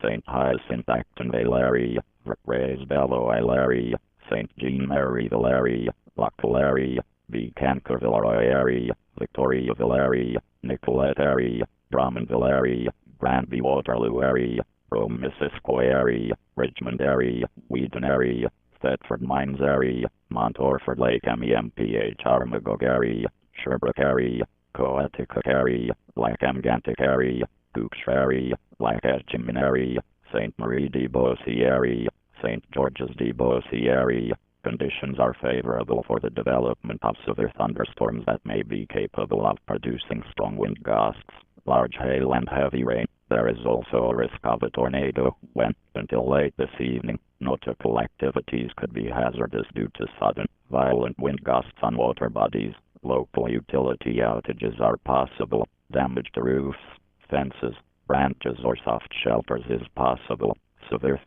Saint Hyacinth Acton Valeria, Raise Bello Ilaria, Saint Jean Mary Valeria, Localaria, V. Canker Villaroy Victoria Valeria, Nicolette area, Brahman Valeria, Granby Waterloo area, Rome Missisquoi area, Richmond area, Wheaton area, Thetford Mines area, Mount Orford Lake MEMPH Armagog area, Sherbrooke area, Coaticook area, Lackam-Gantic area, Gooch area, Lackatchimin area, St. Marie de Beaussy area, St. George's de Beaussy area. Conditions are favorable for the development of severe thunderstorms that may be capable of producing strong wind gusts, large hail and heavy rain. There is also a risk of a tornado when, until late this evening, nautical activities could be hazardous due to sudden, violent wind gusts on water bodies. Local utility outages are possible. Damage to roofs, fences, branches or soft shelters is possible. Severe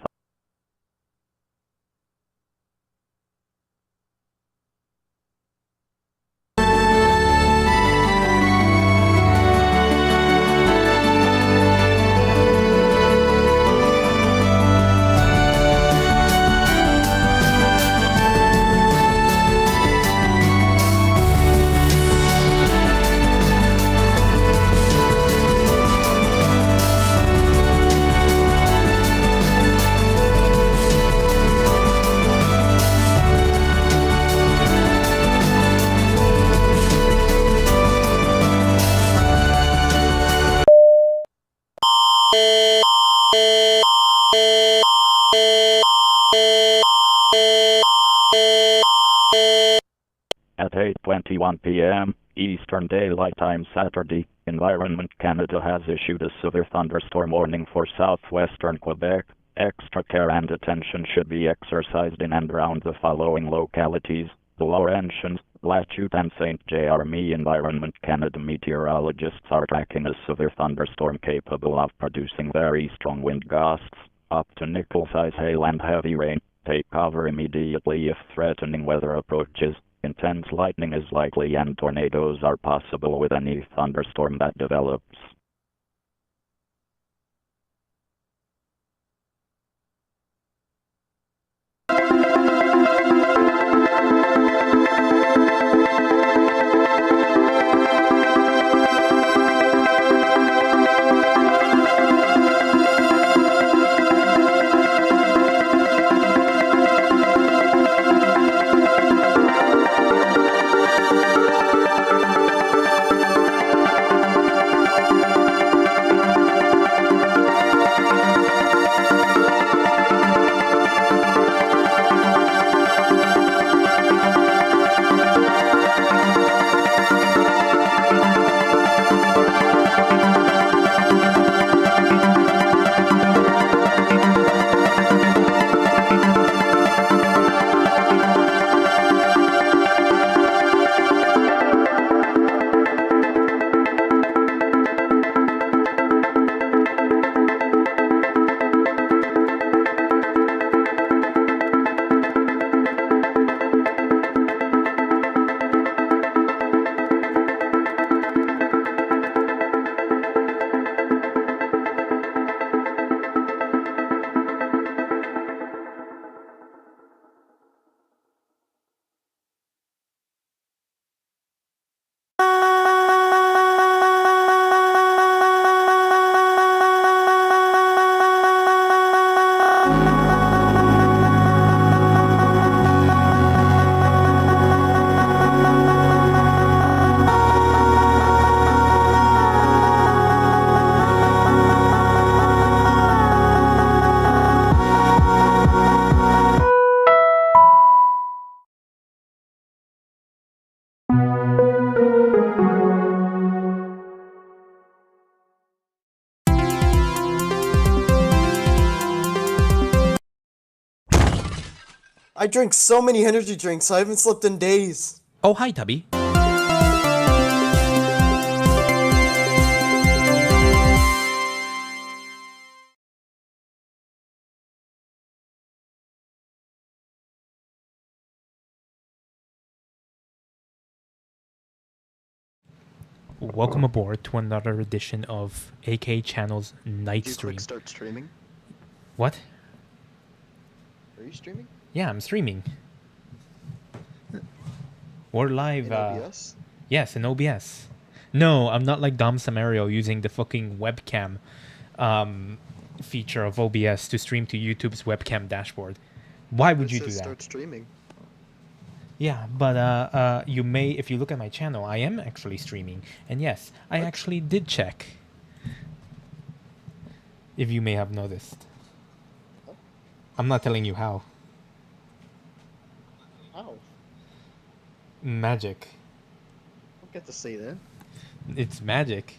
At 8:21 p.m. Eastern Daylight Time Saturday, Environment Canada has issued a severe thunderstorm warning for southwestern Quebec. Extra care and attention should be exercised in and around the following localities: the Laurentians, Latute and St. Jeremy. Environment Canada meteorologists are tracking a severe thunderstorm capable of producing very strong wind gusts, up to nickel-size hail and heavy rain. Take cover immediately if threatening weather approaches. Intense lightning is likely and tornadoes are possible with any thunderstorm that develops. I drank so many energy drinks, I haven't slept in days. Oh, hi, Tubby. Welcome aboard to another edition of AK Channel's Night Did you Stream. click start streaming? What? Are you streaming? Yeah, I'm streaming. We're live. In OBS? Yes, in OBS. No, I'm not like Dom Samario using the fucking webcam feature of OBS to stream to YouTube's webcam dashboard. Why would It you do says that? start streaming. Yeah, but you may, if you look at my channel, I am actually streaming. And yes, I What? actually did check. If you may have noticed. Oh. I'm not telling you how. How? Magic. Don't get to say that. It's magic.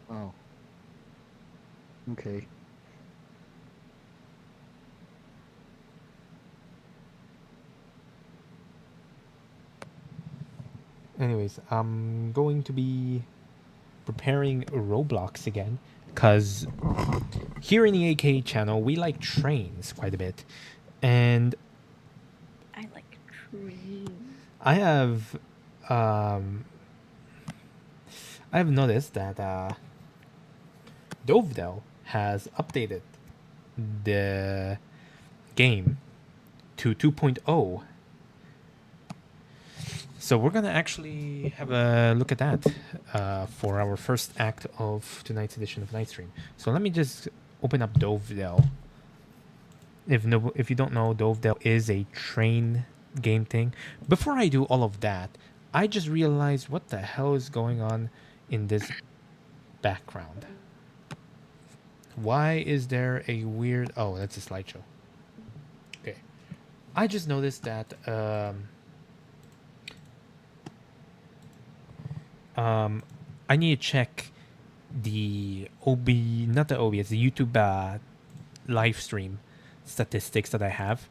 Oh. Okay. Anyways, I'm going to be preparing Roblox again, because here in the AK channel, we like trains quite a bit. And I like trains. I have noticed that Dovedell has updated the game to 2.0. So we're gonna actually have a look at that for our first act of tonight's edition of NIGHTSTREAM. So let me just open up Dovedell. If you don't know, Dovedell is a train game thing. Before I do all of that, I just realized what the hell is going on in this background. Why is there a weird... Oh, that's a slideshow. Okay. I just noticed that... I need to check the not the OBS, the YouTube live stream statistics that I have.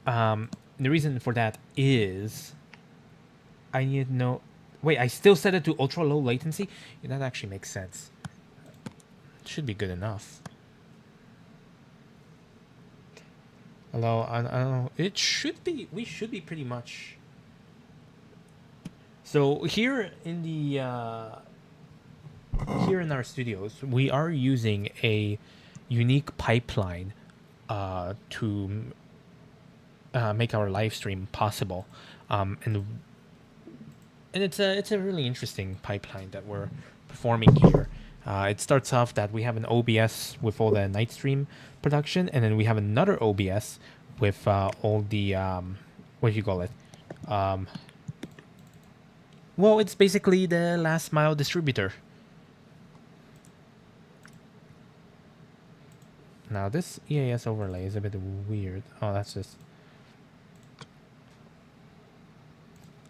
The reason for that is I need to know. Wait, I still set it to ultra low latency. Yeah, that actually makes sense. Should be good enough. Hello, I don't know. It should be. We should be pretty much. So here in the here in our studios, we are using a unique pipeline to make our live stream possible, and it's a really interesting pipeline that we're performing here. It starts off that we have an OBS with all the NIGHTSTREAM production, and then we have another OBS with all the what do you call it? Well, it's basically the last mile distributor. Now this EAS overlay is a bit weird. Oh, that's just...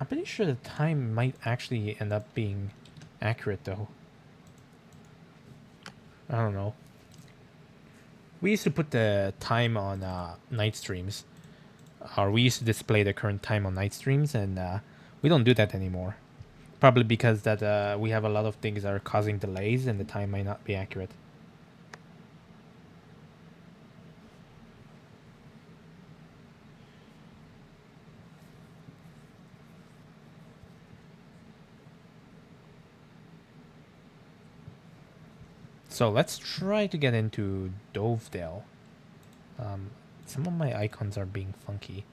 I'm pretty sure the time might actually end up being accurate though. I don't know. We used to put the time on night streams. Or we used to display the current time on night streams, and we don't do that anymore. Probably because that we have a lot of things that are causing delays and the time might not be accurate. So let's try to get into Dovedell. Some of my icons are being funky.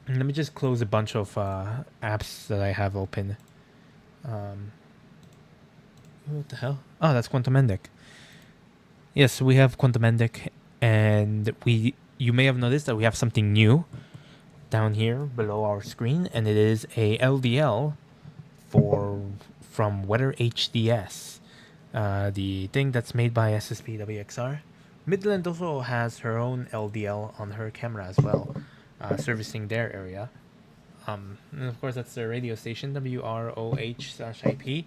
And let me just close a bunch of apps that I have open. What the hell? Oh, that's QuantumEndic. Yes, we have QuantumEndic, and you may have noticed that we have something new down here below our screen, and it is a LDL from Weather HDS, the thing that's made by SSPWXR. Midland also has her own LDL on her camera as well, servicing their area. And of course, that's the radio station, WROH/IP.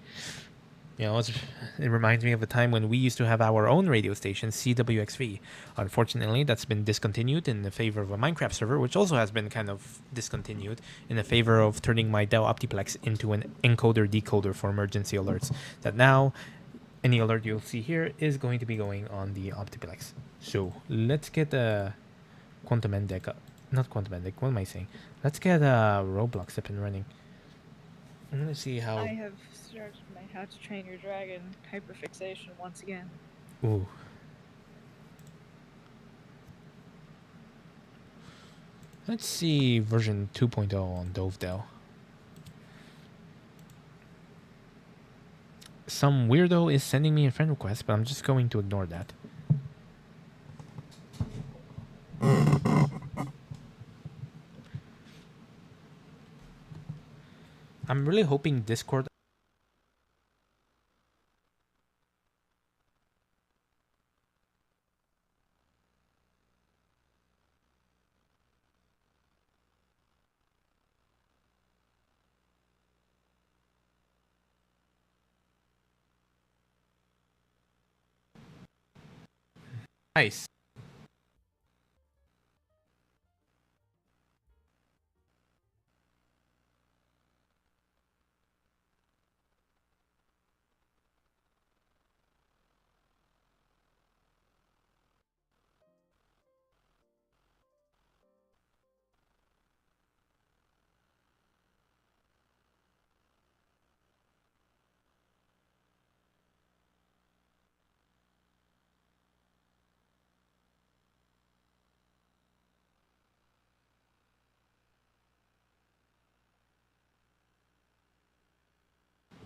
You know, it reminds me of a time when we used to have our own radio station, CWXV. Unfortunately, that's been discontinued in the favor of a Minecraft server, which also has been kind of discontinued in the favor of turning my Dell Optiplex into an encoder-decoder for emergency alerts. That now, any alert you'll see here is going to be going on the Optiplex. So, let's get QuantumEndic, not QuantumEndic, what am I saying? Let's get Roblox up and running. I'm gonna see how. I have started my How to Train Your Dragon hyperfixation once again. Ooh. Let's see version 2.0 on Dovedale. Some weirdo is sending me a friend request, but I'm just going to ignore that. I'm really hoping Discord. Nice.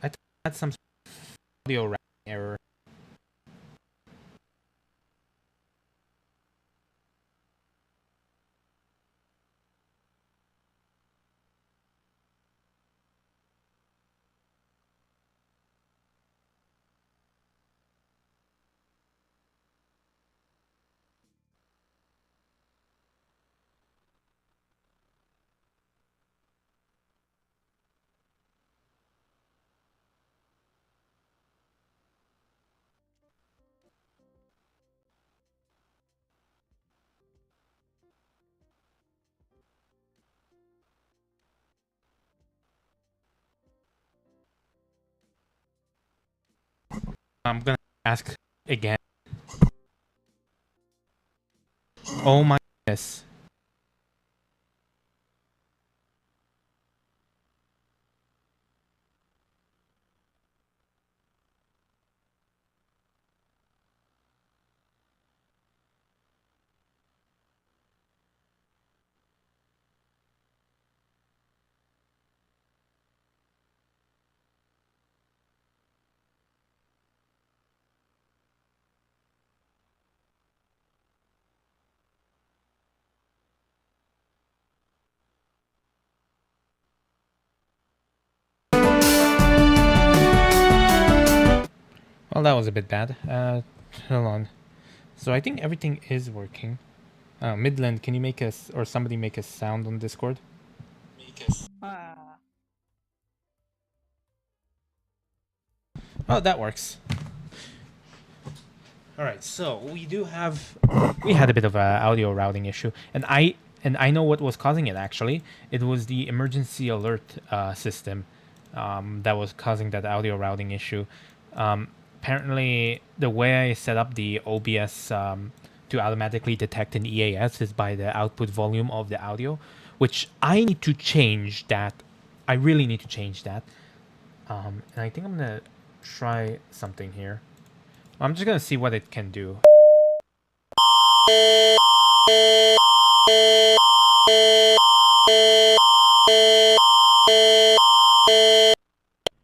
I had some audio error. I'm gonna ask again. Oh my goodness. Well, that was a bit bad. Hold on. So I think everything is working. Midland, can you make us or somebody make a sound on Discord? Ah. Oh, that works. All right, so we had a bit of a audio routing issue, and I know what was causing it. Actually, it was the emergency alert system that was causing that audio routing issue. Apparently, the way I set up the OBS to automatically detect an EAS is by the output volume of the audio, which I need to change that. I really need to change that. And I think I'm gonna try something here. I'm just gonna see what it can do.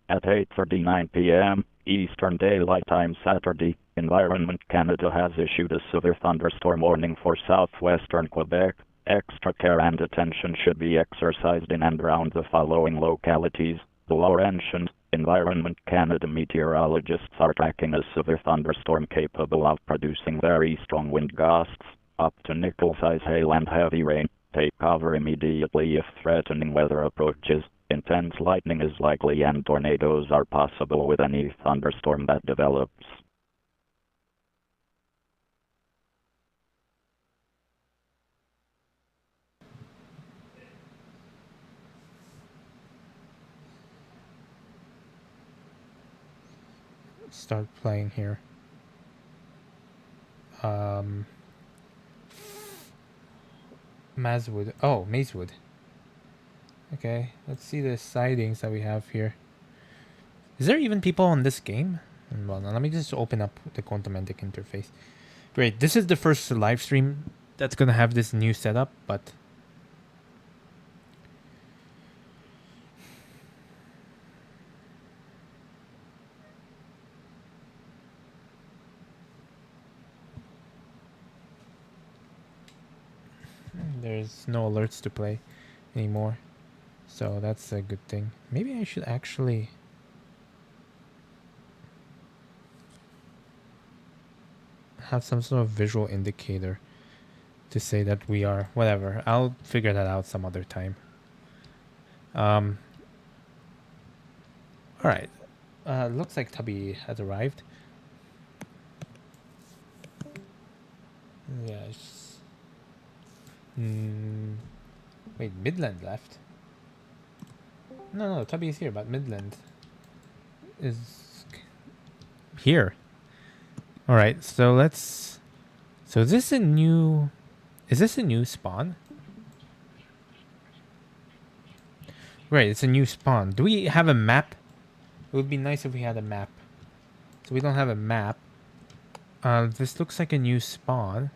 At 8:39 p.m. Eastern Daylight Time Saturday, Environment Canada has issued a severe thunderstorm warning for southwestern Quebec. Extra care and attention should be exercised in and around the following localities: the Laurentians. Environment Canada meteorologists are tracking a severe thunderstorm capable of producing very strong wind gusts, up to nickel-size hail and heavy rain. Take cover immediately if threatening weather approaches. Intense lightning is likely and tornadoes are possible with any thunderstorm that develops. Start playing here. Mazewood. Oh, Mazewood. Okay, let's see the sightings that we have here. Is there even people on this game? Well, now let me just open up the Quantumantic interface. Great, this is the first live stream that's gonna have this new setup, but there's no alerts to play anymore. So that's a good thing. Maybe I should actually have some sort of visual indicator to say that we are whatever. I'll figure that out some other time. All right. Looks like Tubby has arrived. Yes. Wait, Midland left. No, Tubby is here, but Midland is here. All right, so let's. So is this a new? Is this a new spawn? Right, it's a new spawn. Do we have a map? It would be nice if we had a map. So we don't have a map. This looks like a new spawn.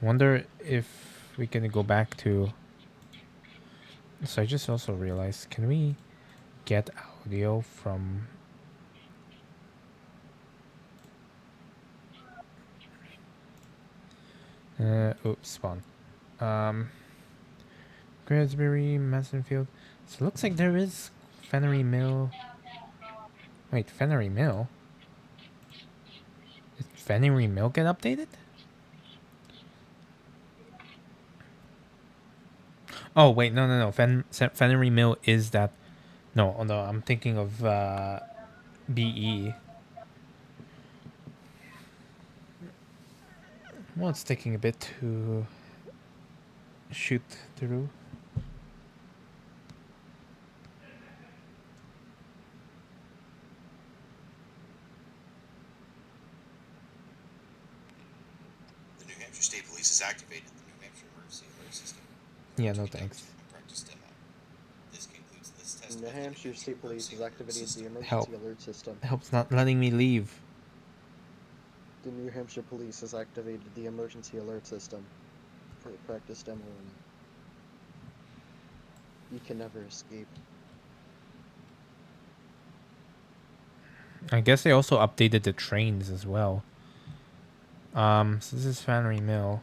Wonder if we can go back to. So I just also realized, can we get audio from? Oops, spawn. Gradsbury, Masonfield. So it looks like there is Fennery Mill. Wait, Fennery Mill? Did Fennery Mill get updated? Oh, wait, no. Fennery Mill is that... No, I'm thinking of BE. Well, it's taking a bit to shoot through. The New Hampshire State Police has activated the New Hampshire Emergency Alert System. Yeah, no thanks. Practice demo. This concludes this test. New Hampshire State Police has activated the emergency Help. alert system. Help's not letting me leave. The New Hampshire Police has activated the emergency alert system for practice demo. You can never escape. I guess they also updated the trains as well. So this is Fannery Mill.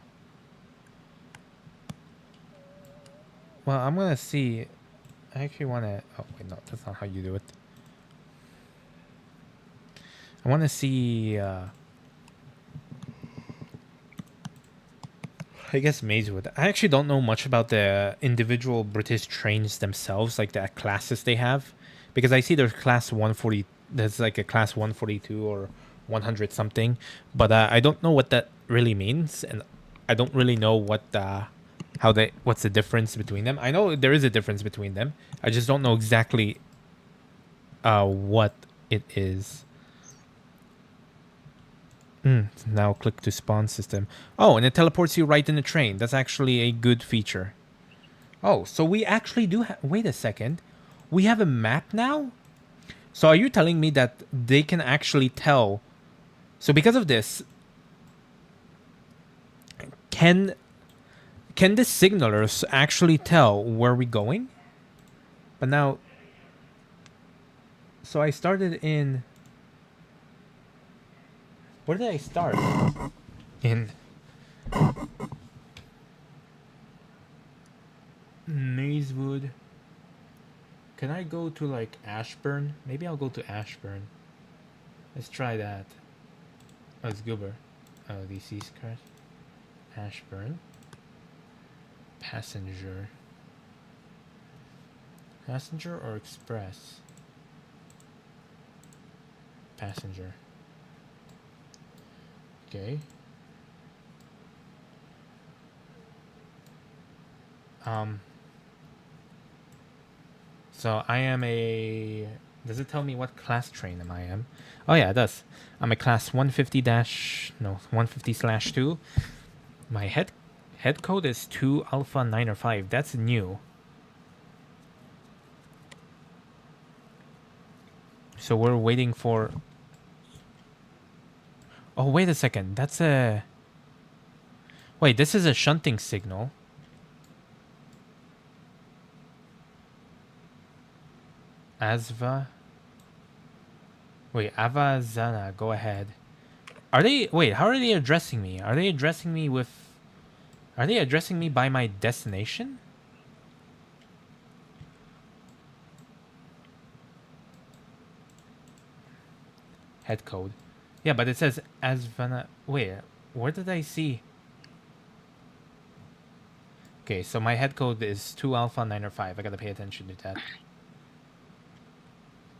Well, I'm gonna see. I actually wanna. Oh wait, no, that's not how you do it. I wanna see. I guess Mazewood. I actually don't know much about the individual British trains themselves, like the classes they have, because I see there's class 140. There's like a class 142 or 100 something, but I don't know what that really means, and I don't really know what what's the difference between them. I know there is a difference between them. I just don't know exactly what it is. Now click to spawn system. Oh, and it teleports you right in the train. That's actually a good feature. Oh, so we actually do have... Wait a second. We have a map now? So are you telling me that they can actually tell... So because of this... Can the signalers actually tell where we're going? But now... So I started in... Where did I start? In Mazewood. Can I go to like Ashburn? Maybe I'll go to Ashburn. Let's try that. Oh, it's Goober. Oh, DC's crash. Ashburn. Passenger. Passenger or express? Passenger. Okay. So I am a... Does it tell me what class train I am? Oh yeah, it does. I'm a class 150 dash... No, 150/2. My head Head code is 2 Alpha 9 or 5. That's new. So we're waiting for... Oh, wait a second. That's a... Wait, this is a shunting signal. Asva. Wait, Avazana, go ahead. Are they... Wait, how are they addressing me? Are they addressing me with... Are they addressing me by my destination? Head code. Yeah, but it says Asvana... Wait, where did I see... Okay, so my head code is 2 Alpha 9 or 5. I gotta pay attention to that.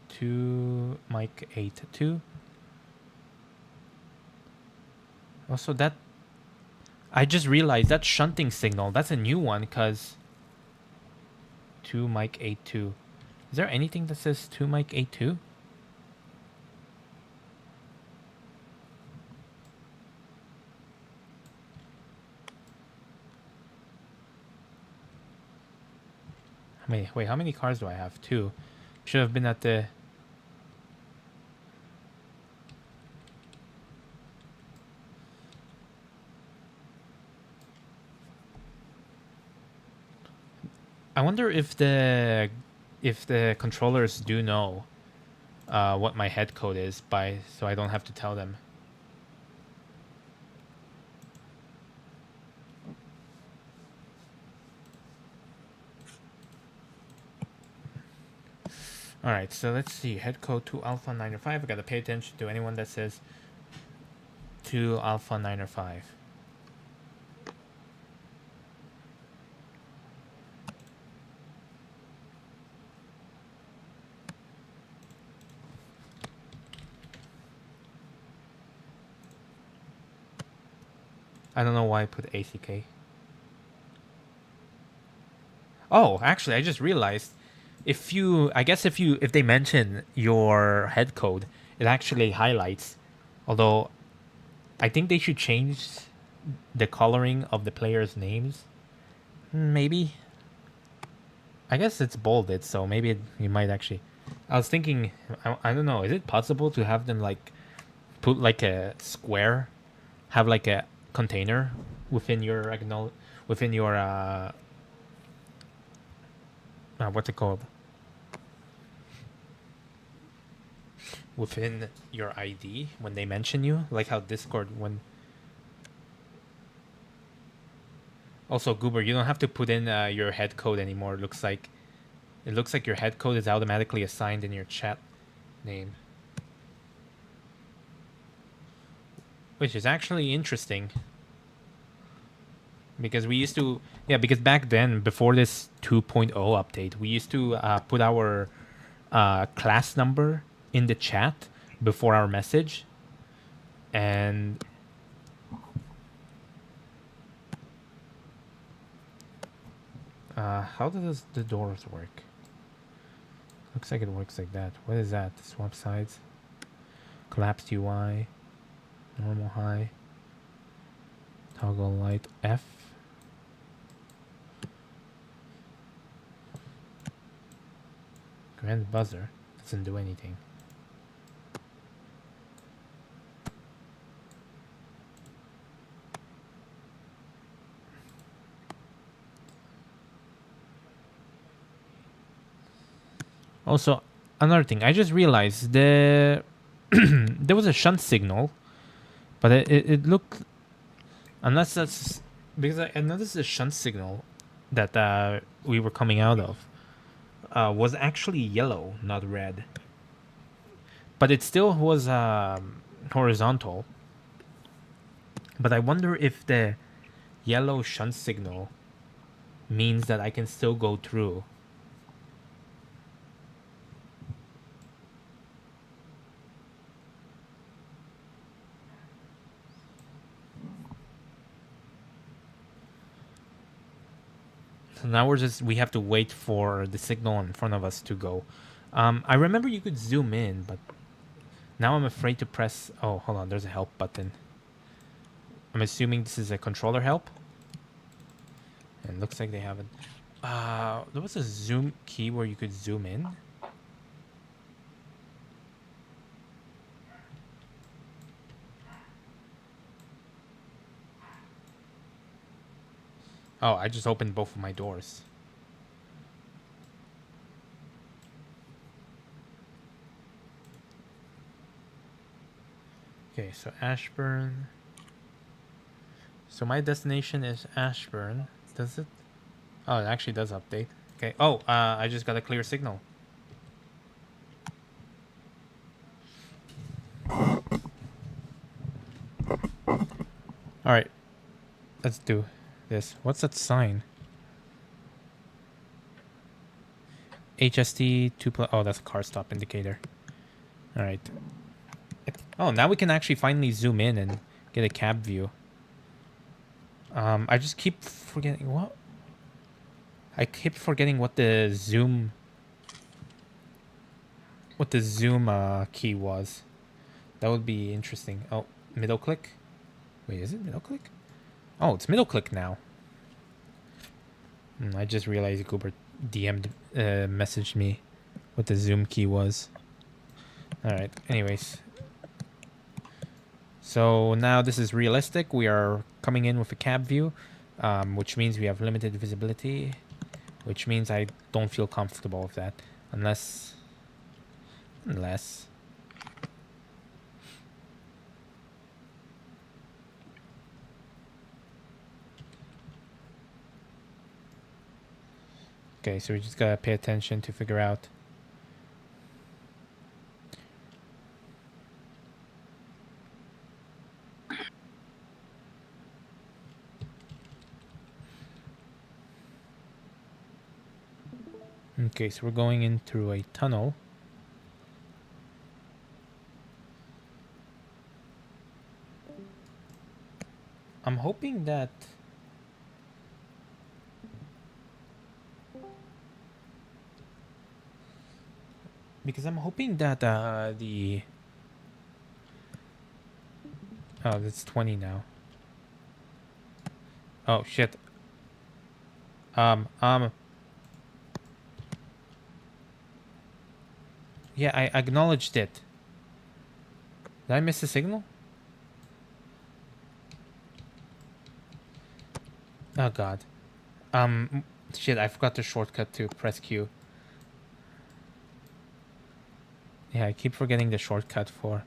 2 Mike 8 2. Also, that... I just realized that shunting signal, that's a new one, because... 2 Mike 8 2. Is there anything that says 2 Mike 8 2? Wait, how many cars do I have? 2. Should have been at the... I wonder if the controllers do know what my head code is, so I don't have to tell them. Alright, so let's see. Head code 2 Alpha 9 or 5. I gotta pay attention to anyone that says 2 Alpha 9 or 5. I don't know why I put ACK. Oh, actually, I just realized if they mention your head code, it actually highlights. Although, I think they should change the coloring of the players' names. Maybe. I guess it's bolded, so maybe you might actually... I was thinking, I don't know, is it possible to have them like put like a square, have like a container within your what's it called? Within your ID when they mention you, like how Discord when. Also, Goober, you don't have to put in your head code anymore. It looks like your head code is automatically assigned in your chat name, which is actually interesting. Because we used to, because back then, before this 2.0 update, we used to put our class number in the chat before our message. And how does the doors work? Looks like it works like that. What is that? Swap sides, collapsed UI, normal high, toggle light F. Grand buzzer doesn't do anything. Also, another thing, I just realized there was a shunt signal, but it looked, unless that's because I noticed the shunt signal that we were coming out of was actually yellow, not red. But it still was horizontal. But I wonder if the yellow shunt signal means that I can still go through. So now we have to wait for the signal in front of us to go. I remember you could zoom in, but now I'm afraid to press... Oh, hold on, there's a help button. I'm assuming this is a controller help. And looks like they haven't. There was a zoom key where you could zoom in. Oh, I just opened both of my doors. Okay, so Ashburn. So my destination is Ashburn. Does it? Oh, it actually does update. Okay. Oh, I just got a clear signal. All right. Let's do this. What's that sign? HST 2 plus. Oh, that's a car stop indicator. All right. Oh, now we can actually finally zoom in and get a cab view. I just keep forgetting what. I keep forgetting what the zoom. What the zoom key was. That would be interesting. Oh, middle click. Wait, is it middle click? Oh, it's middle click now. I just realized Goober DM'd, messaged me what the zoom key was. Alright, anyways. So now this is realistic. We are coming in with a cab view, which means we have limited visibility, which means I don't feel comfortable with that. Unless... Okay, so we just gotta pay attention to figure out. Okay, so we're going in through a tunnel. I'm hoping that... Because I'm hoping that the... Oh, that's 20 now. Oh, shit. Yeah, I acknowledged it. Did I miss a signal? Oh, God. Shit, I forgot the shortcut to press Q. Yeah, I keep forgetting the shortcut for...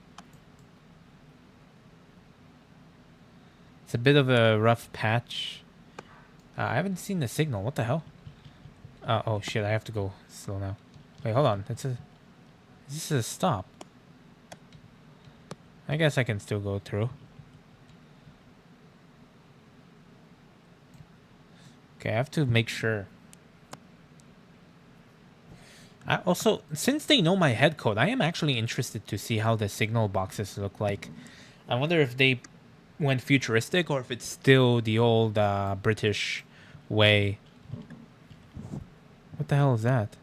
It's a bit of a rough patch. I haven't seen the signal. What the hell? Oh, shit, I have to go slow now. Wait, hold on. Is this a stop? I guess I can still go through. Okay, I have to make sure. Also, since they know my head code, I am actually interested to see how the signal boxes look like. I wonder if they went futuristic or if it's still the old British way. What the hell is that?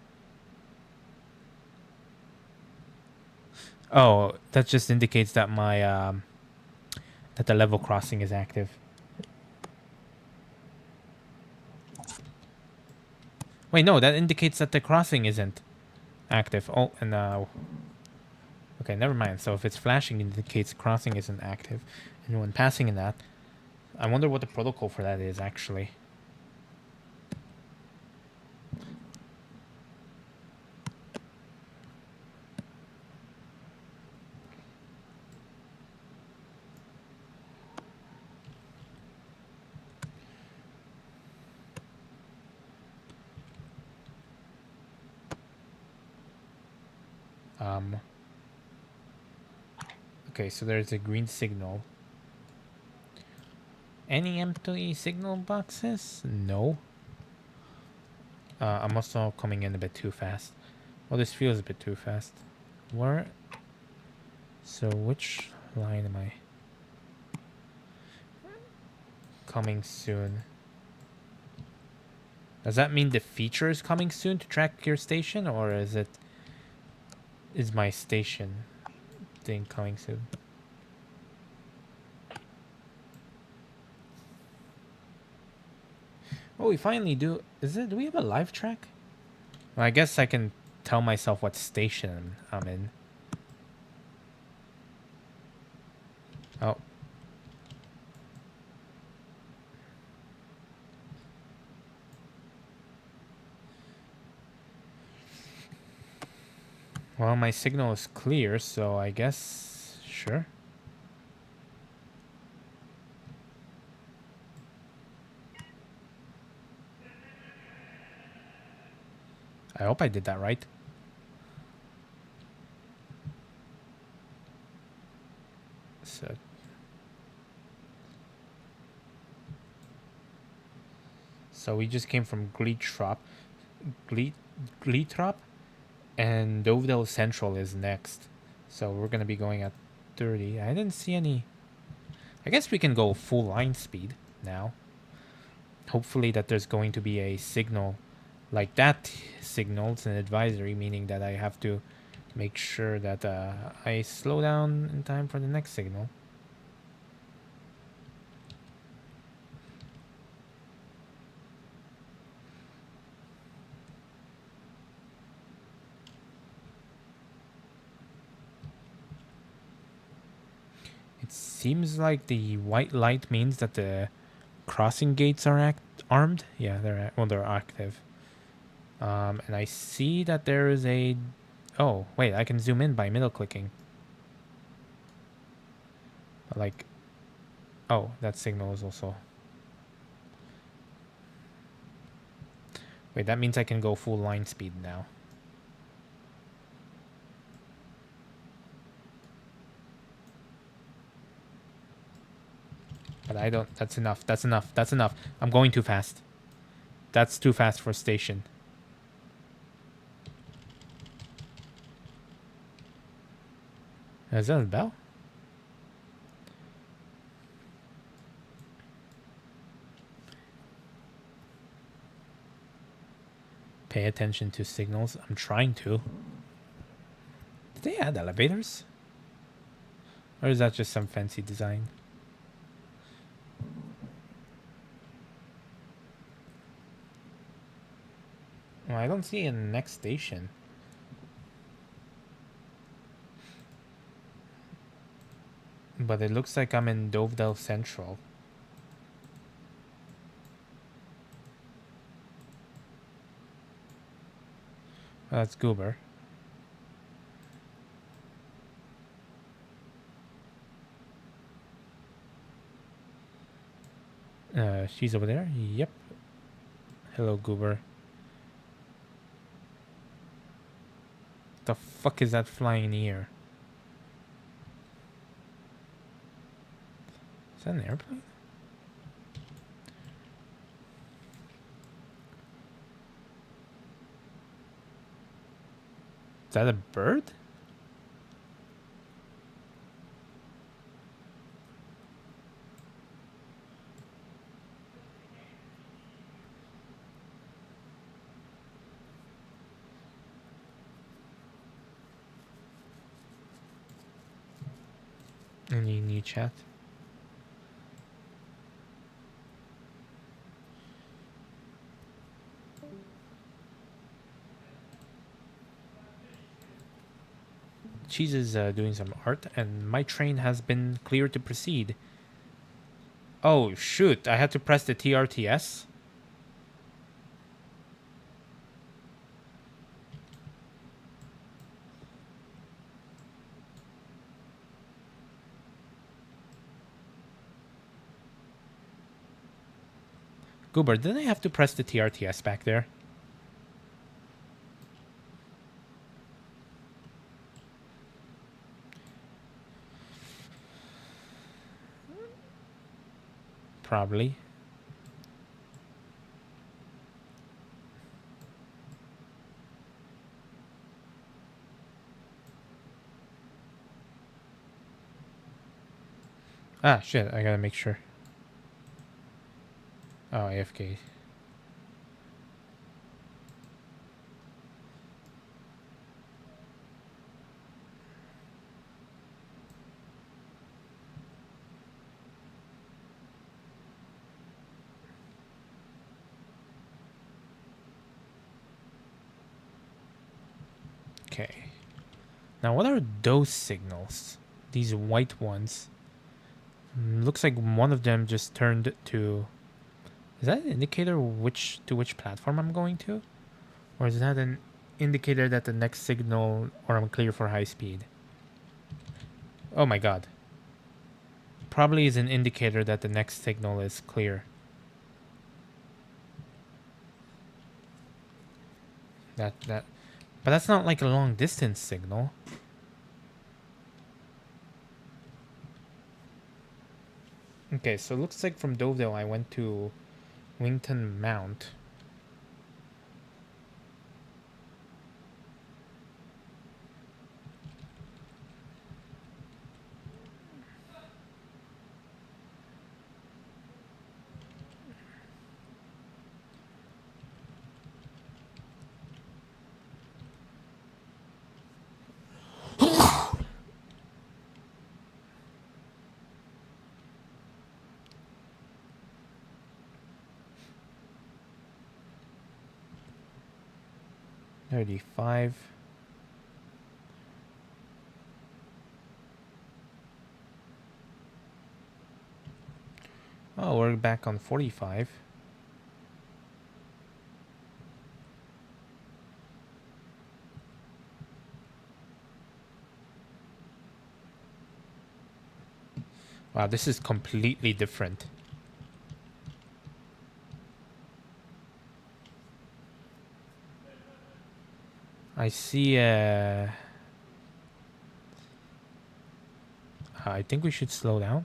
Oh, that just indicates that my that the level crossing is active. Wait, no, that indicates that the crossing isn't active. Oh, and okay, never mind. So if it's flashing, it indicates crossing isn't active. And when passing in that, I wonder what the protocol for that is actually. Okay, so there's a green signal. Any empty signal boxes? No. I'm also coming in a bit too fast. Well, this feels a bit too fast. Where? So which line am I? Coming soon. Does that mean the feature is coming soon to track your station, or is my station thing coming soon? Oh, we finally do. Do we have a live track? Well, I guess I can tell myself what station I'm in. Oh. Well, my signal is clear, so I guess sure. I hope I did that right. So we just came from Gleetrop, Gleetrop, and Dovedale Central is next. So we're gonna be going at 30. I didn't see any. I guess we can go full line speed now. Hopefully that there's going to be a signal like that signals an advisory, meaning that I have to make sure that I slow down in time for the next signal. It seems like the white light means that the crossing gates are armed. Yeah, they're active. And I see that there is a... Oh, wait, I can zoom in by middle clicking. Like... Oh, that signal is also... Wait, that means I can go full line speed now. But I don't... That's enough. That's enough. That's enough. I'm going too fast. That's too fast for station. Is that a bell? Pay attention to signals. I'm trying to. Did they add elevators? Or is that just some fancy design? Well, I don't see it in the next station. But it looks like I'm in Dovedale Central. Oh, that's Goober. She's over there? Yep. Hello, Goober. The fuck is that flying in the air? Is that an airplane? Is that a bird? Any new chat? Cheese is doing some art, and my train has been cleared to proceed. Oh, shoot. I had to press the TRTS. Goober, didn't I have to press the TRTS back there? Probably. Ah, shit. I gotta make sure. Oh, AFK. Okay. Now, what are those signals? These white ones. Looks like one of them just turned to... Is that an indicator to which platform I'm going to? Or is that an indicator that the next signal, or I'm clear for high speed? Oh my god. Probably is an indicator that the next signal is clear. But that's not like a long distance signal. Okay, so it looks like from Dovedale I went to Wington Mount. $35. Oh, we're back on 45. Wow, this is completely different. I see I think we should slow down.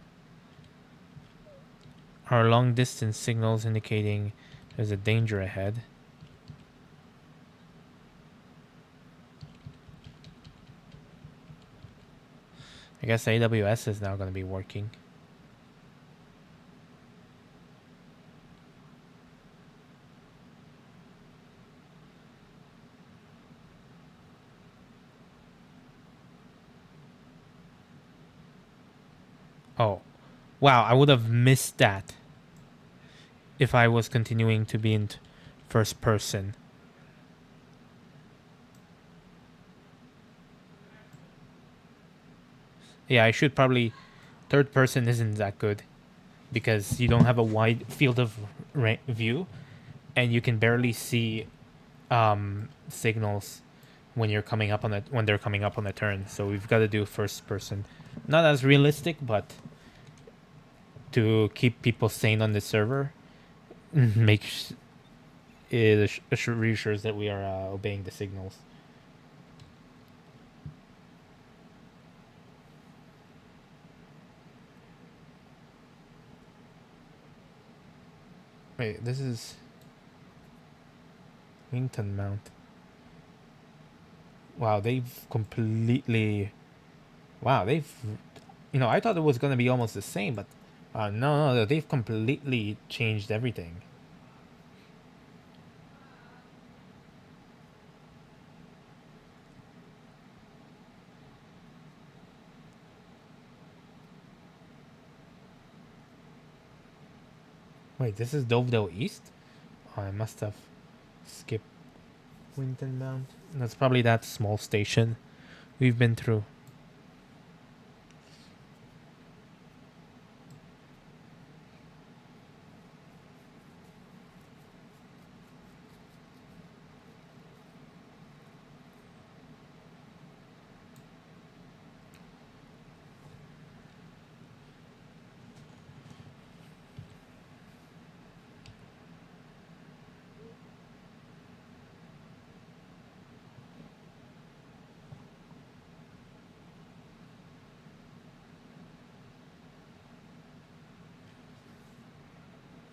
Our long distance signals indicating there's a danger ahead. I guess AWS is now going to be working. Oh, wow, I would have missed that if I was continuing to be in first person. Yeah, I should probably... Third person isn't that good because you don't have a wide field of view and you can barely see signals when you're coming up on when they're coming up on a turn. So we've got to do first person. Not as realistic, but to keep people sane on the server, make it reassures that we are obeying the signals. Wait, this is Wington Mount. Wow, they've completely... Wow, they've... You know, I thought it was going to be almost the same, but no, they've completely changed everything. Wait, this is Dovedale East? Oh, I must have skipped Winton Mount. That's probably that small station we've been through.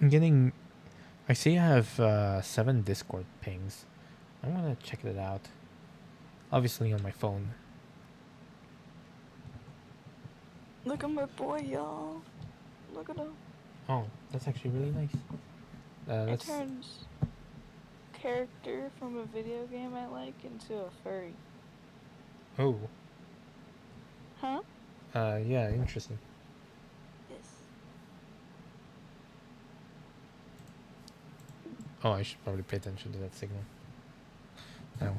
I'm getting... I see I have 7 Discord pings. I'm gonna check it out. Obviously on my phone. Look at my boy, y'all. Look at him. Oh, that's actually really nice. It Let's... turns character from a video game I like into a furry. Oh. Huh? Yeah, interesting. Yes. Oh, I should probably pay attention to that signal. Now.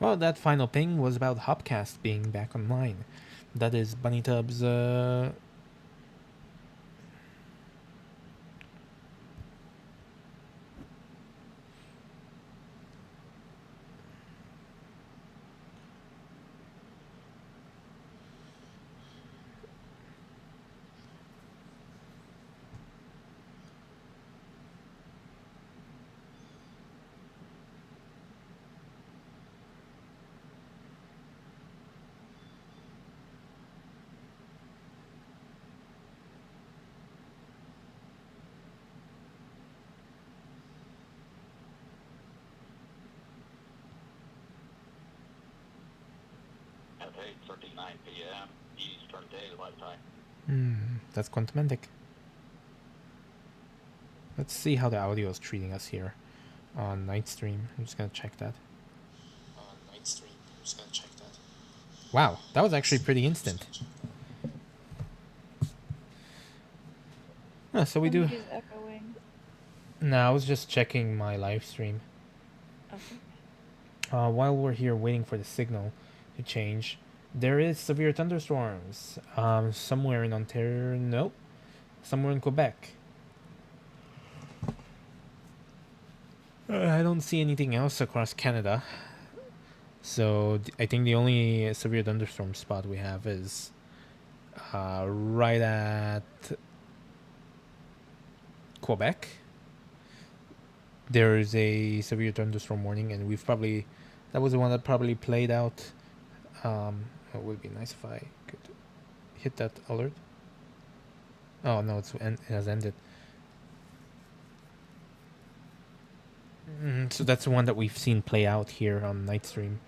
Well, that final ping was about Hopcast being back online. That is BunnyTub's At 8:39 p.m. Eastern Daylight Time. That's Quantumentic. Let's see how the audio is treating us here on NIGHTSTREAM. I'm just gonna check that. Wow, that was actually pretty instant. So we do. Somebody's echoing. No, I was just checking my live stream. Okay. While we're here waiting for the signal to change, there is severe thunderstorms somewhere in Ontario. Nope, somewhere in Quebec. I don't see anything else across Canada. So I think the only severe thunderstorm spot we have is right at Quebec. There is a severe thunderstorm warning, and that was the one that probably played out. It would be nice if I could hit that alert. Oh no, it has ended. So that's the one that we've seen play out here on NIGHTSTREAM.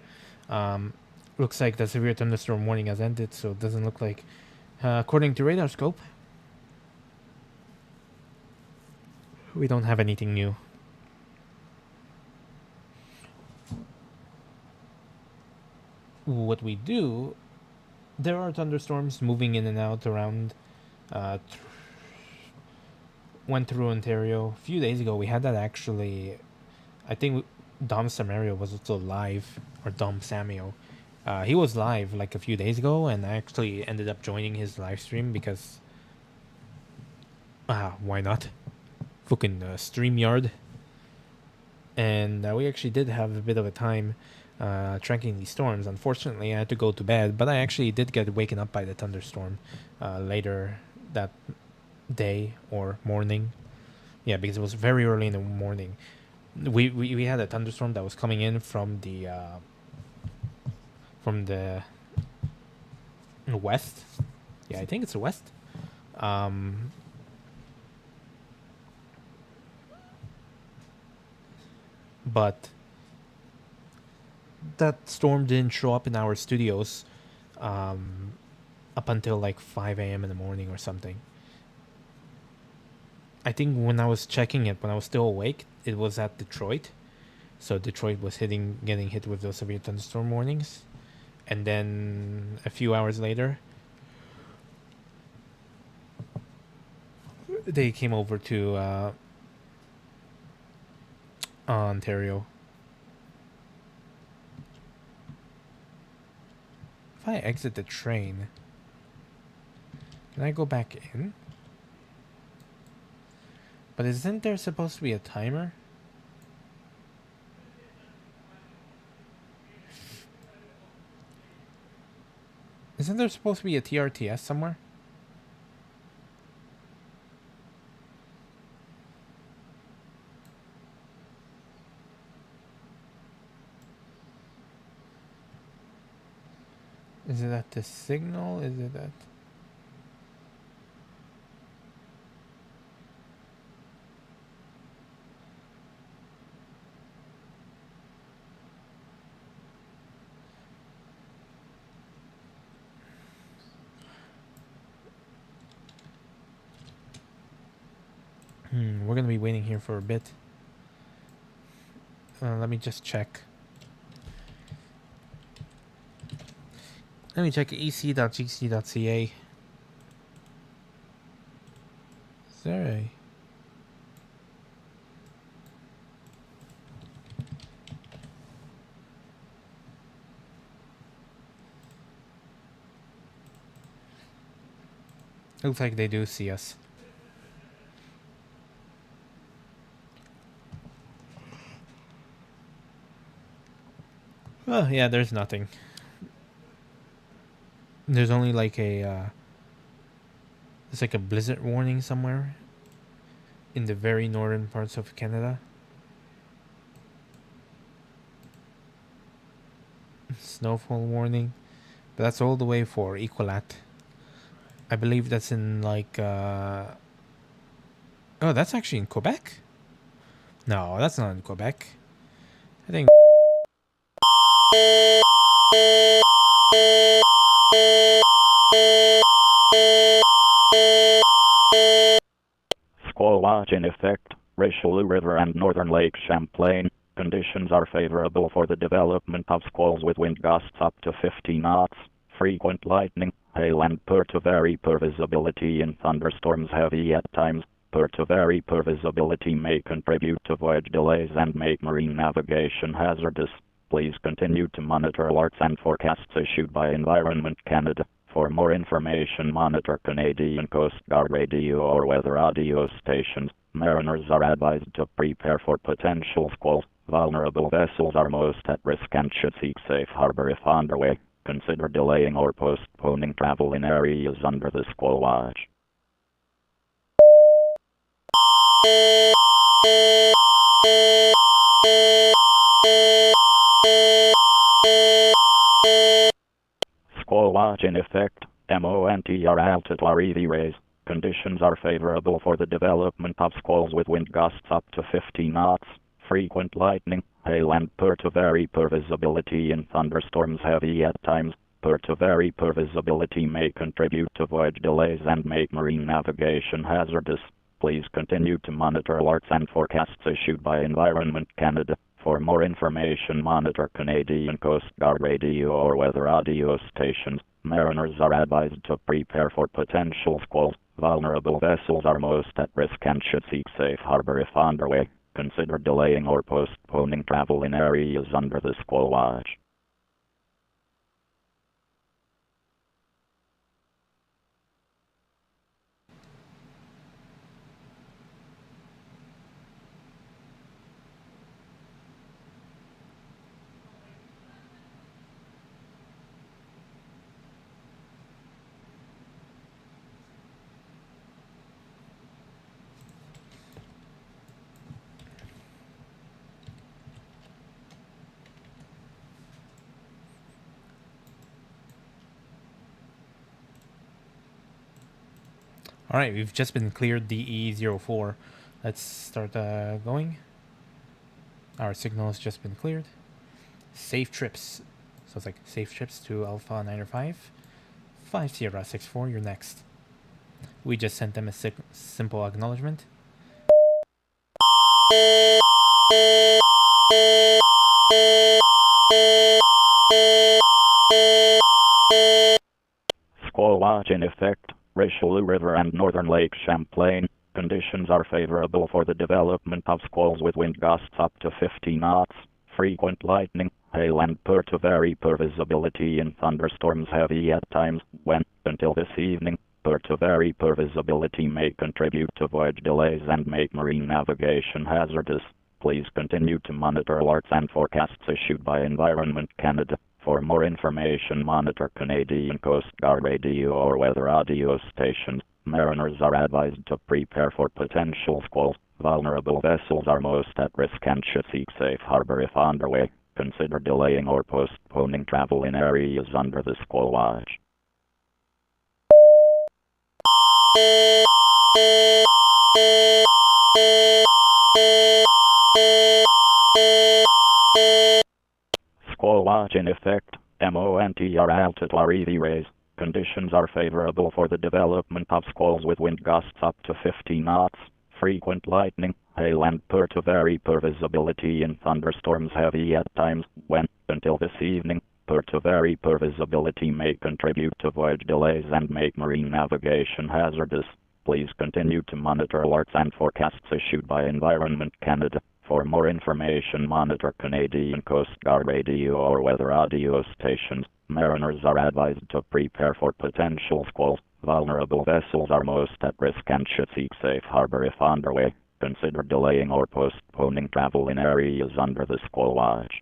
Looks like the severe thunderstorm warning has ended, so it doesn't look like, according to radar scope, we don't have anything new. What we do, there are thunderstorms moving in and out around, went through Ontario. A few days ago, we had that actually. I think Dom Samario was also live, or Dom Samio. He was live like a few days ago, and I actually ended up joining his live stream because, why not? Fucking StreamYard. And we actually did have a bit of a time tracking these storms. Unfortunately, I had to go to bed, but I actually did get waken up by the thunderstorm later that day or morning. Yeah, because it was very early in the morning. We had a thunderstorm that was coming in from the west. Yeah, I think it's the west. But that storm didn't show up in our studios up until like 5 a.m. in the morning or something. I think when I was checking it, when I was still awake, it was at Detroit. So Detroit was getting hit with those severe thunderstorm warnings. And then a few hours later, they came over to Ontario. If I exit the train, can I go back in? But isn't there supposed to be a timer? Isn't there supposed to be a TRTS somewhere? Is it at the signal? Is it at... We're gonna be waiting here for a bit. Let me just check. Let me check ec.gc.ca. Is there a... Looks like they do see us. Oh, yeah, there's nothing. There's only like a, there's like a blizzard warning somewhere in the very northern parts of Canada. Snowfall warning. But that's all the way for Equilat. I believe that's in like, oh, that's actually in Quebec? No, that's not in Quebec. I think... Squall watch in effect, Richelieu River and northern Lake Champlain. Conditions are favorable for the development of squalls with wind gusts up to 50 knots, frequent lightning, hail and poor to very poor visibility in thunderstorms heavy at times. Poor to very poor visibility may contribute to voyage delays and make marine navigation hazardous. Please continue to monitor alerts and forecasts issued by Environment Canada. For more information, monitor Canadian Coast Guard radio or weather audio stations. Mariners are advised to prepare for potential squalls. Vulnerable vessels are most at risk and should seek safe harbor if underway. Consider delaying or postponing travel in areas under the squall watch. Squall watch in effect, MONTR altitude raise. Conditions are favorable for the development of squalls with wind gusts up to 50 knots, frequent lightning, hail and poor to very poor visibility in thunderstorms heavy at times. Poor to very poor visibility may contribute to voyage delays and make marine navigation hazardous. Please continue to monitor alerts and forecasts issued by Environment Canada. For more information, monitor Canadian Coast Guard radio or weather audio stations. Mariners are advised to prepare for potential squalls. Vulnerable vessels are most at risk and should seek safe harbor if underway. Consider delaying or postponing travel in areas under the squall watch. Alright, we've just been cleared DE04. Let's start going. Our signal has just been cleared. Safe trips. So it's like safe trips to Alpha 905. 5 Sierra 64, you're next. We just sent them a simple acknowledgement. Squall watch in effect, Richelieu River and northern Lake Champlain. Conditions are favorable for the development of squalls with wind gusts up to 50 knots, frequent lightning, hail and poor to very poor visibility in thunderstorms heavy at times. When, until this evening, poor to very poor visibility may contribute to voyage delays and make marine navigation hazardous. Please continue to monitor alerts and forecasts issued by Environment Canada. For more information, monitor Canadian Coast Guard radio or weather audio stations. Mariners are advised to prepare for potential squalls. Vulnerable vessels are most at risk and should seek safe harbor if underway. Consider delaying or postponing travel in areas under the squall watch. Squall watch in effect, MONTR altitude raise. Conditions are favorable for the development of squalls with wind gusts up to 50 knots, frequent lightning, hail and poor to very poor visibility in thunderstorms heavy at times. When, until this evening, poor to very poor visibility may contribute to voyage delays and make marine navigation hazardous. Please continue to monitor alerts and forecasts issued by Environment Canada. For more information, monitor Canadian Coast Guard radio or weather audio stations. Mariners are advised to prepare for potential squalls. Vulnerable vessels are most at risk and should seek safe harbor if underway. Consider delaying or postponing travel in areas under the squall watch.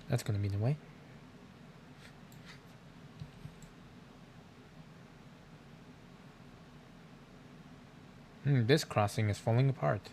That's gonna be the way. This crossing is falling apart.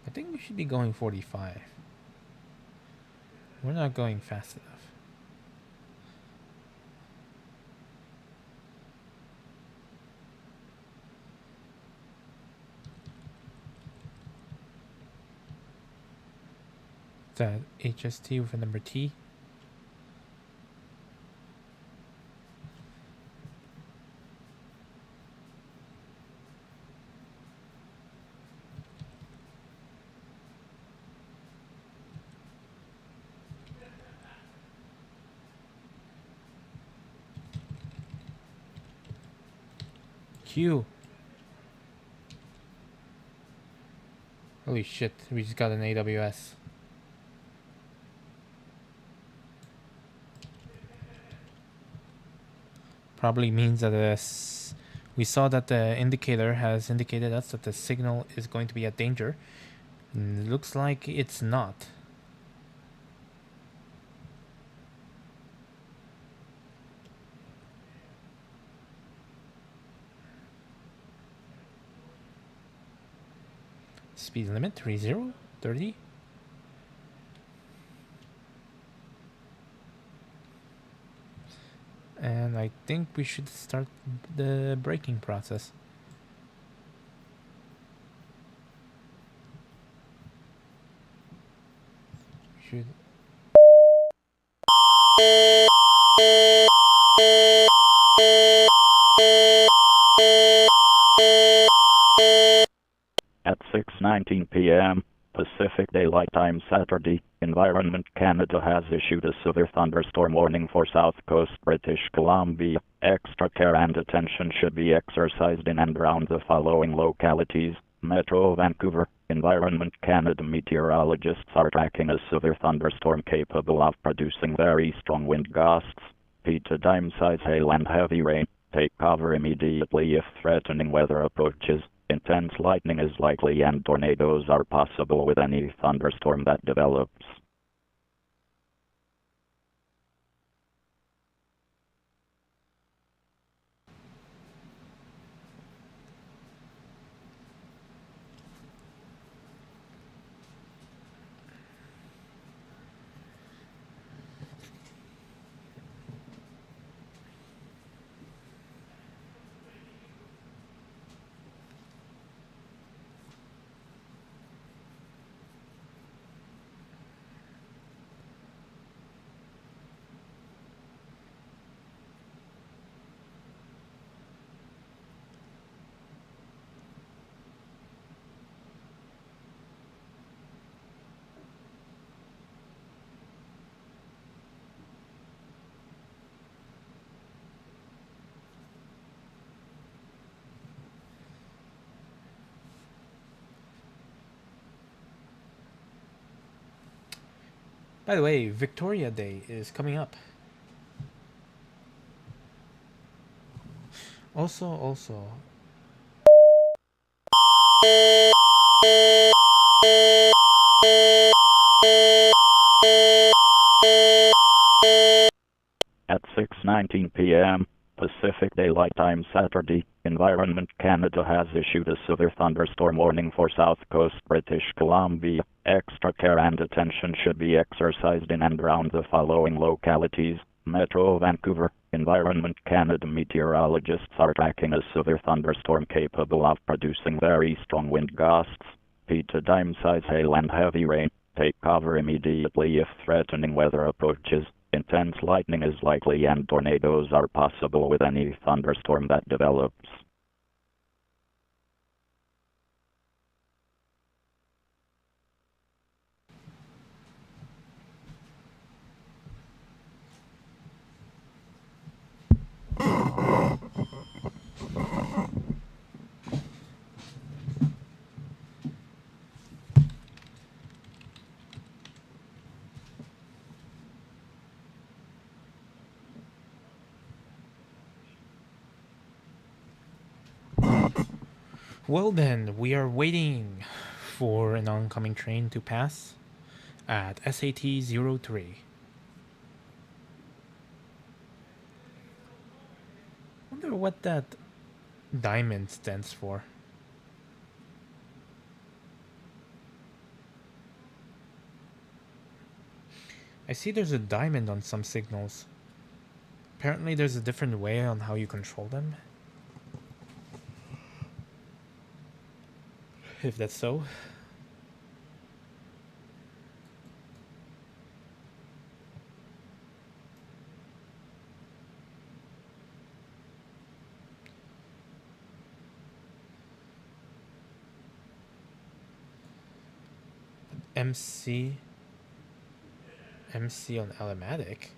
I think we should be going 45. We're not going fast enough. Is that HST with a number T? Q. Holy shit, we just got an AWS. Probably means that we saw that the indicator has indicated us that the signal is going to be at danger. And it looks like it's not. Speed limit 30, 30. And I think we should start the braking process. Should. At 6:19 p.m. Pacific Daylight Time Saturday, Environment Canada has issued a severe thunderstorm warning for South Coast British Columbia. Extra care and attention should be exercised in and around the following localities. Metro Vancouver. Environment Canada meteorologists are tracking a severe thunderstorm capable of producing very strong wind gusts, peak to dime-size hail and heavy rain. Take cover immediately if threatening weather approaches. Intense lightning is likely and tornadoes are possible with any thunderstorm that develops. By the way, Victoria Day is coming up. Also. At 6:19 p.m. Pacific Daylight Time Saturday, Environment Canada has issued a severe thunderstorm warning for South Coast British Columbia. Extra care and attention should be exercised in and around the following localities: Metro Vancouver. Environment Canada meteorologists are tracking a severe thunderstorm capable of producing very strong wind gusts, dime-size hail and heavy rain. Take cover immediately if threatening weather approaches. Intense lightning is likely and tornadoes are possible with any thunderstorm that develops. Well then, we are waiting for an oncoming train to pass at SAT 03. Wonder what that diamond stands for. I see there's a diamond on some signals. Apparently there's a different way on how you control them. If that's so. MC on Alamatic.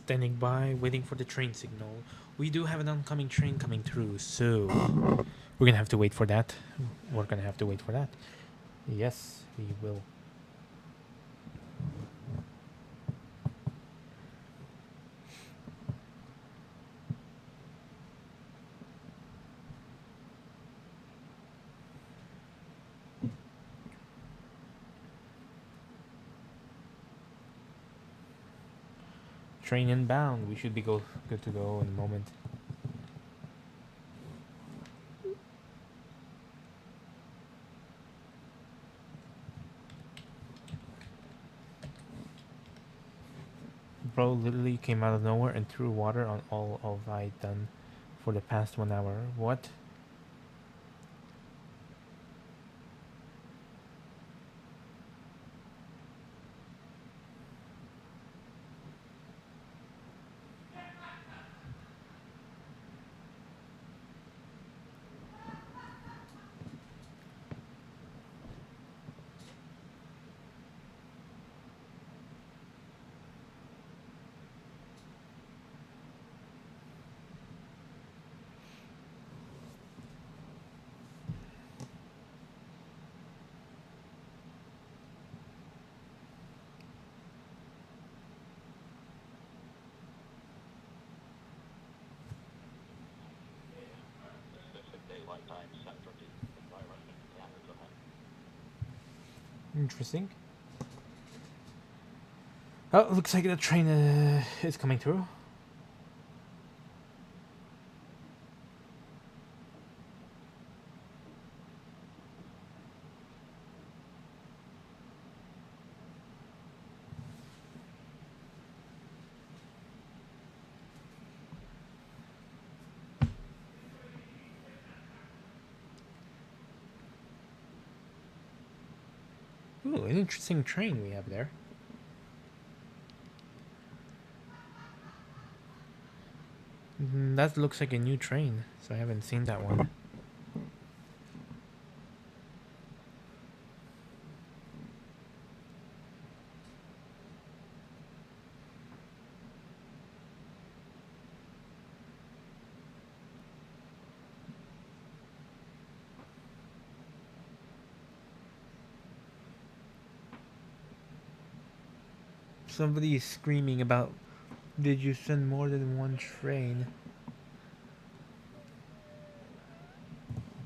Standing by, waiting for the train signal. We do have an oncoming train coming through, so we're gonna have to wait for that. Yes, we will. Train inbound. We should be good to go in a moment. Bro literally came out of nowhere and threw water on all of I done for the past 1 hour. What? Interesting. Oh, looks like the train is coming through. Ooh, an interesting train we have there. That looks like a new train, so I haven't seen that one. Somebody is screaming about, did you send more than one train?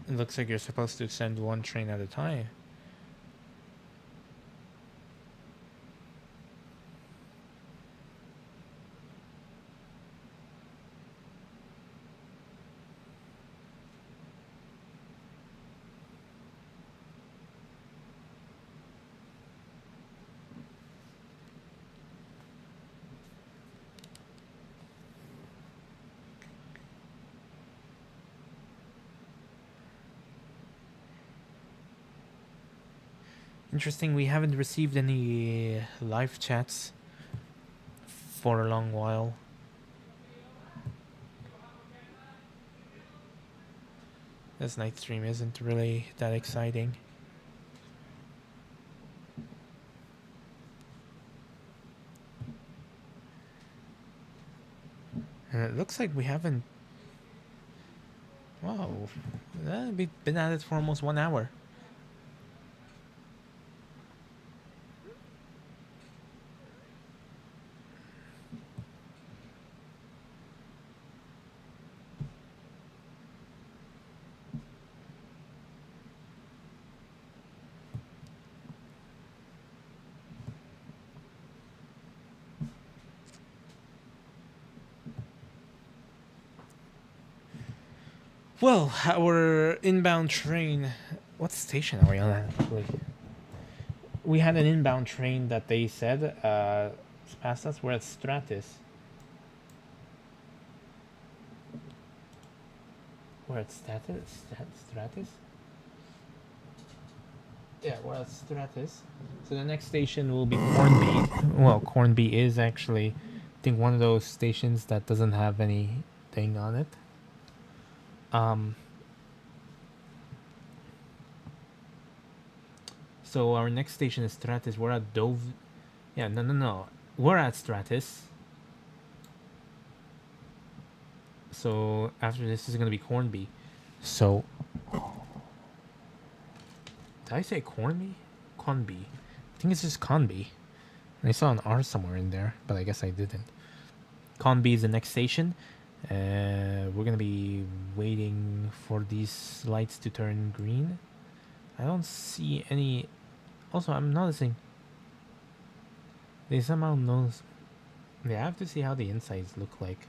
It looks like you're supposed to send one train at a time. Interesting, we haven't received any live chats for a long while. This night stream isn't really that exciting. And it looks like we haven't... Wow, we've been at it for almost 1 hour. Well, our inbound train... What station are we on actually? We had an inbound train that they said past us. We're at Stratus. We're at Stratus? Yeah, we're at Stratus. So the next station will be Cornby. Well, Cornby is actually, I think, one of those stations that doesn't have anything on it. So our next station is Stratus. We're at Dove. Yeah, no. We're at Stratus. So after this is gonna be Cornby. So did I say Cornby? Conby. I think it's just Conby. I saw an R somewhere in there, but I guess I didn't. Conby is the next station. We're gonna be waiting for these lights to turn green. I don't see any. Also, I'm noticing they somehow knows. They have to see how the insides look like.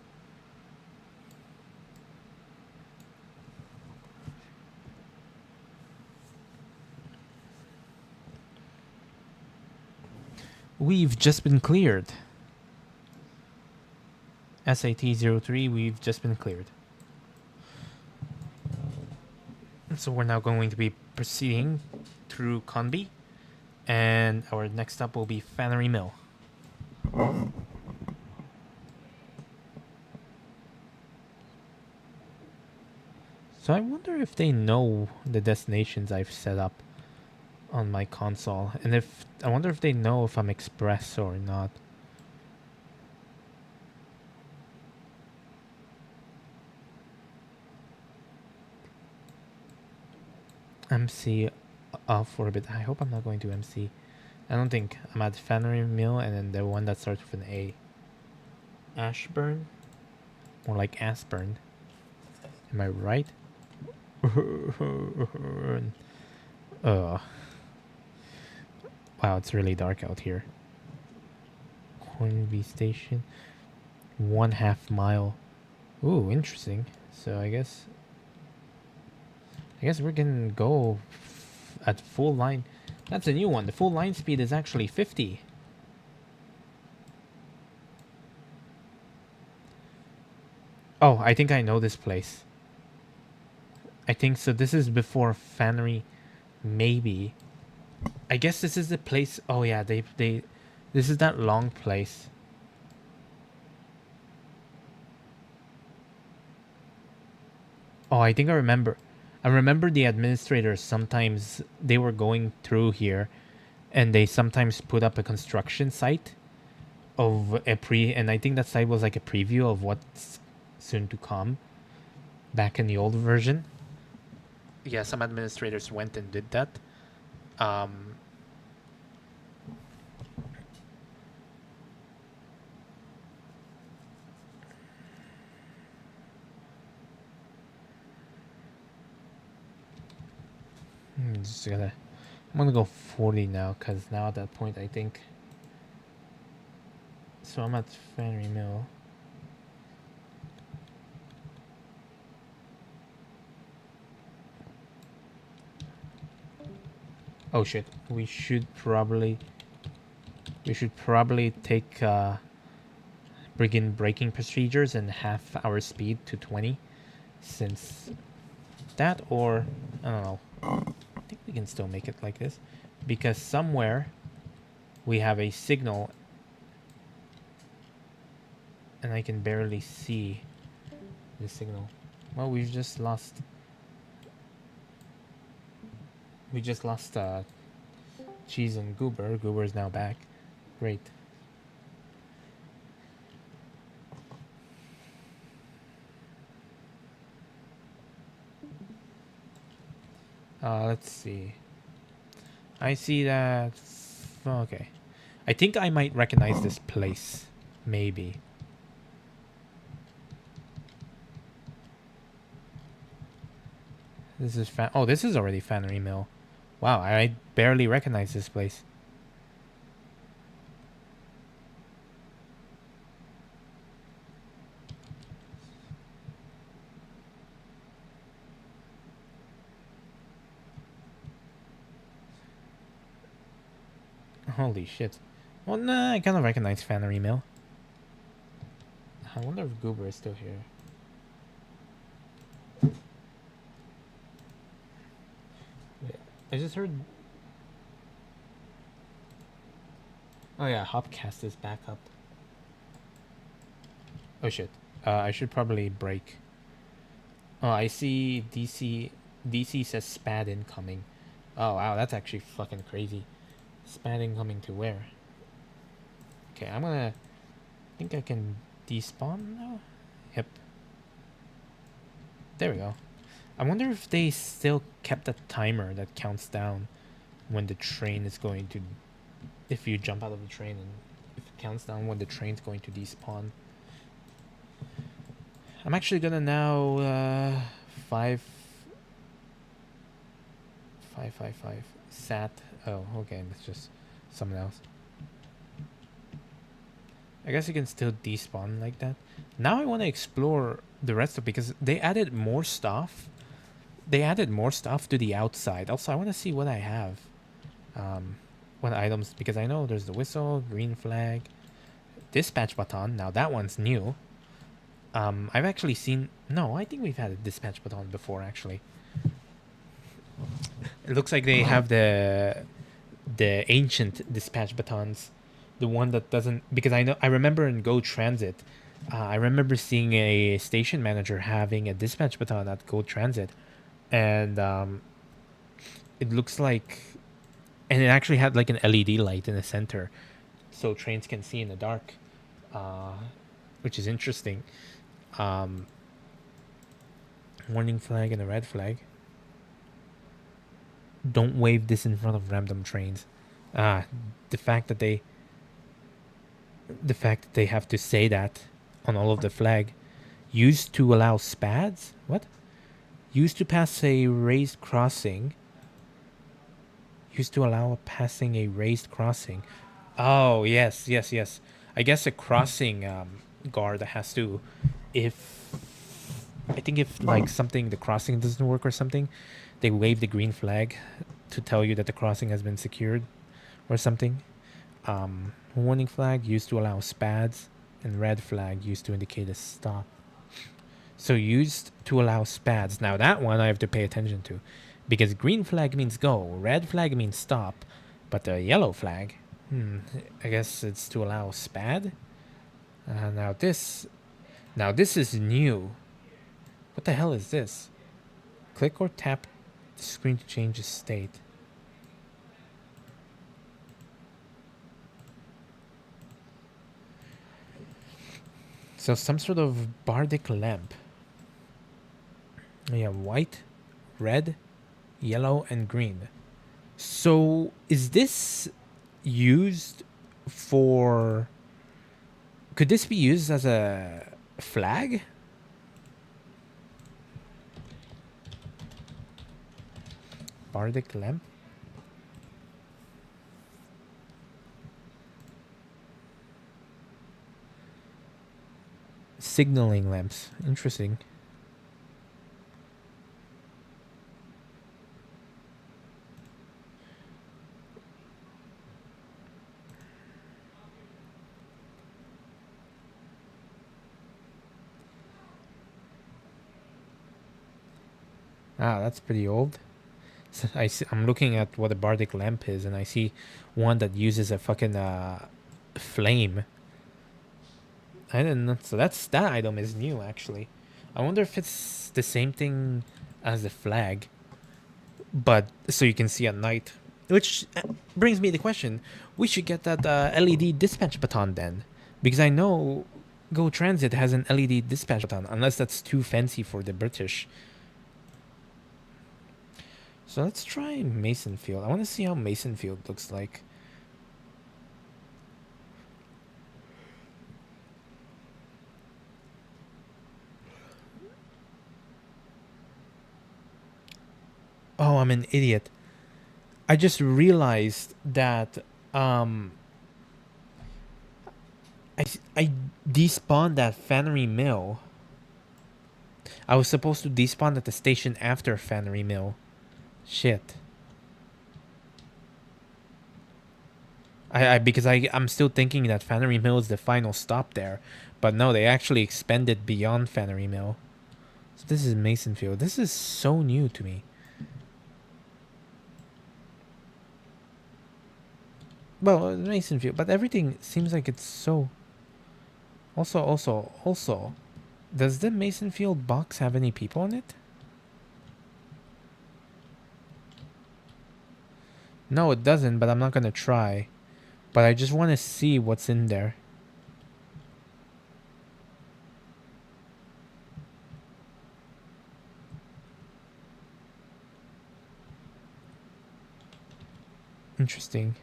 We've just been cleared. SAT-03, we've just been cleared. So we're now going to be proceeding through Conby. And our next stop will be Fannery Mill. So I wonder if they know the destinations I've set up on my console. And if I wonder if they know if I'm express or not. MC off for a bit. I hope I'm not going to MC. I don't think. I'm at Fannery Mill and then the one that starts with an A. Ashburn? More like Aspern. Am I right? Wow, it's really dark out here. Hornby Station. 1/2 mile. Ooh, interesting. So I guess we're gonna go at full line. That's a new one. The full line speed is actually 50. Oh, I think I know this place. I think so. This is before Fannery, maybe. I guess this is the place. Oh yeah, they. This is that long place. Oh, I think I remember. I remember the administrators sometimes they were going through here, and they sometimes put up a construction site of a and I think that site was like a preview of what's soon to come. Back in the old version. Yeah, some administrators went and did that. I'm gonna go 40 now, because now at that point I think. So I'm at Fannery Mill. Oh shit! We should probably take begin braking procedures and half our speed to 20, since that, or I don't know. I think we can still make it like this, because somewhere we have a signal and I can barely see the signal. Well, we've just lost. We just lost Cheese and Goober. Goober is now back. Great. Let's see. I see that. Okay. I think I might recognize this place. Maybe. This is oh, this is already Fannery Mill. Wow, I barely recognize this place. Holy shit. Well, nah, I kind of recognize Fannery Mill. I wonder if Goober is still here. I just heard. Oh yeah, Hopcast is back up. Oh shit. I should probably brake. Oh, I see DC. DC says SPAD incoming. Oh wow, that's actually fucking crazy. SPAD incoming to where? Okay, I'm gonna. I think I can despawn now. Yep. There we go. I wonder if they still kept a timer that counts down when the train is going to. If you jump out of the train, and if it counts down when the train's going to despawn. I'm actually gonna now 5 sat. Oh, okay, that's just something else. I guess you can still despawn like that. Now I want to explore the rest of, because they added more stuff. They added more stuff to the outside. Also, I want to see what I have. What items, because I know there's the whistle, green flag, dispatch baton. Now that one's new. I've actually seen. No, I think we've had a dispatch baton before. Actually, it looks like they have the ancient dispatch batons, the one that doesn't. Because I remember in Go Transit, I remember seeing a station manager having a dispatch baton at Go Transit, and it looks like, and it actually had like an LED light in the center, so trains can see in the dark, which is interesting. Warning flag and a red flag. Don't wave this in front of random trains. The fact that they have to say that on all of the flag. Used to allow SPADs? What? Used to pass a raised crossing. Used to allow passing a raised crossing. Oh, yes, yes, yes. I guess a crossing guard has to, if I think if like something the crossing doesn't work or something, they wave the green flag to tell you that the crossing has been secured or something. Warning flag used to allow spads, and red flag used to indicate a stop. So used to allow spads. Now that one I have to pay attention to, because green flag means go, red flag means stop, but the yellow flag, I guess it's to allow spad. Now this is new. What the hell is this? Click or tap the screen to change the state. So some sort of bardic lamp. Yeah, white, red, yellow, and green. So is this used for... Could this be used as a flag? Bardic lamp? Signaling lamps. Interesting. Ah, that's pretty old. So I'm looking at what a bardic lamp is, and I see one that uses a fucking flame. I didn't know. So that item is new, actually. I wonder if it's the same thing as the flag, but so you can see at night. Which brings me to the question: we should get that LED dispatch baton then, because I know Go Transit has an LED dispatch baton, unless that's too fancy for the British. So let's try Masonfield. I want to see how Masonfield looks like. Oh, I'm an idiot. I just realized that I despawned that Fannery Mill. I was supposed to despawn at the station after Fannery Mill. Shit. Because I'm still thinking that Fannery Mill is the final stop there, but no, they actually expanded beyond Fannery Mill. So this is Masonfield. This is so new to me. Well, Masonfield, but everything seems like it's so. Also, does the Masonfield box have any people in it? No, it doesn't, but I'm not gonna try. But I just want to see what's in there. Interesting.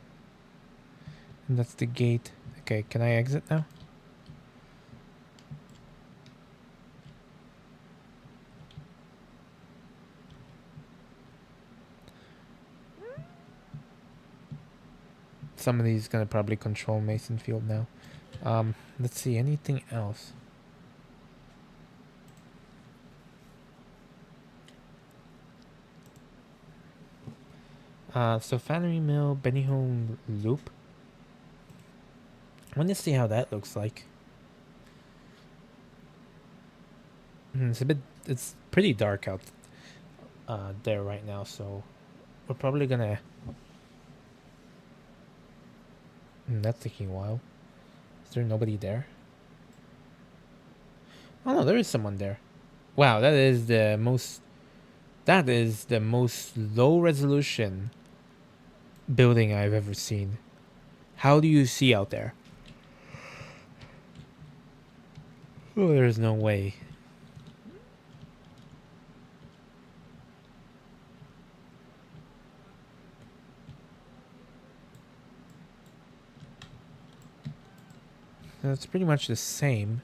And that's the gate. Okay, can I exit now? Somebody's gonna probably control Masonfield now. Let's see, anything else? So Fannery Mill, Bennyholm Loop. I want to see how that looks like. It's pretty dark out there right now, so we're probably gonna... that's taking a while. Is there nobody there? Oh no, there is someone there. Wow, that is the most low resolution building I've ever seen. How do you see out there? Oh, there's no way. It's pretty much the same,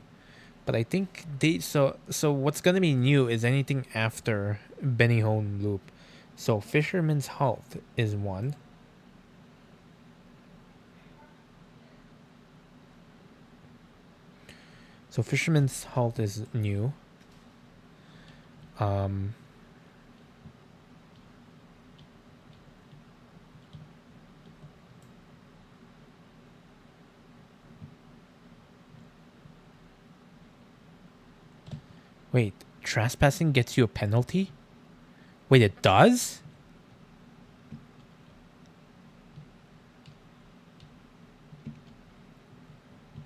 but I think so what's gonna be new is anything after Bennyholm Loop. So Fisherman's Halt is one. So Fisherman's Halt is new. Wait, trespassing gets you a penalty? Wait, it does?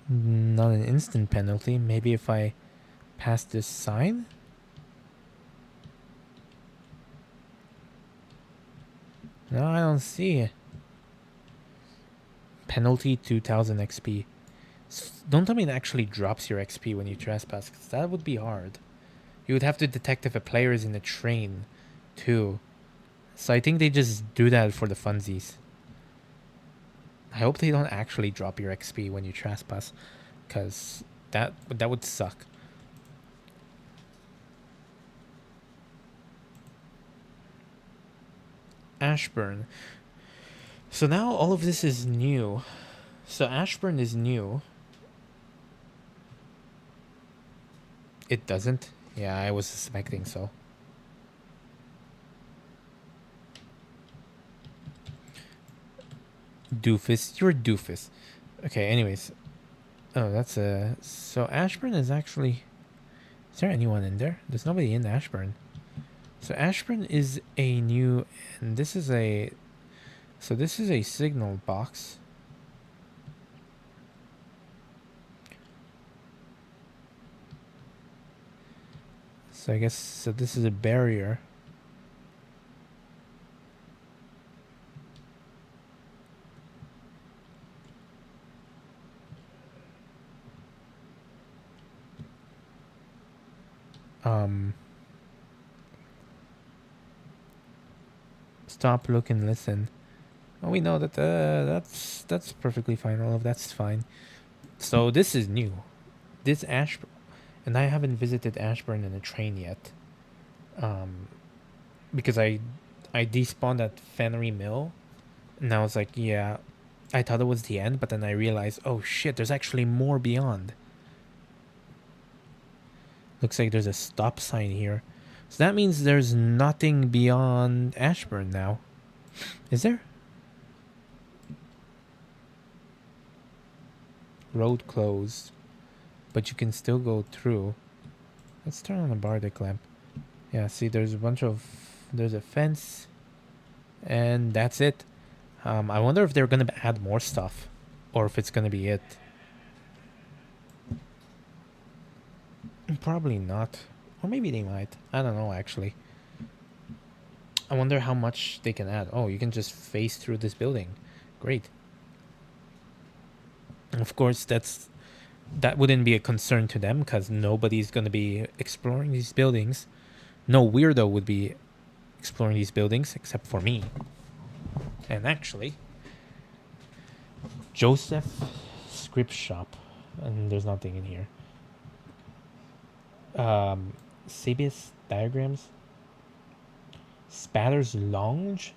Not an instant penalty. Maybe if I pass this sign? No, I don't see it. Penalty 2000 XP. Don't tell me it actually drops your XP when you trespass, because that would be hard. You would have to detect if a player is in a train, too. So I think they just do that for the funsies. I hope they don't actually drop your XP when you trespass, because that would suck. Ashburn. So now all of this is new. So Ashburn is new. It doesn't? Yeah, I was suspecting so. Doofus. You're a doofus. Okay, anyways. Oh, that's a... So Ashburn is actually... Is there anyone in there? There's nobody in Ashburn. So Ashburn is a new... And this is a... So this is a signal box. So I guess... So this is a barrier. Stop, look, and listen. Oh, we know that that's perfectly fine. All of that's fine. So this is new. This Ashburn, and I haven't visited Ashburn in a train yet. Because I despawned at Fennery Mill, and I was like, yeah, I thought it was the end, but then I realized, oh shit, there's actually more beyond. Looks like there's a stop sign here. So that means there's nothing beyond Ashburn now. Is there? Road closed. But you can still go through. Let's turn on the Bardic lamp. Yeah, see, there's a bunch of... There's a fence. And that's it. I wonder if they're going to add more stuff. Or if it's going to be it. Probably not. Or maybe they might. I don't know, actually. I wonder how much they can add. Oh, you can just phase through this building. Great. Of course, that wouldn't be a concern to them, because nobody's going to be exploring these buildings. No weirdo would be exploring these buildings, except for me. And actually, Joseph Script Shop. And there's nothing in here. Sabius Diagrams. Spatter's Lounge.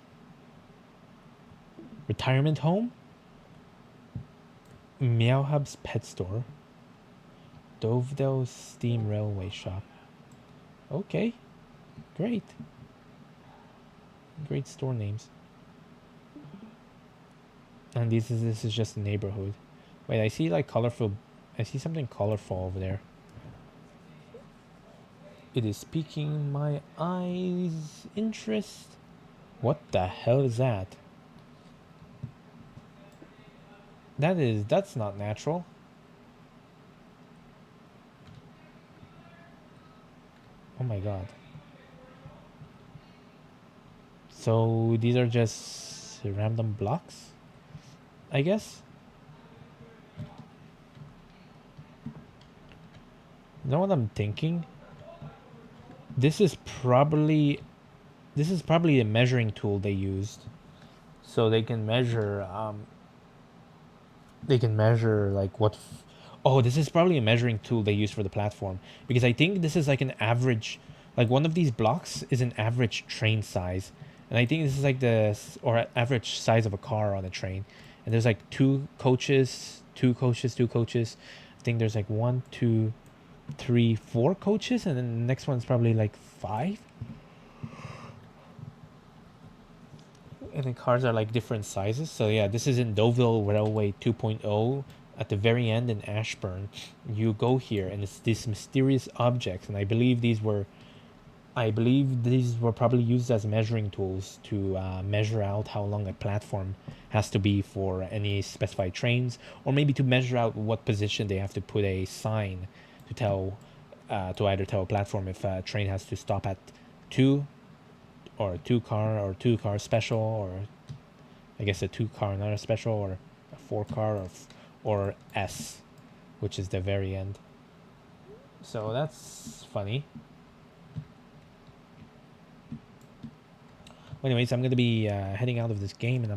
Retirement Home. Meow Hub's Pet Store. Dovedale Steam Railway Shop. Okay. Great. Great store names. And this is just a neighborhood. Wait, I see like colorful... I see something colorful over there. It is piquing my eyes' interest. What the hell is that? That's not natural. Oh my god. So these are just random blocks, I guess. You know what I'm thinking? This is probably a measuring tool they used, so they can measure like what. Oh, this is probably a measuring tool they use for the platform, because I think this is like an average, like one of these blocks is an average train size, and I think this is like the average size of a car on a train, and there's like two coaches. I think there's like 1, 2, 3, 4 coaches, and then the next one's probably like 5. And the cars are like different sizes. So yeah, this is in Deauville Railway 2.0 at the very end in Ashburn. You go here and it's these mysterious objects, and I believe these were probably used as measuring tools to measure out how long a platform has to be for any specified trains, or maybe to measure out what position they have to put a sign to tell to either tell a platform if a train has to stop at 2 or a 2-car special, or I guess a 2-car not a special, or a 4-car, or S, which is the very end. So that's funny. Anyways, I'm gonna be heading out of this game, and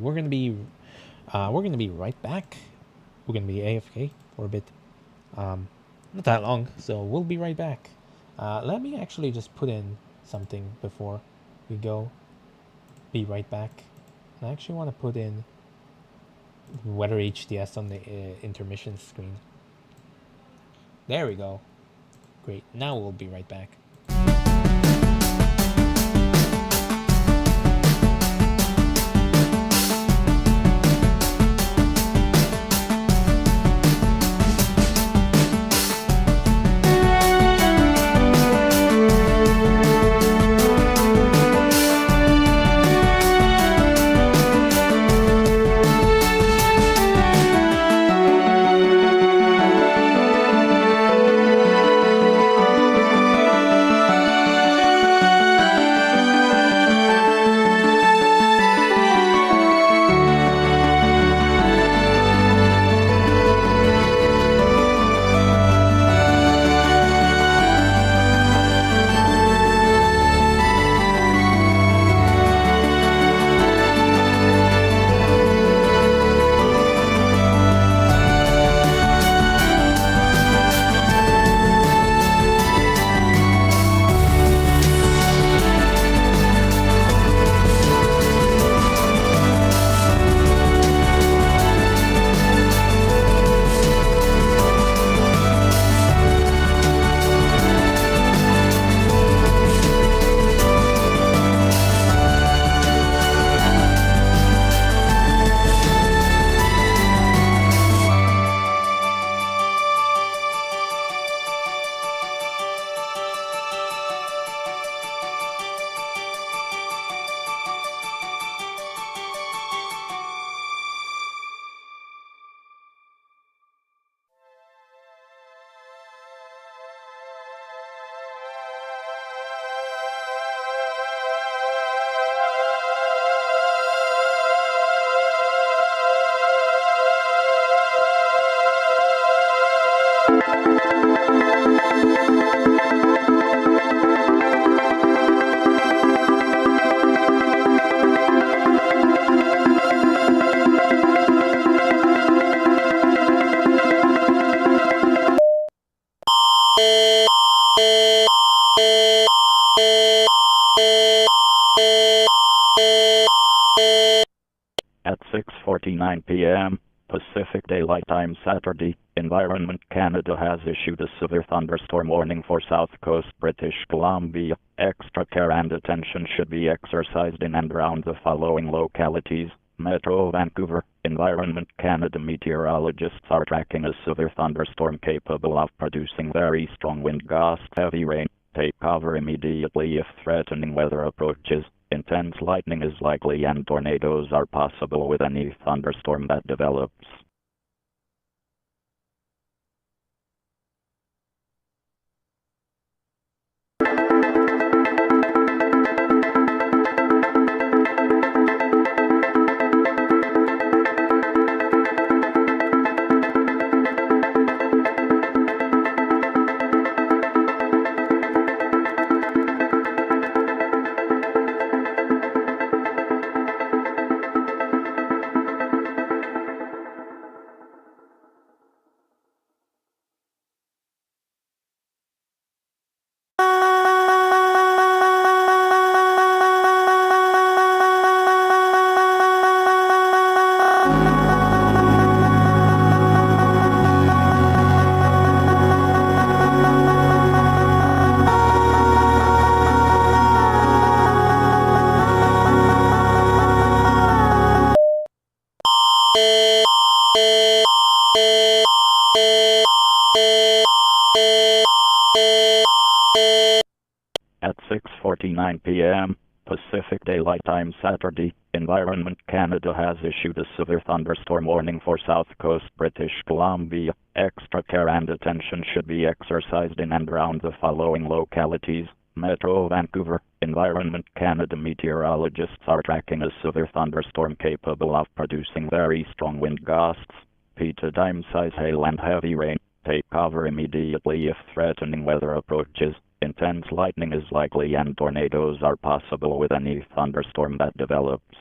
we're gonna be right back. We're gonna be AFK for a bit, not that long, so we'll be right back. Let me actually just put in something before we go. Be right back. I actually want to put in weather HDS on the intermission screen. There we go. Great. Now we'll be right back. At 6:49 p.m. Pacific Daylight Time Saturday, Environment Canada has issued a severe thunderstorm warning for South Coast British Columbia. Extra care and attention should be exercised in and around the following localities: Metro Vancouver. Environment Canada meteorologists are tracking a severe thunderstorm capable of producing very strong wind gusts, heavy rain. Take cover immediately if threatening weather approaches. Intense lightning is likely and tornadoes are possible with any thunderstorm that develops. 10:49 p.m. Pacific Daylight Time Saturday. Environment Canada has issued a severe thunderstorm warning for South Coast British Columbia. Extra care and attention should be exercised in and around the following localities. Metro Vancouver. Environment Canada meteorologists are tracking a severe thunderstorm capable of producing very strong wind gusts, petadyne-size hail and heavy rain. Take cover immediately if threatening weather approaches. Intense lightning is likely and tornadoes are possible with any thunderstorm that develops.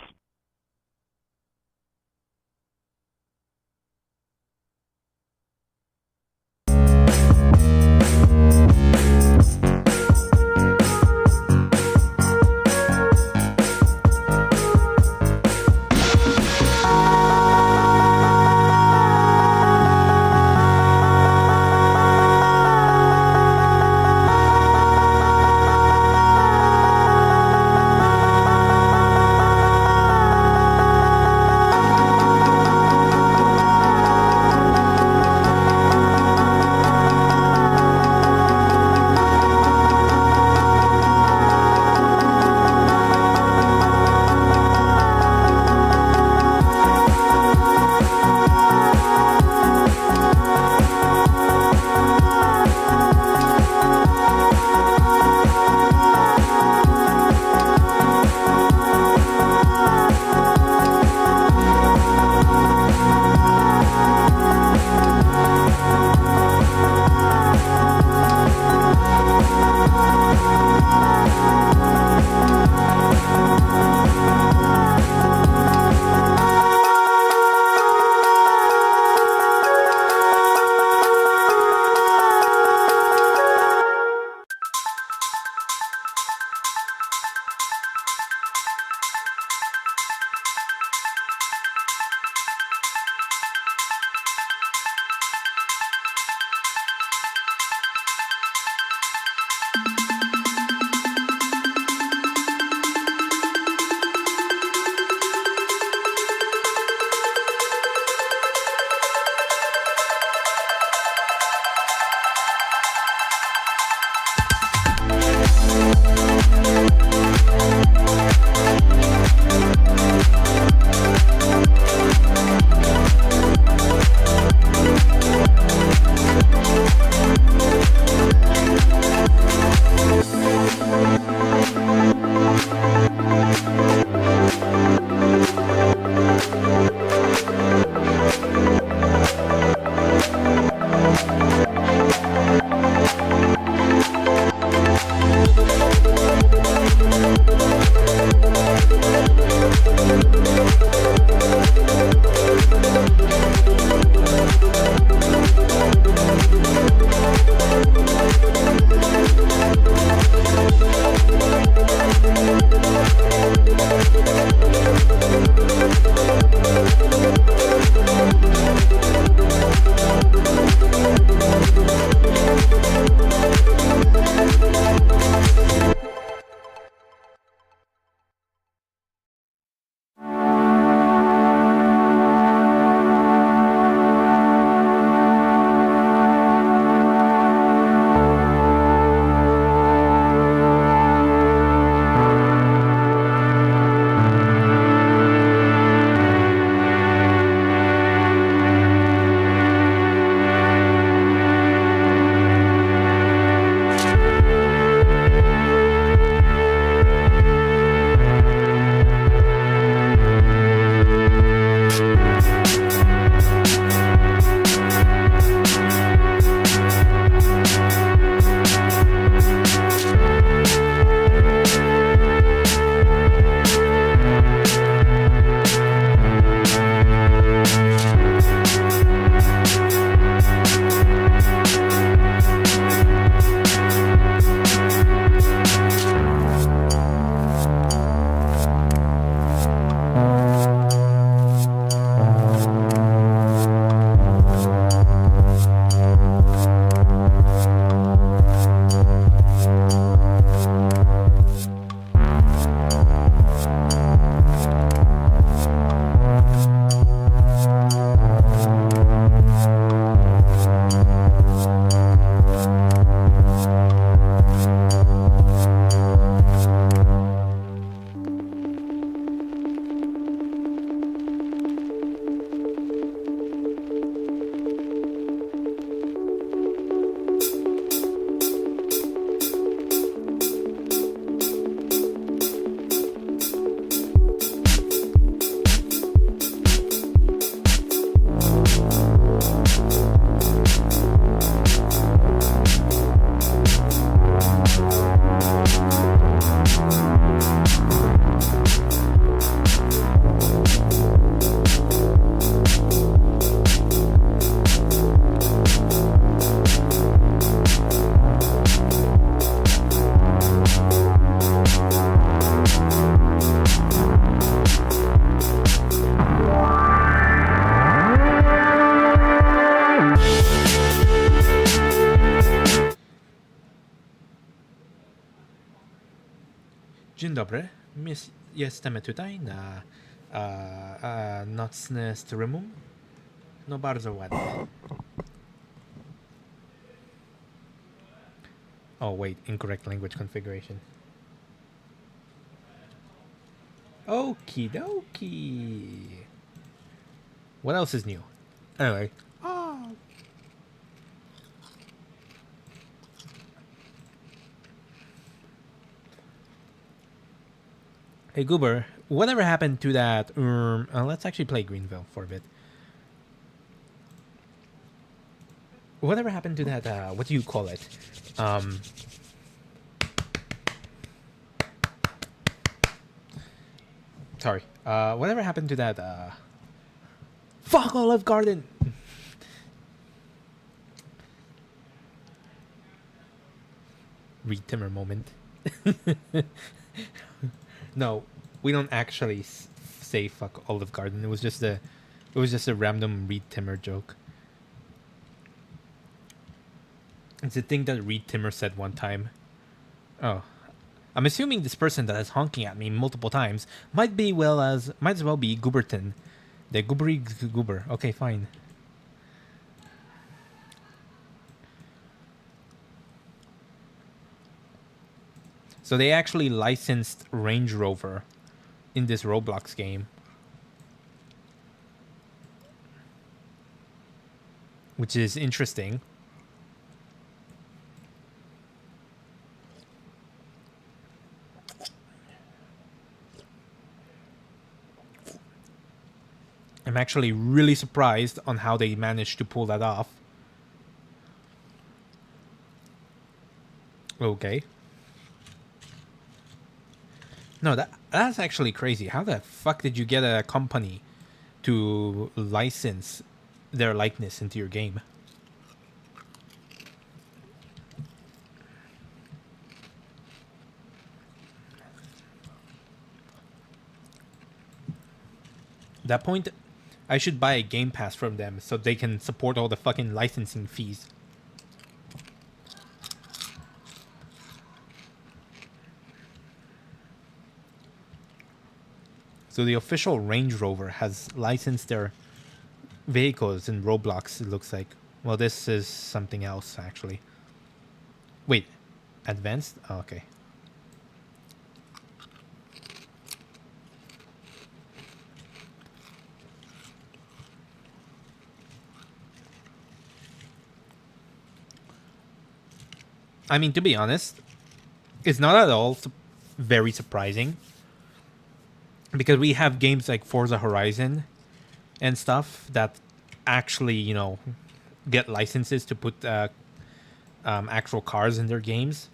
Dzień dobry. Jesteśmy tutaj na nocne streamum. No bardzo ładnie. Oh wait, incorrect language configuration. Okie dokie. What else is new? Anyway. Oh. Hey Goober, whatever happened to that? Let's actually play Greenville for a bit. Whatever happened to that? What do you call it? Sorry. Whatever happened to that? Fuck Olive Garden. Reed Timmer moment. No, we don't actually say fuck Olive Garden. It was just a random Reed Timmer joke. It's a thing that Reed Timmer said one time. Oh, I'm assuming this person that is honking at me multiple times might as well be Gooberton, the Goobery Goober. Okay, fine. So they actually licensed Range Rover in this Roblox game, which is interesting. I'm actually really surprised on how they managed to pull that off. Okay. No, that's actually crazy. How the fuck did you get a company to license their likeness into your game? At that point, I should buy a Game Pass from them so they can support all the fucking licensing fees. So the official Range Rover has licensed their vehicles in Roblox, it looks like. Well, this is something else, actually. Wait, advanced? Oh, okay. I mean, to be honest, it's not at all very surprising. Because we have games like Forza Horizon and stuff that actually, you know, get licenses to put actual cars in their games.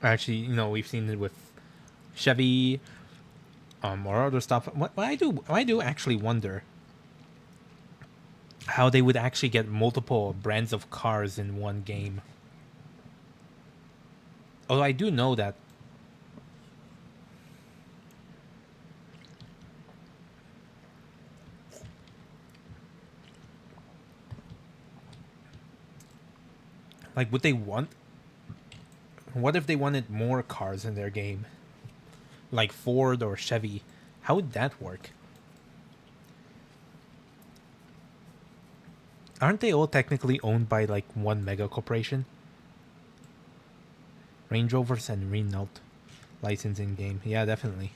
Actually, you know, we've seen it with Chevy or other stuff. What I do actually wonder how they would actually get multiple brands of cars in one game. Although I do know that like, would they want... What if they wanted more cars in their game? Like Ford or Chevy. How would that work? Aren't they all technically owned by, like, one mega corporation? Range Rovers and Renault licensing game. Yeah, definitely.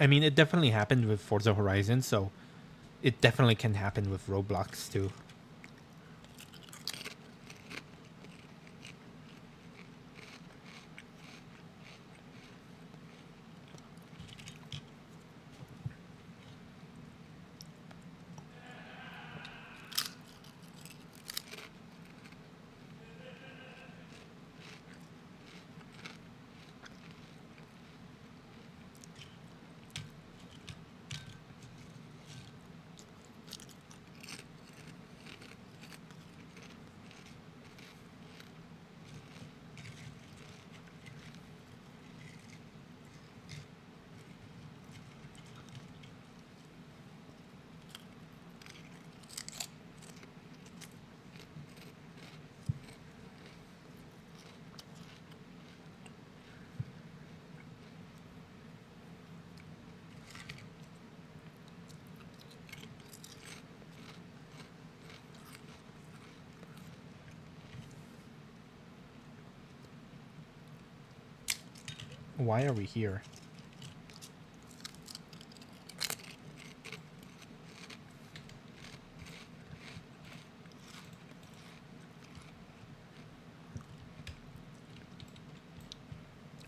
I mean, it definitely happened with Forza Horizon, so it definitely can happen with Roblox too. Why are we here?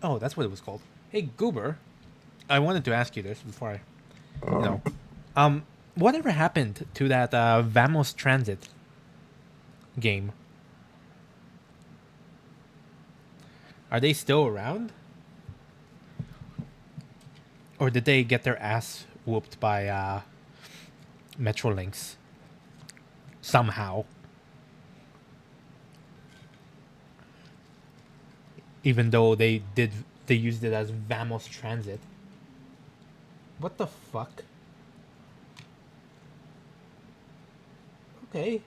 Oh, that's what it was called. Hey, Goober. I wanted to ask you this before whatever happened to that Vamos Transit game? Are they still around? Or did they get their ass whooped by Metrolinx? Somehow. Even though they used it as Vamos Transit. What the fuck? Okay.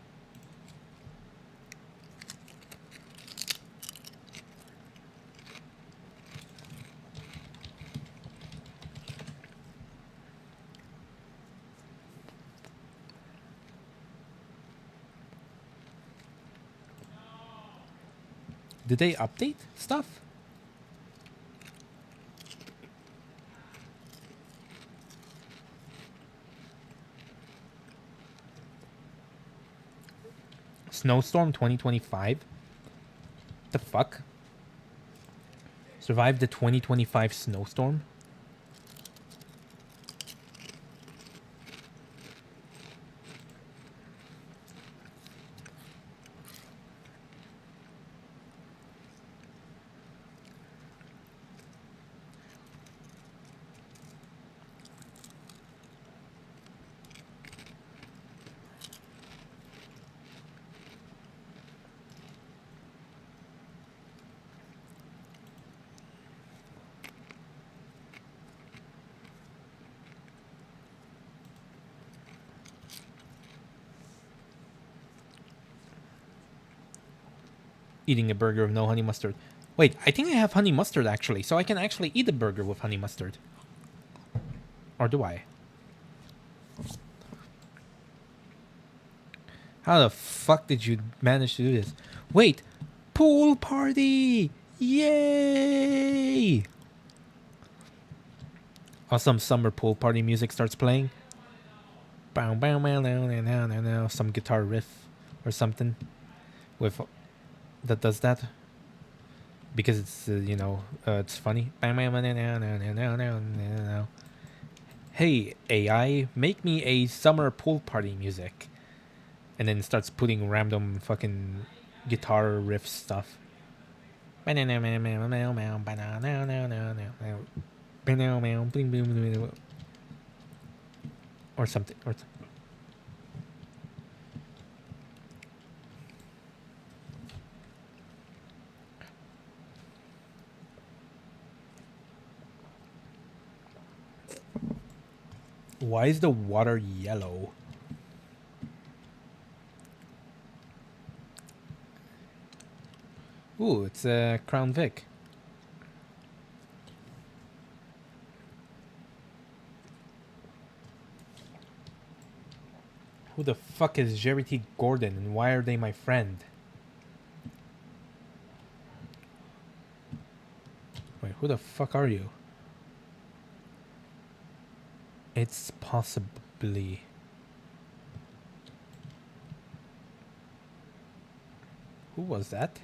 Did they update stuff? Snowstorm 2025? The fuck? Survived the 2025 snowstorm? Eating a burger with no honey mustard. Wait, I think I have honey mustard actually, so I can actually eat a burger with honey mustard. Or do I? How the fuck did you manage to do this? Wait! Pool party! Yay! Awesome summer pool party music starts playing. Bow, bow, bow, now, now, now, now. Some guitar riff or something with that does that because it's it's funny. Hey AI, make me a summer pool party music, and then starts putting random fucking guitar riff stuff. Or something. Why is the water yellow? Ooh, it's a Crown Vic. Who the fuck is Jerry T. Gordon and why are they my friend? Wait, who the fuck are you? It's possibly... Who was that?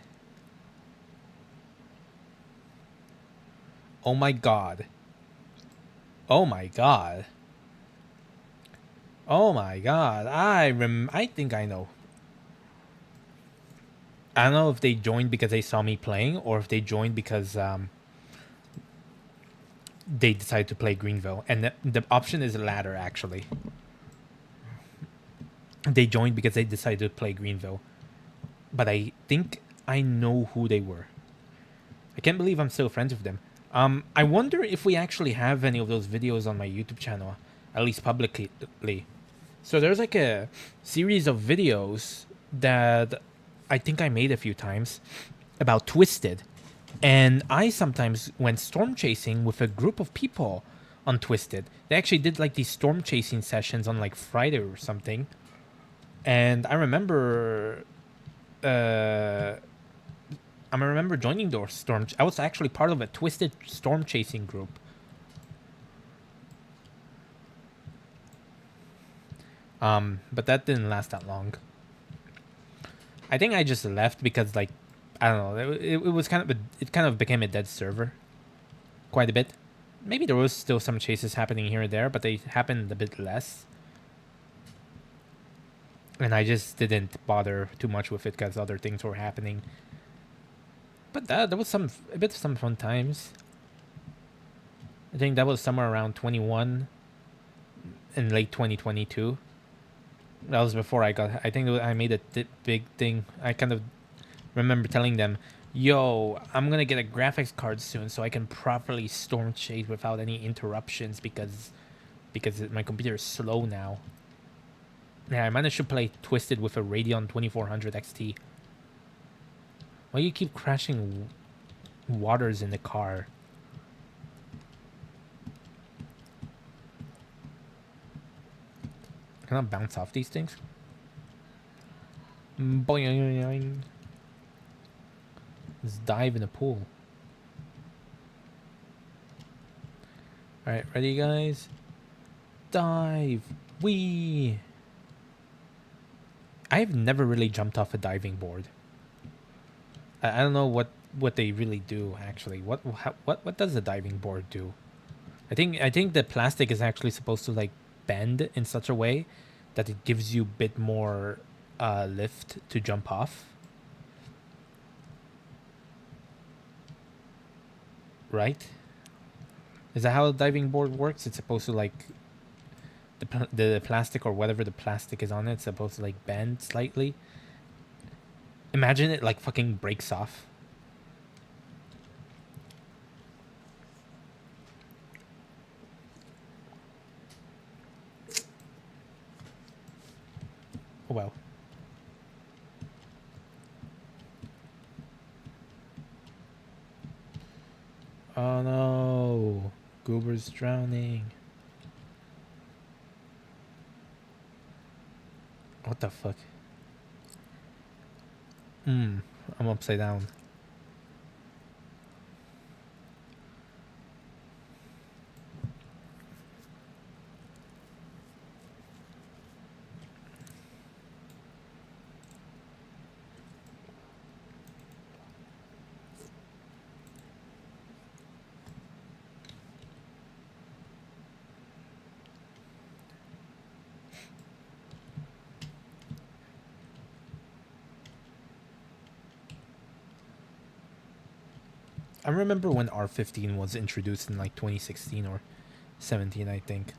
Oh my god. Oh my god. Oh my god. I think I know. I don't know if they joined because they saw me playing or if they joined because they decided to play Greenville. And the option is the latter, actually. They joined because they decided to play Greenville. But I think I know who they were. I can't believe I'm still friends with them. I wonder if we actually have any of those videos on my YouTube channel, at least publicly. So there's like a series of videos that I think I made a few times about Twisted. And I sometimes went storm chasing with a group of people on Twisted. They actually did like these storm chasing sessions on like Friday or something. And I remember I remember joining the storm. I was actually part of a twisted storm chasing group. But that didn't last that long. I think I just left because, like, I don't know. It was kind of it kind of became a dead server, quite a bit. Maybe there was still some chases happening here and there, but they happened a bit less. And I just didn't bother too much with it because other things were happening. But there was a bit of some fun times. I think that was somewhere around 21 in late 2022. That was before I got. I think I made a big thing. I kind of remember telling them, "Yo, I'm gonna get a graphics card soon, so I can properly storm chase without any interruptions because my computer is slow now." Yeah, I managed to play Twisted with a Radeon 2400 XT. Why you keep crashing waters in the car? Can I bounce off these things? Boing. Let's dive in the pool. Alright, ready guys? Dive! Whee! I've never really jumped off a diving board. I don't know what they really do actually. What does a diving board do? I think the plastic is actually supposed to like bend in such a way that it gives you a bit more lift to jump off. Right? Is that how a diving board works? It's supposed to like the plastic or whatever the plastic is on it, it's supposed to like bend slightly. Imagine it like fucking breaks off. Oh well. Oh no, Goober's drowning. What the fuck? I'm upside down. I remember when R15 was introduced in like 2016 or 17, I think.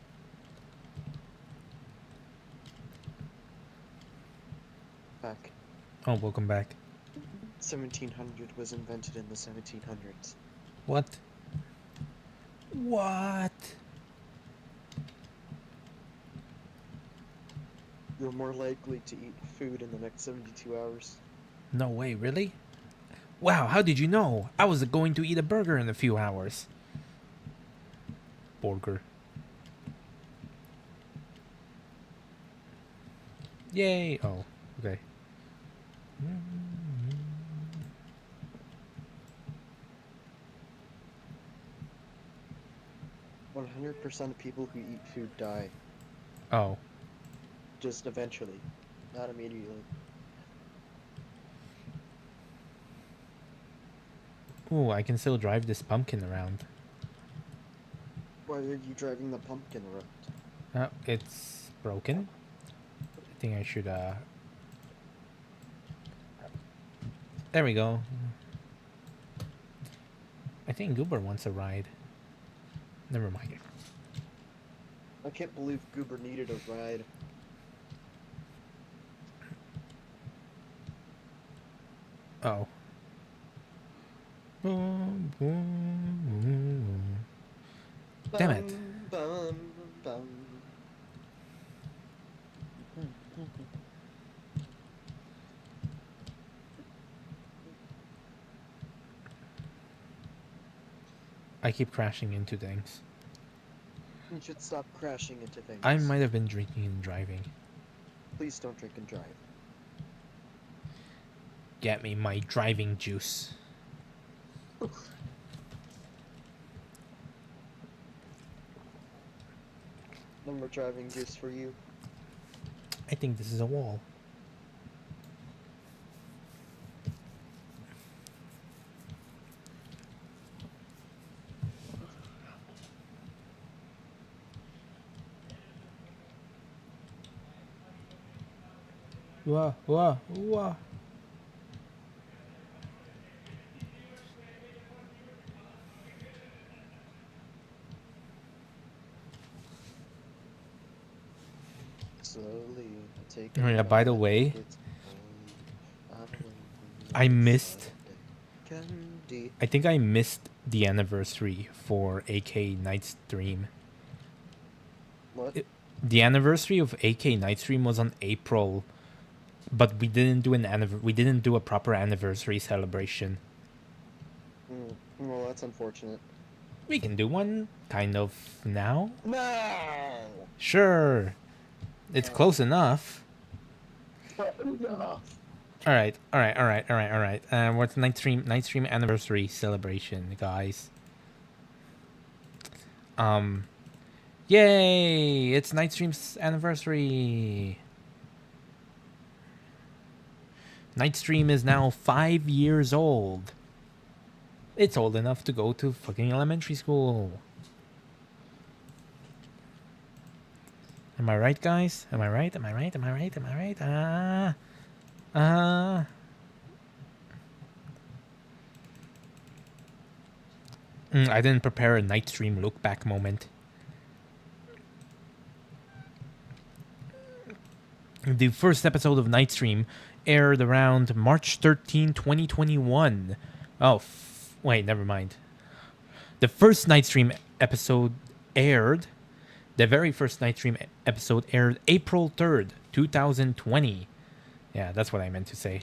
Back. Oh, welcome back. 1700 was invented in the 1700s. What? What? You're more likely to eat food in the next 72 hours. No way, really? Wow, how did you know? I was going to eat a burger in a few hours. Burger. Yay! Oh, okay. 100% of people who eat food die. Oh. Just eventually, not immediately. Ooh, I can still drive this pumpkin around. Why are you driving the pumpkin around? It's broken. I think I should, There we go. I think Goober wants a ride. Never mind. I can't believe Goober needed a ride. Oh. Damn it. Bum, bum. I keep crashing into things. You should stop crashing into things. I might have been drinking and driving. Please don't drink and drive. Get me my driving juice. No more driving just for you. I think this is a wall. Wah, wah, wah. Slowly, take Oh yeah, by the way, I missed. Candy. I think I missed the anniversary for AK NIGHTSTREAM. What? The anniversary of AK NIGHTSTREAM was on April, but we didn't do we didn't do a proper anniversary celebration. Well, that's unfortunate. We can do one kind of now. No. Sure, it's close enough. All right. What's NIGHTSTREAM anniversary celebration, guys? Yay! It's NIGHTSTREAM's anniversary. NIGHTSTREAM is now 5 years old. It's old enough to go to fucking elementary school. Am I right, guys? Am I right? I didn't prepare a NIGHTSTREAM look back moment. The first episode of NIGHTSTREAM aired around March 13, 2021. Oh, wait, never mind. The first NIGHTSTREAM episode aired. The very first NIGHTSTREAM episode aired April 3rd, 2020. Yeah, that's what I meant to say.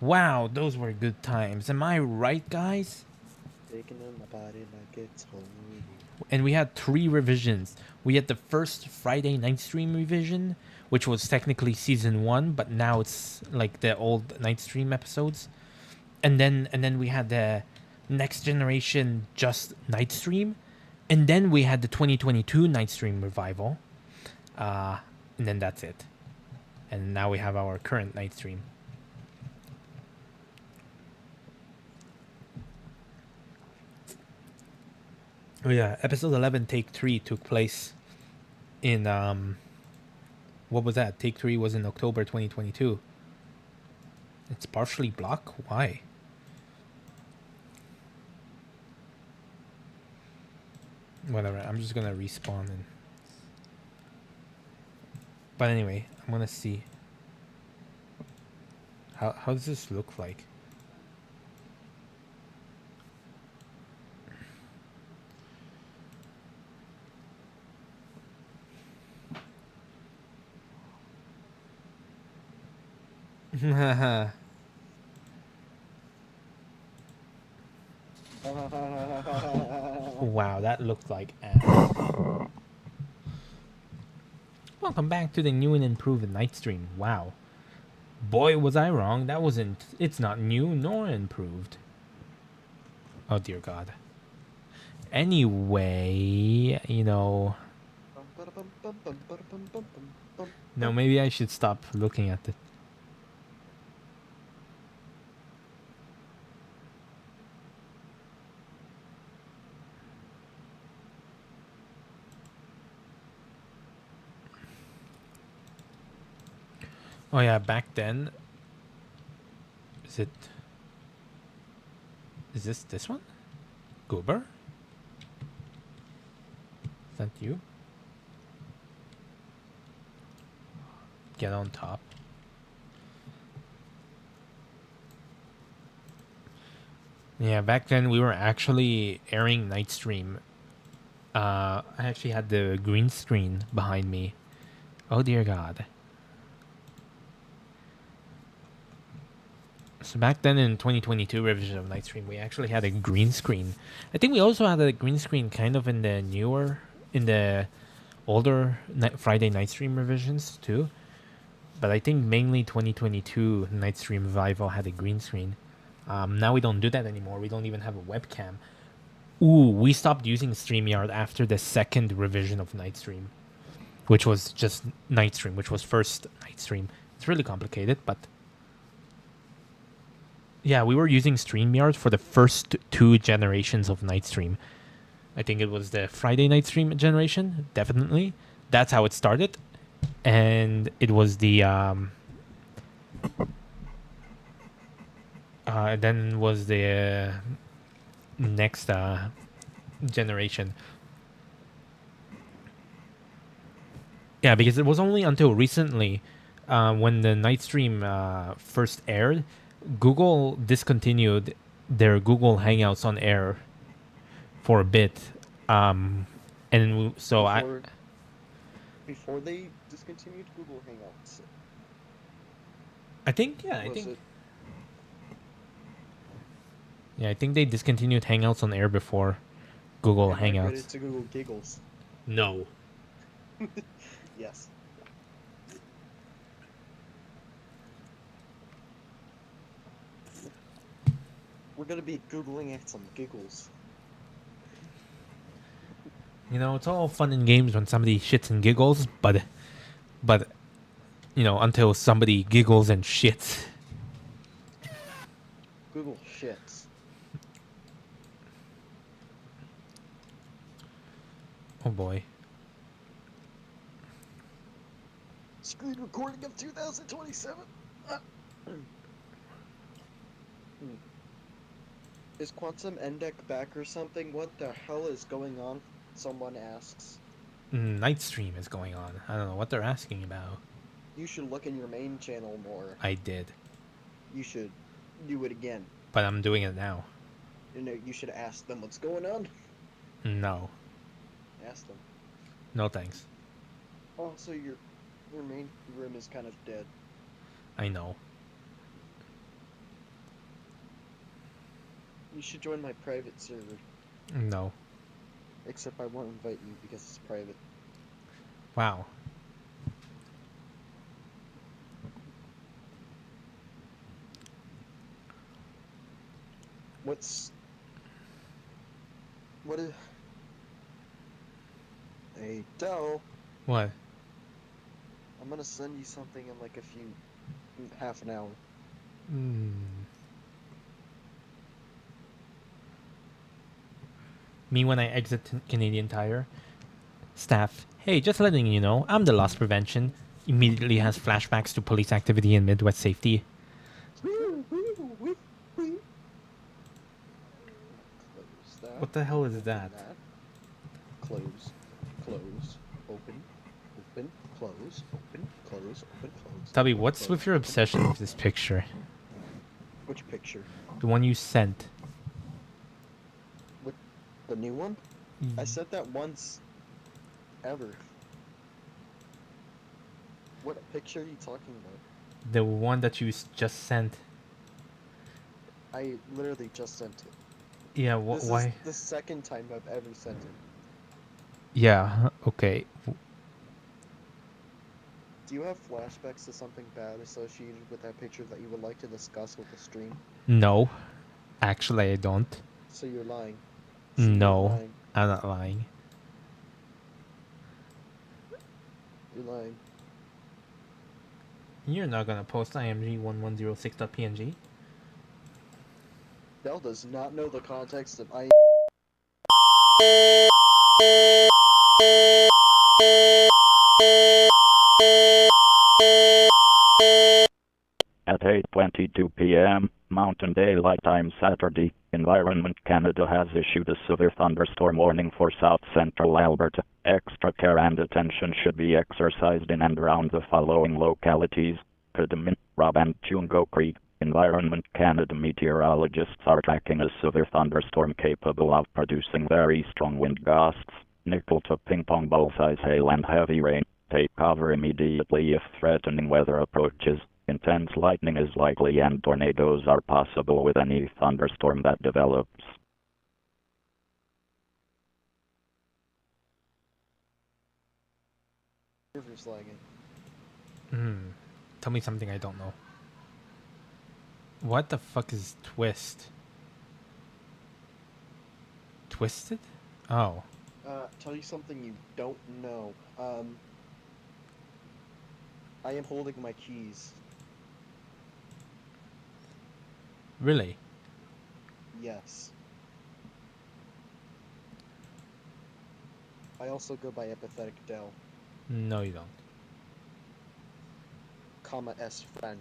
Wow, those were good times. Am I right, guys? Taking in my body like it's holy. And we had 3 revisions. We had the first Friday NIGHTSTREAM revision, which was technically season 1, but now it's like the old NIGHTSTREAM episodes. And then we had the next generation just NIGHTSTREAM, and then we had the 2022 NIGHTSTREAM revival. And then that's it. And now we have our current NIGHTSTREAM. Oh yeah, episode 11, take 3 took place in what was that? Take 3 was in October 2022. It's partially blocked? Why? Whatever, I'm just gonna respawn and... But anyway, I'm gonna see. How does this look like? Wow, that looked like ass. Welcome back to the new and improved NIGHTSTREAM. Wow. Boy, was I wrong. That wasn't... It's not new nor improved. Oh, dear God. Anyway, you know... No, maybe I should stop looking at it. Oh yeah, back then... Is this one? Goober? Is that you? Get on top. Yeah, back then we were actually airing NIGHTSTREAM. I actually had the green screen behind me. Oh dear God. So back then in 2022 revision of NIGHTSTREAM, we actually had a green screen. I think we also had a green screen kind of in the older Friday NIGHTSTREAM revisions too. But I think mainly 2022 NIGHTSTREAM Revival had a green screen. Now we don't do that anymore. We don't even have a webcam. Ooh, we stopped using StreamYard after the second revision of NIGHTSTREAM, which was just NIGHTSTREAM, which was first NIGHTSTREAM. It's really complicated, but yeah, we were using StreamYard for the first two generations of NIGHTSTREAM. I think it was the Friday NIGHTSTREAM generation, definitely. That's how it started. And it was the then was the next generation. Yeah, because it was only until recently, when the NIGHTSTREAM first aired, Google discontinued their Google Hangouts on air for a bit, so Before they discontinued Google Hangouts. I think I think they discontinued Hangouts on air before Google They migrated Hangouts. to Google Giggles. No. Yes. We're gonna be Googling at some giggles. You know, it's all fun and games when somebody shits and giggles, but you know, until somebody giggles and shits. Google shits. Oh boy. Screen recording of 2027. Is Quantum Endec back or something? What the hell is going on? Someone asks. NIGHTSTREAM is going on. I don't know what they're asking about. You should look in your main channel more. I did. You should do it again. But I'm doing it now. You know, you should ask them what's going on. No. Ask them. No thanks. Oh, so your main room is kind of dead. I know. You should join my private server. No. Except I won't invite you because it's private. Wow. What is... Hey, Del. What? I'm gonna send you something in like half an hour. Me when I exit Canadian Tire. Staff, hey, just letting you know, I'm the loss prevention. Immediately has flashbacks to police activity in Midwest safety. Close that. What the hell is that? Close. Close. Open. Open. Close. Open. Close. Open. Close. Tubby, Open, what's close, with your open, obsession close. with this picture? Which picture? The one you sent. What? The new one? I sent that once. Ever. What picture are you talking about? The one that you just sent. I literally just sent it. Yeah, This why? is the second time I've ever sent it. Yeah, okay. Do you have flashbacks to something bad associated with that picture that you would like to discuss with the stream? No. Actually, I don't. So you're lying. So you're No, lying. I'm not lying. You're lying. You're not gonna post img1106.png? Del does not know the context of I. At 8:22 p.m. Mountain Daylight Time Saturday, Environment Canada has issued a severe thunderstorm warning for south central Alberta. Extra care and attention should be exercised in and around the following localities: Cadman, Rob and Jungo Creek. Environment Canada meteorologists are tracking a severe thunderstorm capable of producing very strong wind gusts, nickel to ping pong ball size hail and heavy rain. Take cover immediately if threatening weather approaches. Intense lightning is likely and tornadoes are possible with any thunderstorm that develops. River's lagging. Tell me something I don't know. What the fuck is twist? Twisted? Oh. Tell you something you don't know. I am holding my keys. Really? Yes. I also go by Epithetic Del, No, you don't. comma S friend.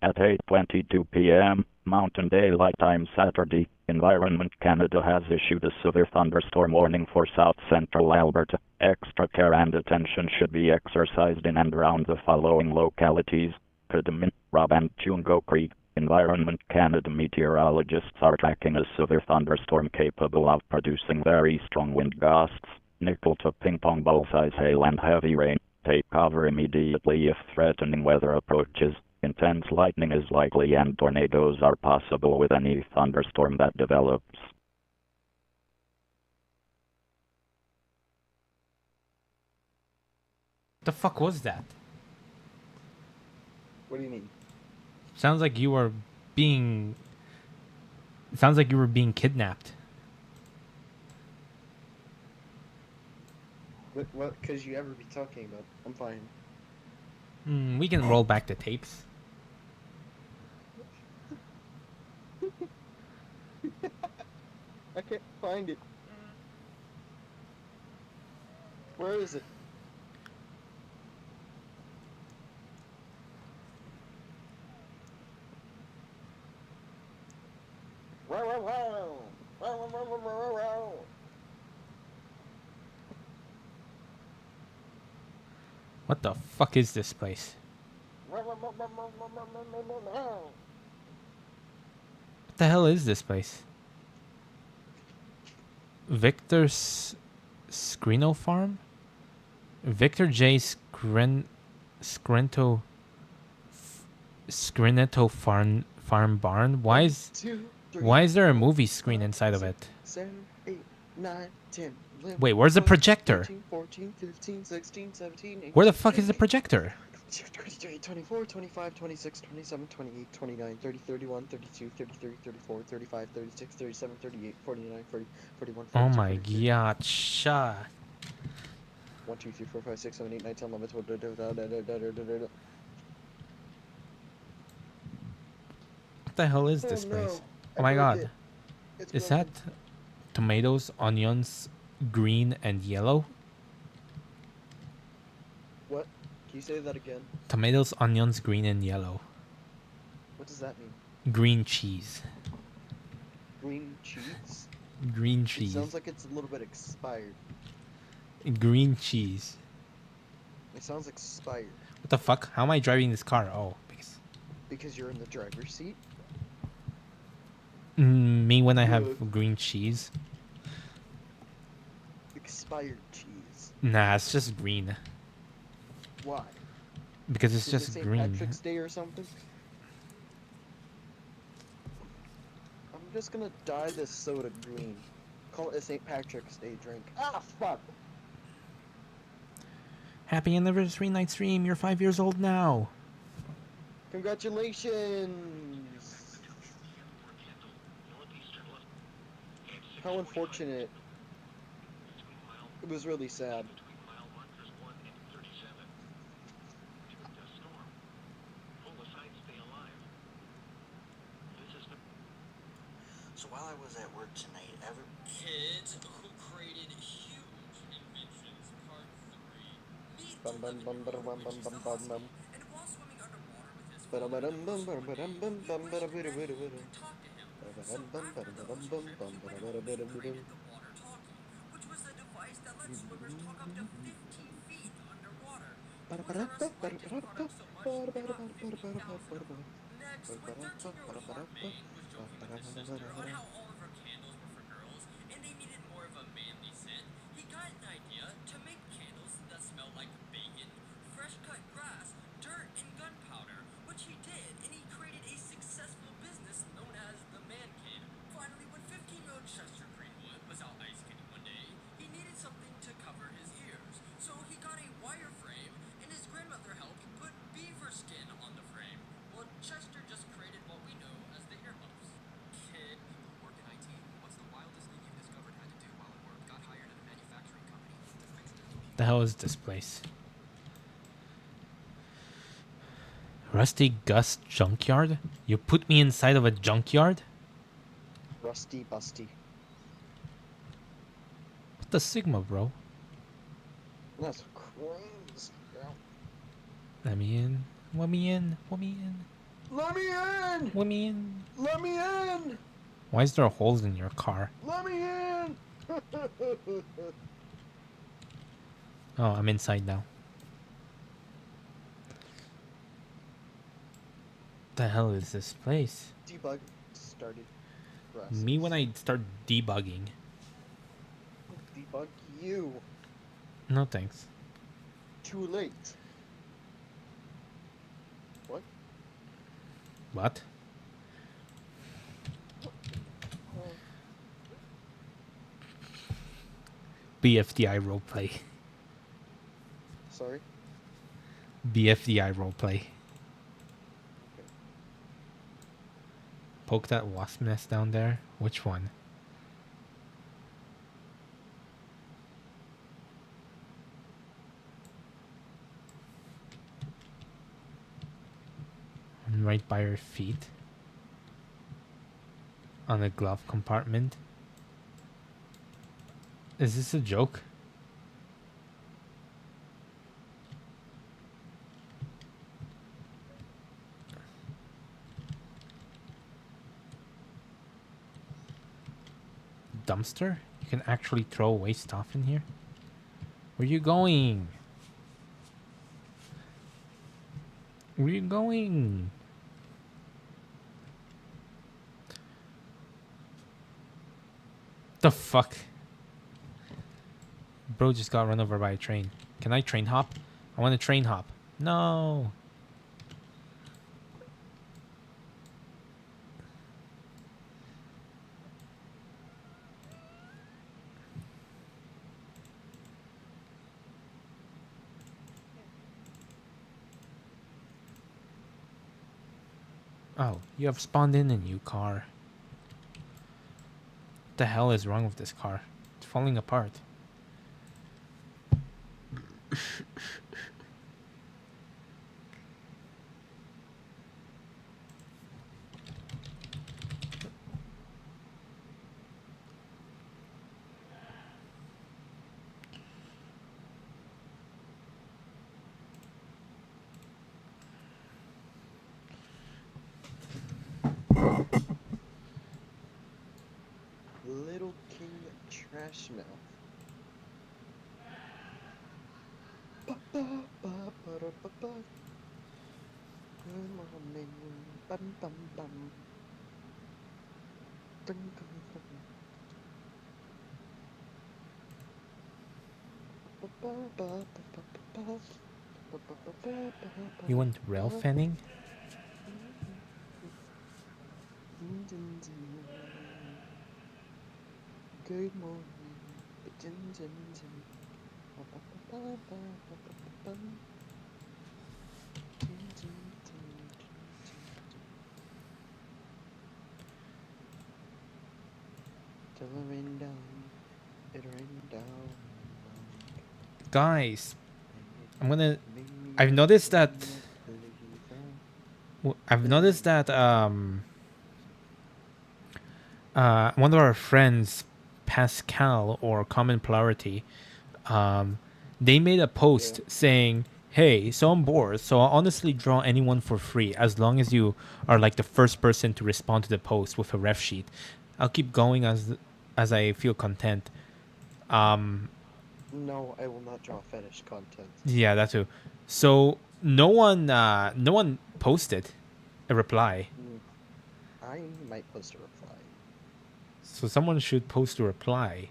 At 8:22 p.m. Mountain Daylight Time Saturday, Environment Canada has issued a severe thunderstorm warning for south central Alberta. Extra care and attention should be exercised in and around the following localities: Codemin, Rob and Tungo Creek. Environment Canada meteorologists are tracking a severe thunderstorm capable of producing very strong wind gusts, nickel to ping pong ball size hail and heavy rain. Take cover immediately if threatening weather approaches. Intense lightning is likely and tornadoes are possible with any thunderstorm that develops. The fuck was that? What do you mean? Sounds like you were being... Sounds like you were being kidnapped. What could you ever be talking about? I'm fine. We can roll back the tapes. I can't find it. Where is it? What the fuck is this place? What the hell is this place? Victor's Scrino Farm? Victor J. Scrineto Farm Barn? Why is there a movie screen inside of it? 7, 8, 9, 10, 11, Wait, where's the 12, projector? 13, 14, 15, 16, 17, 18, Where the fuck is the projector? 23, 24, 25, 26, 27, 28, 29, 30, 31, 32, 33, 34, 35, 36, 37, 38, 49, 40, 41, 42, Oh my 43. god, shut. 1, 2, 3, 4, 5, 6, 7, 8, 9, 10, 11, 12. What the hell is this place? Oh my god. Is that tomatoes, onions, green and yellow? What? Can you say that again? Tomatoes, onions, green and yellow. What does that mean? Green cheese. Green cheese? Green It cheese. sounds like it's a little bit expired. Green cheese. It sounds expired. What the fuck? How am I driving this car? Oh, Because you're in the driver's seat? me when I have green cheese. Expired cheese. Nah, it's just green. Why? Because it's Is it just St. green. Patrick's Day or something? I'm just gonna dye this soda green. Call it a St. Patrick's Day drink. Ah, fuck! Happy anniversary, NIGHTSTREAM. You're 5 years old now. Congratulations! How unfortunate. It was really sad. So while I was at work tonight, kids who created huge inventions, part 3. Meet Bum bum bum bum bum bum bum bum bum. and while swimming underwater with his Bum bum bum bum bum he bum bum bum wished bum that he bum. could talk to him. So after those trips, he would have created the water talkie, which was a device that lets swimmers talk up to 50 feet underwater. Wizards liked his product so much, they got 50,000 of them. Next, with 13-year-old Sean Maine was on how all of her candles were for girls, and they needed more of a manly scent, he got an idea to make candles that smelled like bacon, fresh cut grass, dirt, and gunpowder, which he did, and he created a successful business known as the Man Can. Finally, when 15-year-old Chester Greenwood was out ice skating one day, he needed something to cover his ears, so he got a wire frame, and his grandmother helped put beaver skin on the frame. Well, Chester just created what we know as the earmuffs. Kid, People who work in IT, what's the wildest thing you've discovered had to do while at work? Got hired at a manufacturing company to fix the The hell is this place? Rusty Gus Junkyard? You put me inside of a junkyard? Rusty busty. What the Sigma, bro? That's crazy, bro. Let me in. Let me in. Let me in. Let me in! Let me in. Let me in! Why is there holes in your car? Let me in! Oh, I'm inside now. The hell is this place? Debug started. Me when I start debugging. Debug you. No thanks. Too late. What? What? BFDI roleplay. Sorry? BFDI roleplay. Poke that wasp nest down there. Which one? Right by her feet. On the glove compartment. Is this a joke? Dumpster? You can actually throw away stuff in here? Where are you going? Where are you going? The fuck? Bro just got run over by a train. Can I train hop? I want to train hop. No. Oh, you have spawned in a new car. What the hell is wrong with this car? It's falling apart. Little King Trash Mouth. Ba-ba-ba-ba-da-ba-ba. Good morning. Bum, bum, bum. Dun, dun, dun. Ba-ba-ba-ba-ba-ba. Ba-ba-ba-ba-ba-ba. You want rail fanning? Good morning. Dun, dun, dun. Ba-ba-ba-ba-ba-ba-ba. Dun, dun, dun, dun, dun. Till it rained down. It rained down. Guys, I'm gonna... Made me I've noticed that... believer. I've noticed that one of our friends, Pascal or Common Polarity, they made a post saying, "Hey, so I'm bored, so I'll honestly draw anyone for free as long as you are like the first person to respond to the post with a ref sheet. I'll keep going as I feel content." No, I will not draw fetish content. Yeah, that too. So no one posted a reply. I might post a reply. So someone should post a reply.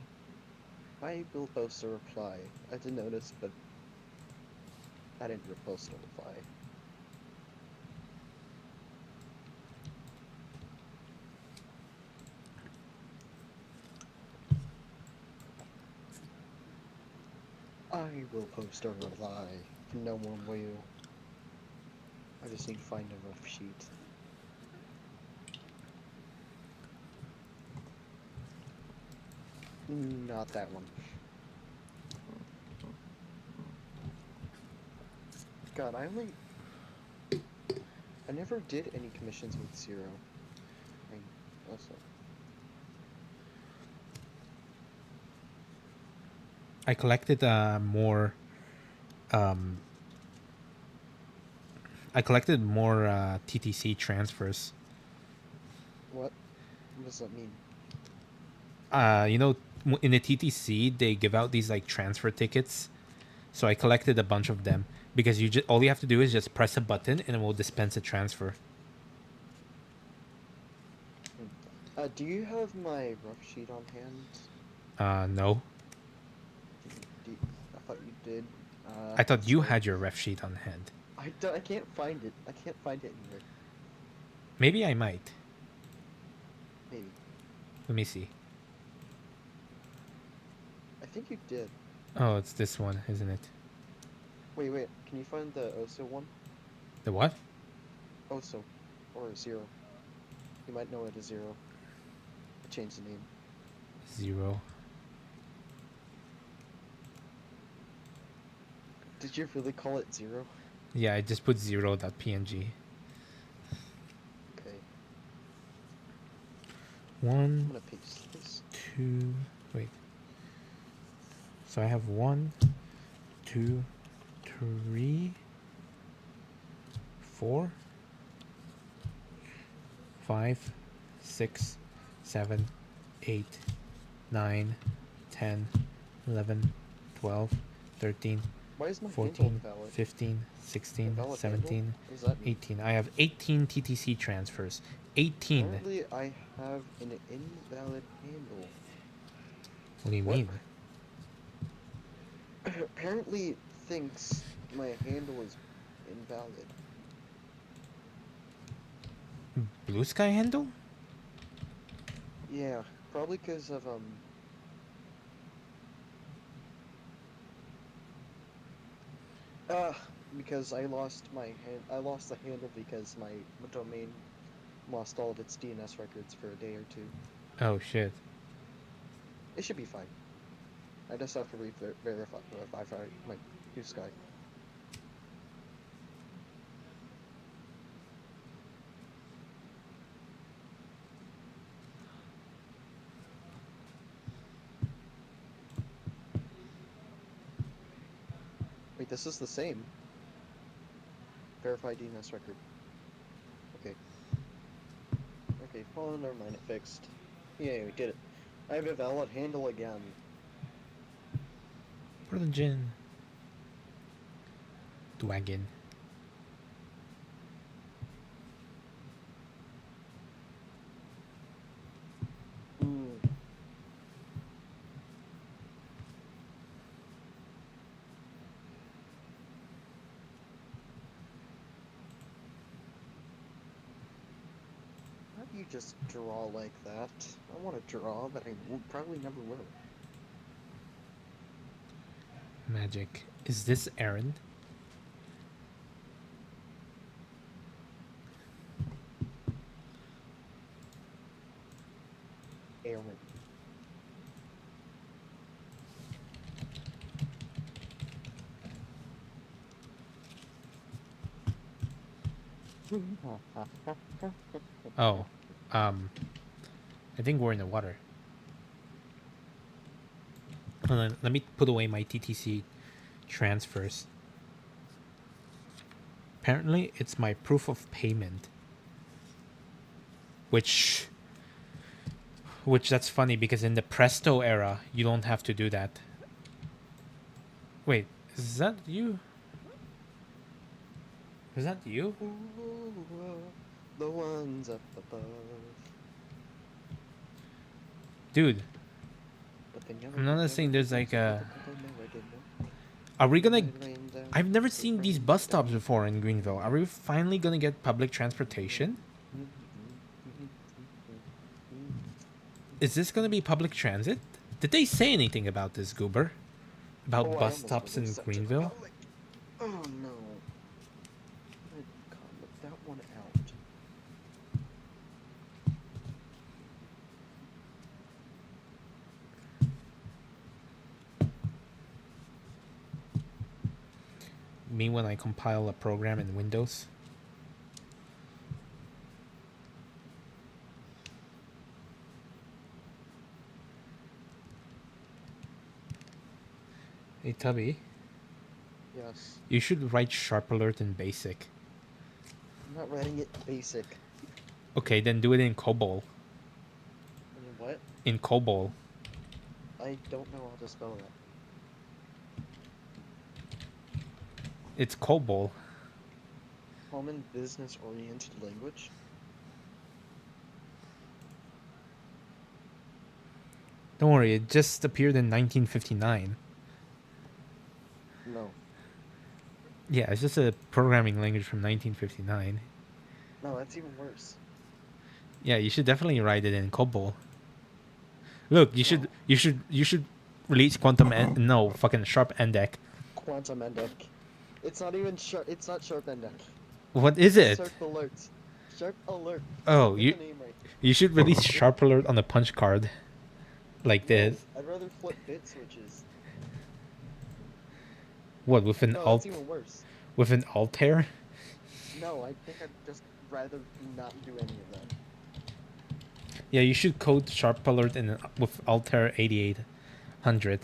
I will post a reply. I did notice, but I didn't post a reply. I will post a reply. No one will. I just need to find a rough sheet. Not that one. God, I never did any commissions with 0. Also. I collected more. I collected more TTC transfers. What? What does that mean? You know, in the TTC they give out these like transfer tickets. So I collected a bunch of them because all you have to do is just press a button and it will dispense a transfer. Do you have my rough sheet on hand? No. I thought you did. I thought you sorry. had your ref sheet on hand. I can't find it. I can't find it anywhere. Maybe I might. Maybe. Let me see. I think you did. Oh, it's this one, isn't it? Wait. Can you find the Oso one? The what? Oso. Or 0. You might know it as 0. I changed the name. 0. Did you really call it 0? Yeah, I just put 0.png. Okay. 1, I'm gonna paste this. 2, wait. So I have 1, 2, 3, 4, 5, 6, 7, 8, 9, 10, 11, 12, 13, Why is my handle 14, invalid? 15, 16, Invalid 17, handle? What does that mean? 18. I have 18 TTC transfers. 18. Apparently, I have an invalid handle. What do you What? mean? Apparently, it thinks my handle is invalid. Blue Sky handle? Yeah, probably because of because I lost the handle because my domain lost all of its DNS records for a day or two. Oh shit. It should be fine. I just have to verify my Blue Sky. Wait, this is the same. Verify DNS record. Okay. Okay, oh, never mind, it fixed. Yeah, we did it. I have a valid handle again. Religion. Dwagon. How do you just draw like that? I want to draw, but I probably never will. Magic. Is this Aaron? Aaron. Oh. I think we're in the water. Hold on, let me put away my TTC transfers. Apparently, it's my proof of payment. Which that's funny because in the Presto era, you don't have to do that. Wait, is that you? Is that you? The ones up above. Dude, But they never, I'm not never saying there's like a... never did, no. Are we gonna... When it rained down, I've never it seen these rained bus stops down. before in Greenville. Are we finally gonna get public transportation? Is this gonna be public transit? Did they say anything about this, Goober? About Oh, I bus almost stops in released that to the Greenville? public. Oh no. I can't let that one out. Me when I compile a program in Windows? Hey Tubby, Yes. you should write Sharp Alert in BASIC. I'm not writing it basic. Okay, then do it in COBOL. I mean, what? In COBOL. I don't know how to spell that. It's COBOL. Common business oriented language? Don't worry, it just appeared in 1959. No. Yeah, it's just a programming language from 1959. No, that's even worse. Yeah, you should definitely write it in COBOL. Look, you should release fucking Sharp Endec. Quantum Endec. It's not even sharp. It's not Sharp Endec. What is it? Sharp Alert. Sharp Alert. Oh, Get the name right. you should release Sharp Alert on a punch card, like No, this. I'd rather flip bit switches. What with an No, alt? that's even worse. With an Altair? No, I think I'd just rather not do any of that. Yeah, you should code Sharp Alert with Altair 8800.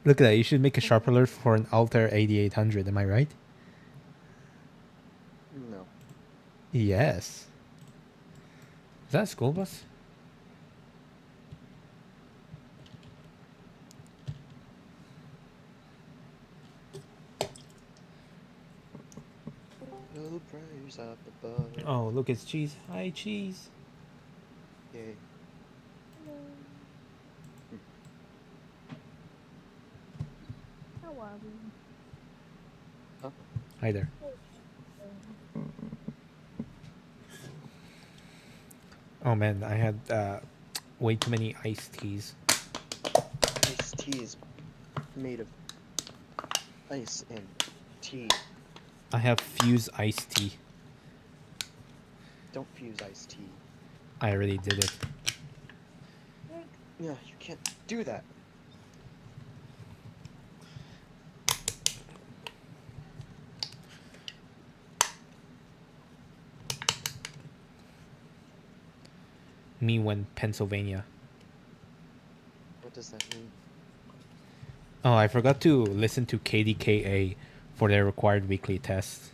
Look at that. You should make a Sharp Alert for an Altair 8800. Am I right? No. Yes. Is that a school bus? No prayers up above. Oh, look, it's Cheese. Hi, Cheese. Yay. How are we? Huh? Hi there. Oh man, I had way too many iced teas. Iced tea is made of ice and tea. I have Fuse iced tea. Don't fuse iced tea. I already did it. Yeah, you can't do that. Me when Pennsylvania. What does that mean? Oh, I forgot to listen to KDKA for their required weekly tests.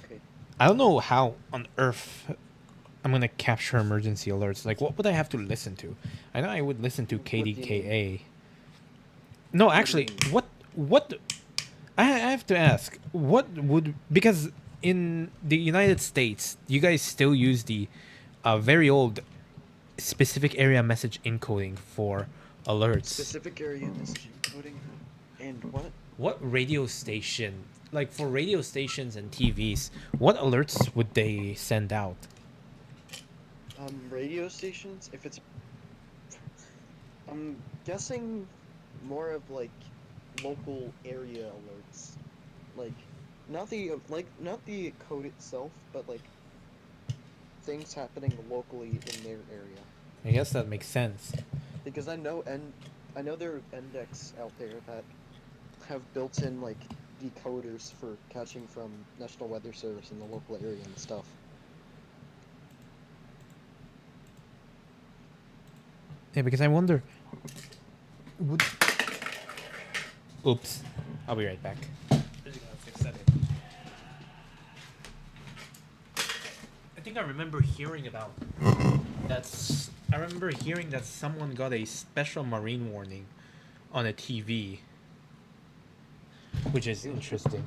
Okay. I don't know how on earth I'm gonna capture emergency alerts. Like, what would I have to listen to? I know I would listen to What do you KDKA. No, actually, do you what? I have to ask. What would, because in the United States, you guys still use the very old specific area message encoding for alerts. Specific area message encoding and what? What radio station, like for radio stations and TVs, what alerts would they send out? Radio stations, if it's, I'm guessing more of like local area alerts, like not the code itself, but like things happening locally in their area. I guess that makes sense. Because I know there are index out there that have built-in like decoders for catching from National Weather Service in the local area and stuff. Yeah, because I wonder, would... Oops. I'll be right back. I think I remember hearing about I remember hearing that someone got a special marine warning on a TV, which is interesting.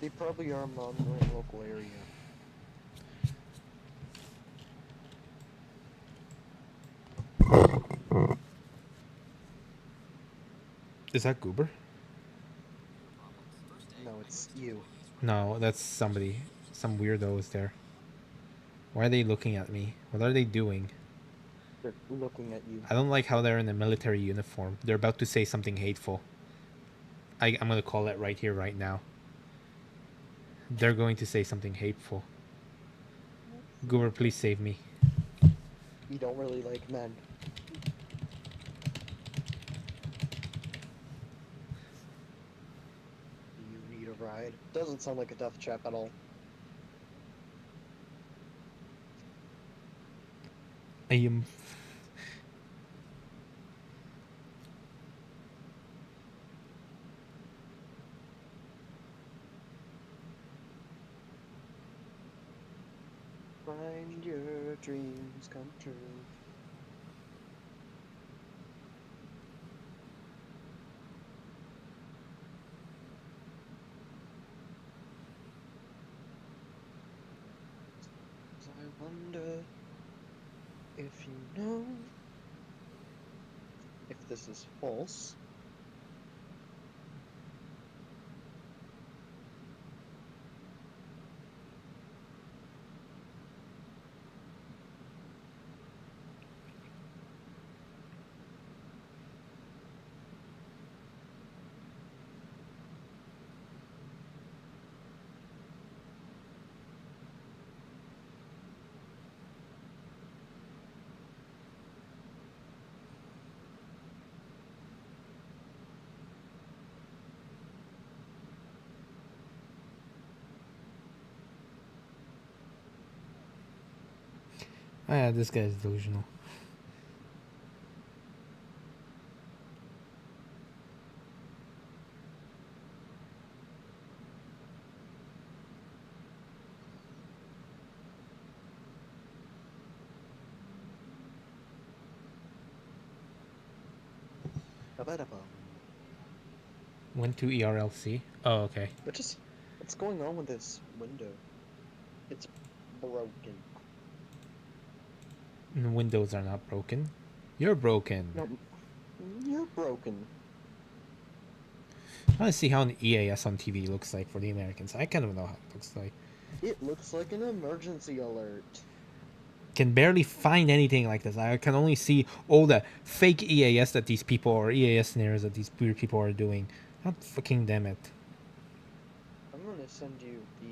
They probably are monitoring local area. Is that Goober? No, it's you. No, that's somebody. Some weirdo is there. Why are they looking at me? What are they doing? They're looking at you. I don't like how they're in a military uniform. They're about to say something hateful. I'm gonna call it right here, right now. They're going to say something hateful. Goober, please save me. You don't really like men. Do you need a ride? Doesn't sound like a death trap at all. I am. Find your dreams come true. I wonder if you know if this is false. Ah, yeah, this guy's delusional. Ba-ba-da-bum. Went to ERLC. Oh, okay. What's going on with this window? It's broken. The windows are not broken. You're broken. No, you're broken. I want to see how an EAS on TV looks like for the Americans. I kind of know how it looks like. It looks like an emergency alert. Can barely find anything like this. I can only see all the fake EAS that these people or EAS scenarios that these weird people are doing. God fucking damn it. I'm gonna send you the.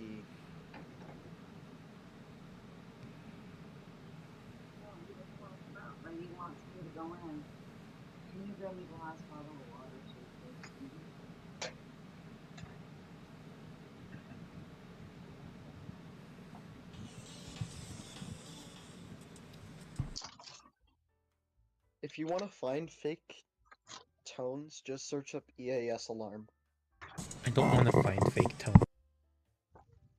If you want to find fake tones, just search up EAS alarm. I don't want to find fake tone.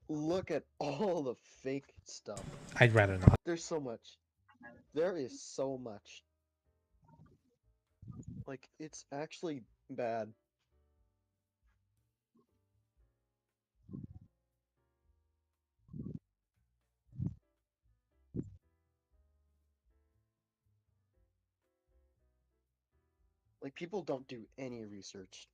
Look at all the fake stuff. I'd rather not. There's so much. There is so much. Like, it's actually bad. Like, people don't do any research.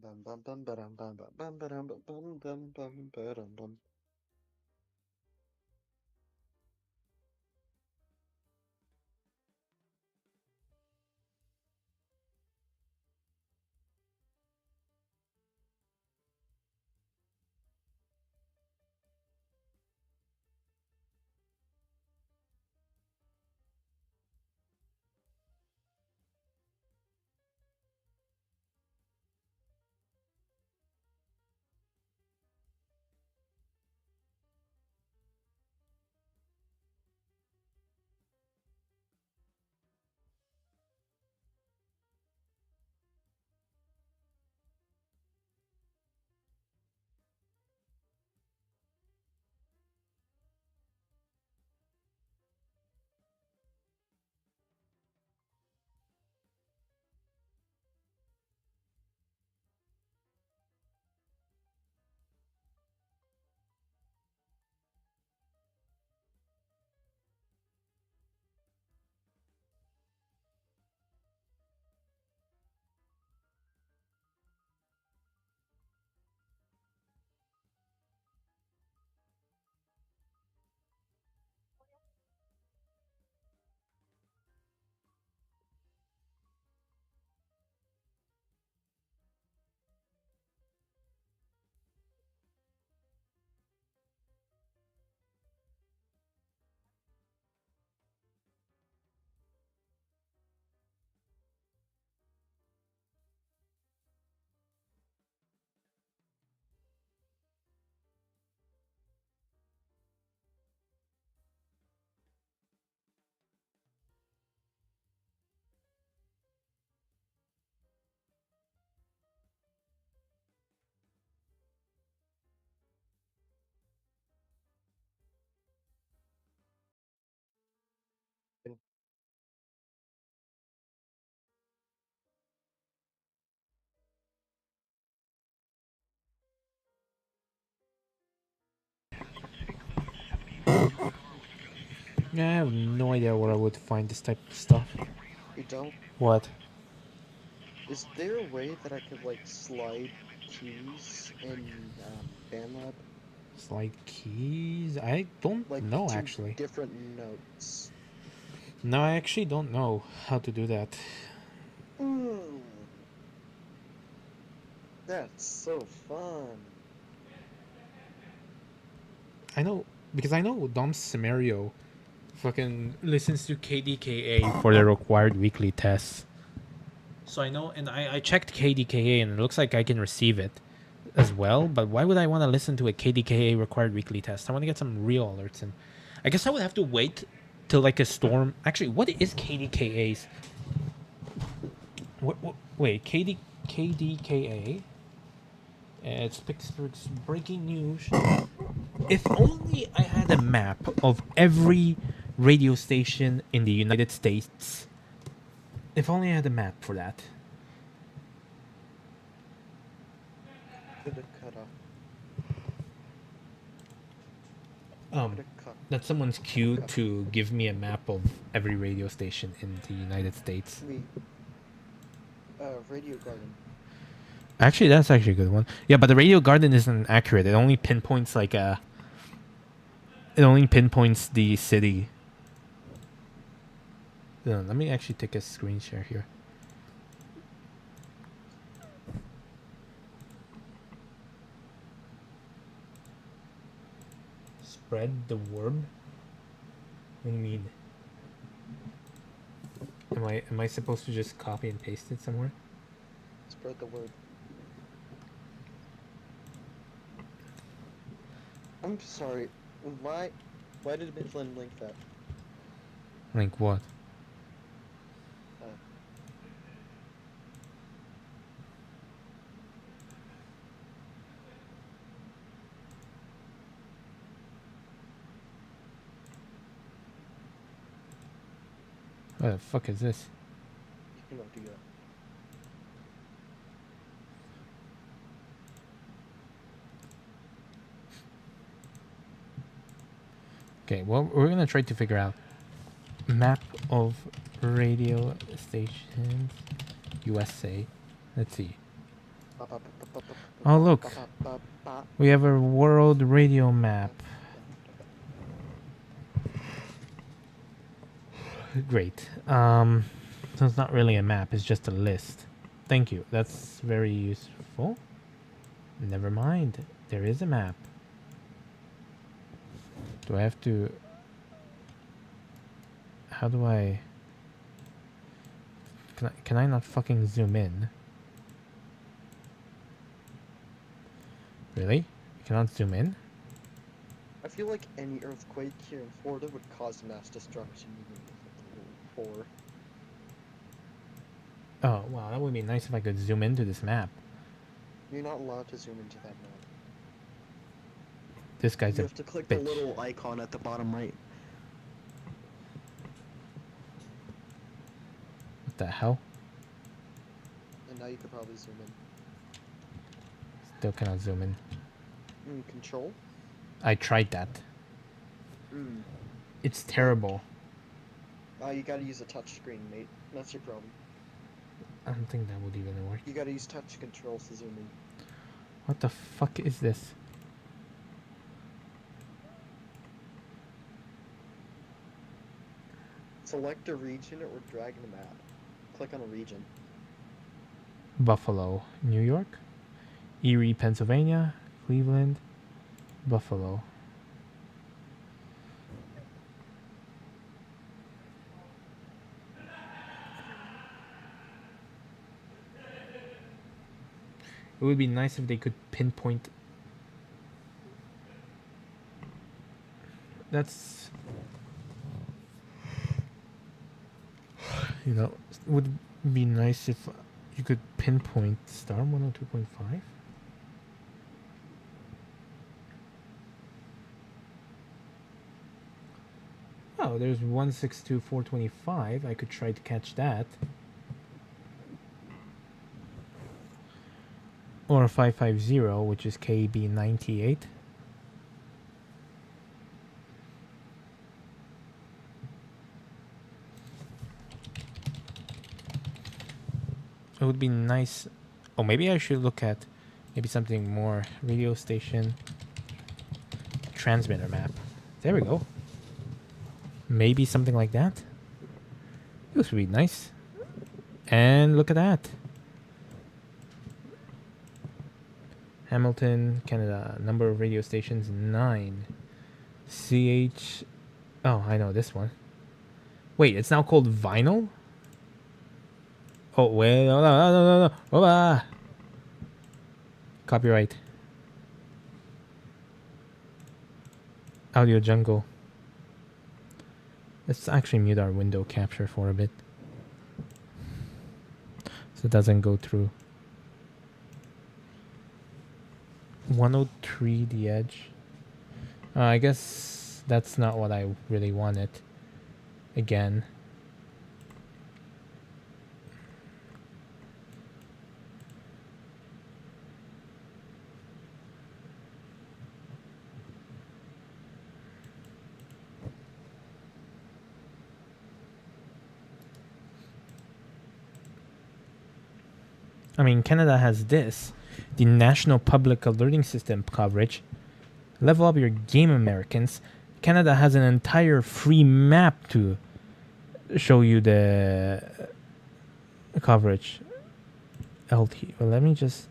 bum bum bum ba-dum bum bum bum ba-dum bum bum bum bum ba-dum bum. Yeah, I have no idea where I would find this type of stuff. You don't? What? Is there a way that I could like slide keys in BandLab? Slide keys? I don't Like know to actually. different notes. No, I actually don't know how to do that. Mm, that's so fun. I know because I know Dom Samario fucking listens to KDKA for the required weekly tests. So I know, and I checked KDKA and it looks like I can receive it as well. But why would I want to listen to a KDKA required weekly test? I want to get some real alerts, and I guess I would have to wait till like a storm. Actually, what is KDKA's? Wait, KDKA? It's Pittsburgh's breaking news. If only I had a map of every radio station in the United States. If only I had a map for that. Could have cut off. Cut. That someone's queued to give me a map of every radio station in the United States. Radio Garden. Actually, that's actually a good one. Yeah, but the Radio Garden isn't accurate. It only pinpoints like a. It only pinpoints the city. Let me actually take a screen share here. Spread the word? What do you mean? Am I supposed to just copy and paste it somewhere? Spread the word. I'm sorry. Why did Midland link that? Link what? What the fuck is this? You cannot do that. Okay, well, we're gonna try to figure out map of radio stations USA. Let's see. Oh, look. We have a world radio map. Great. So it's not really a map, it's just a list. Thank you. That's very useful. Never mind. There is a map. Do I have to... How do I... Can I not fucking zoom in? Really? You cannot zoom in? I feel like any earthquake here in Florida would cause mass destruction even if it's 4. Oh, wow, that would be nice if I could zoom into this map. You're not allowed to zoom into that map. This guy's You a have to click bitch. the little icon at the bottom right. What the hell? And now you could probably zoom in. Still cannot zoom in. Control? I tried that. It's terrible. You gotta use a touch screen, mate. That's your problem. I don't think that would even work. You gotta use touch controls to zoom in. What the fuck is this? Select a region or drag the map. Click on a region. Buffalo, New York, Erie, Pennsylvania, Cleveland, Buffalo. It would be nice if they could pinpoint. That's, you know, it would be nice if you could pinpoint star 102.5. Oh, there's 162.425. I could try to catch that. Or 550, which is KB 98. It would be nice. Oh, maybe I should look at maybe something more. Radio station transmitter map. There we go. Maybe something like that. This would be nice. And look at that. Hamilton, Canada. Number of radio stations 9. CH. Oh, I know this one. Wait, it's now called Vinyl? Oh, wait. No. Copyright. Audio Jungle. Let's actually mute our window capture for a bit. So it doesn't go through. 103 The Edge. I guess that's not what I really wanted. Again. I mean, Canada has this. The National Public Alerting System coverage. Level up your game, Americans. Canada has an entire free map to show you the coverage. LT. Well, let me just...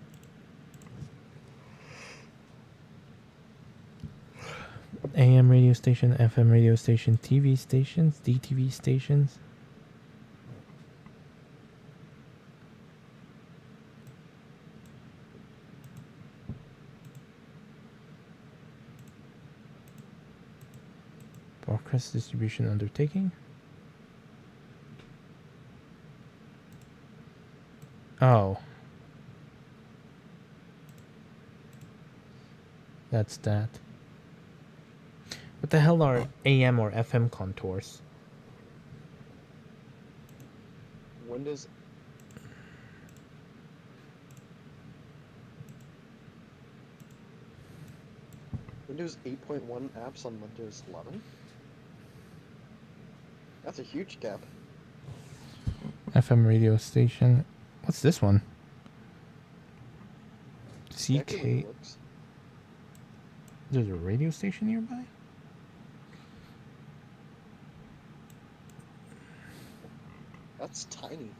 AM radio station, FM radio station, TV stations, DTV stations. Broadcast distribution undertaking. Oh. That's that. What the hell are AM or FM contours? Windows. Windows 8.1 apps on Windows 11? That's a huge gap. FM radio station. What's this one? Actually CK. works. There's a radio station nearby? That's tiny.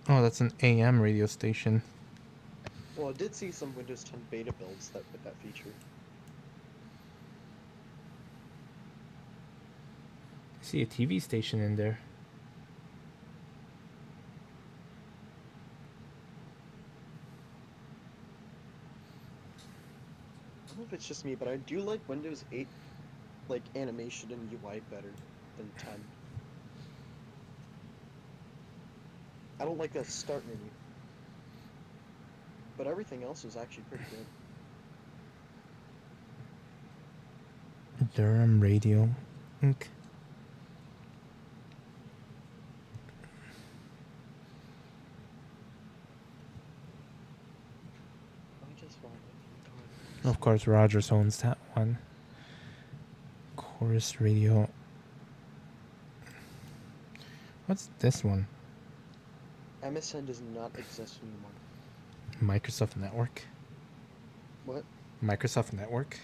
Oh, that's an AM radio station. Well, I did see some Windows 10 beta builds that with that feature. I see a TV station in there. I don't know if it's just me, but I do like Windows 8 like animation and UI better than 10. I don't like that start menu. But everything else is actually pretty good. Durham Radio Inc. I just want Of course, Rogers owns that one. Chorus Radio. What's this one? MSN does not exist anymore. Microsoft Network. What? Microsoft Network?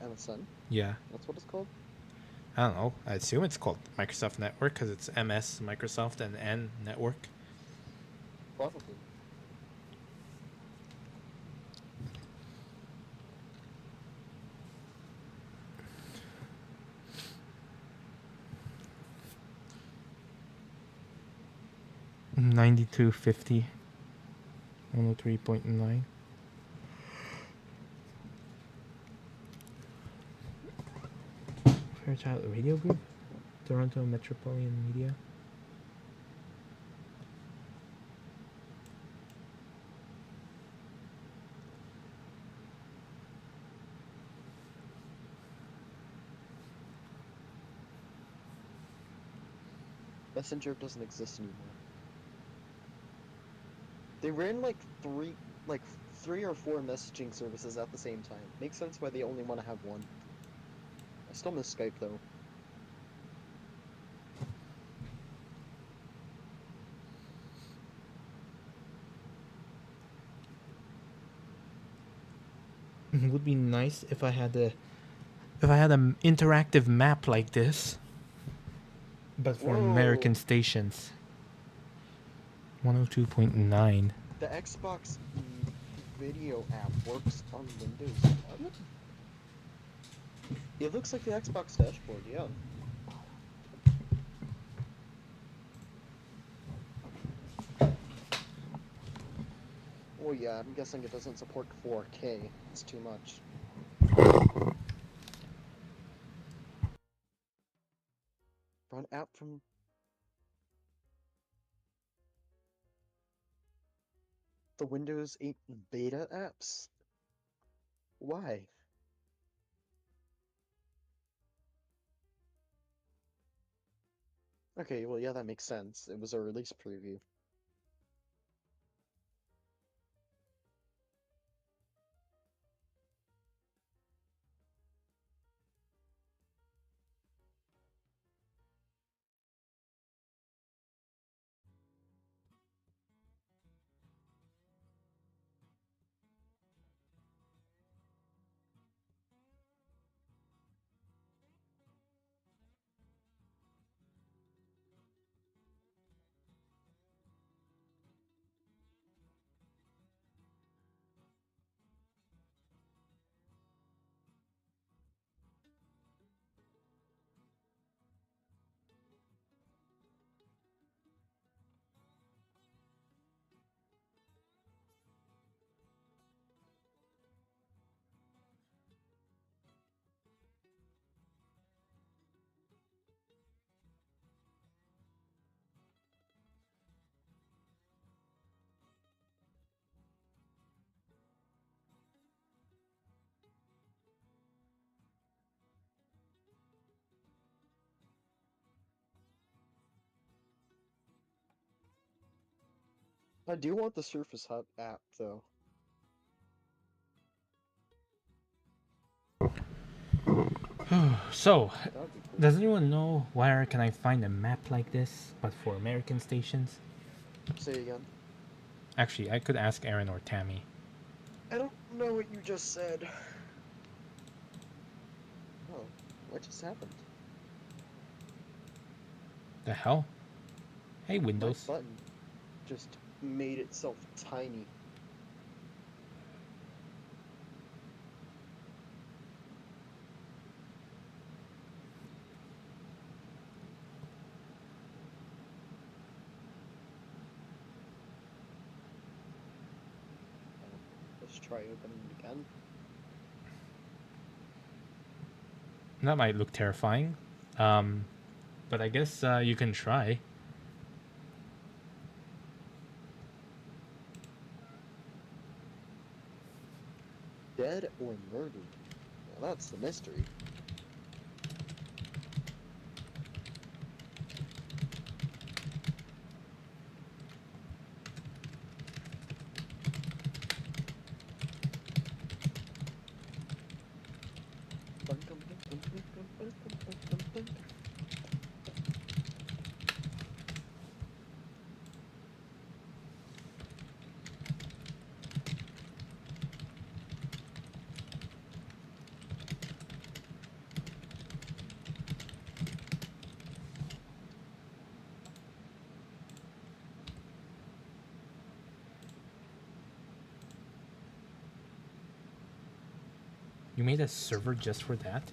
MSN? Yeah. That's what it's called? I don't know. I assume it's called Microsoft Network because it's MS Microsoft and N Network. Probably. $92.50. 103.9. Fairchild Radio Group? Toronto Metropolitan Media. Messenger doesn't exist anymore. They ran like three or four messaging services at the same time. Makes sense why they only want to have one. I still miss Skype though. It would be nice if I had an interactive map like this, but for Whoa. American stations. 102.9. The Xbox video app works on Windows 11? It looks like the Xbox dashboard, yeah. Oh yeah, I'm guessing it doesn't support 4K. It's too much. Run app from... the Windows 8 beta apps? Why? Okay, well yeah, that makes sense. It was a release preview. I do want the Surface Hub app, though. So, That would be cool. does anyone know where can I find a map like this, but for American stations? Say again. Actually, I could ask Aaron or Tammy. I don't know what you just said. Oh, what just happened? The hell? Hey, My Windows. button just made itself tiny. Let's try opening it again. That might look terrifying. But I guess you can try. Dead or murdered? Well, that's the mystery. You made a server just for that?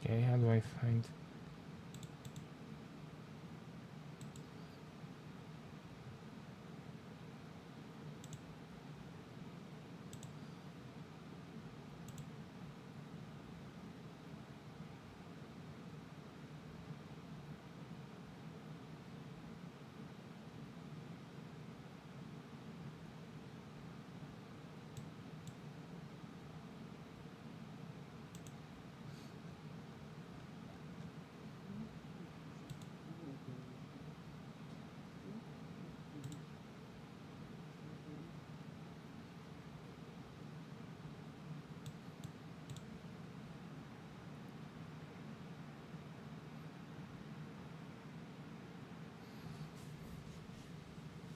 Okay, how do I find...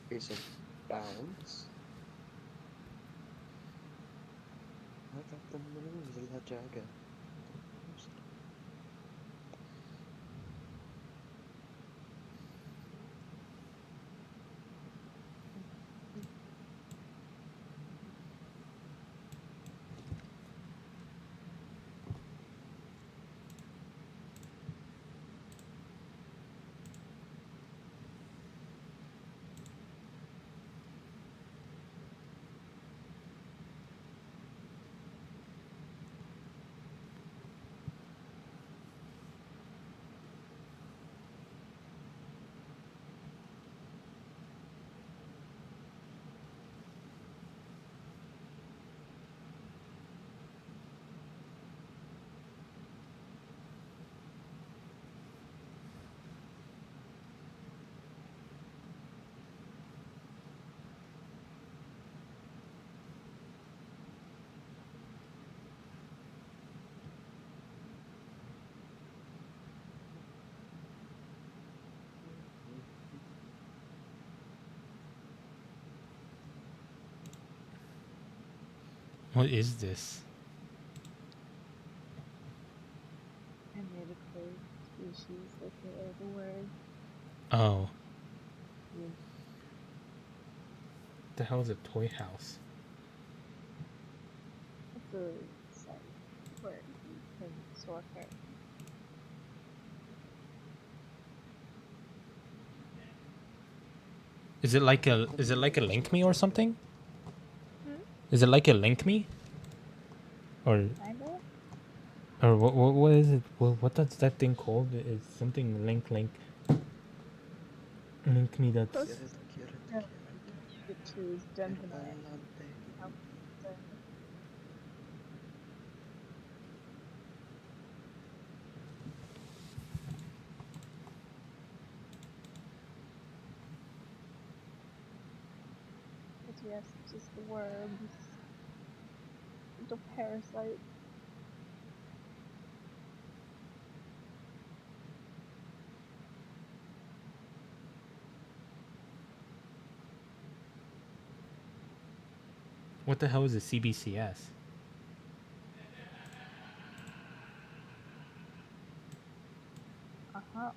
Case of bounce. I got the news of La Jaga. What is this? I made a code species like the word. Oh. Yeah. What the hell is a toy house? It's a site where you can store characters. Is it like a link me or something? Hmm? Is it like a link me? Or Kinda? Or what is it? What that's that thing called? It's something link me that's Plus, Quieres, quieres, yeah, quieres, you get to is pero Gemini. para adelante. How thing. But yes, it's just the worms. Little parasite. what the hell is a CBCS?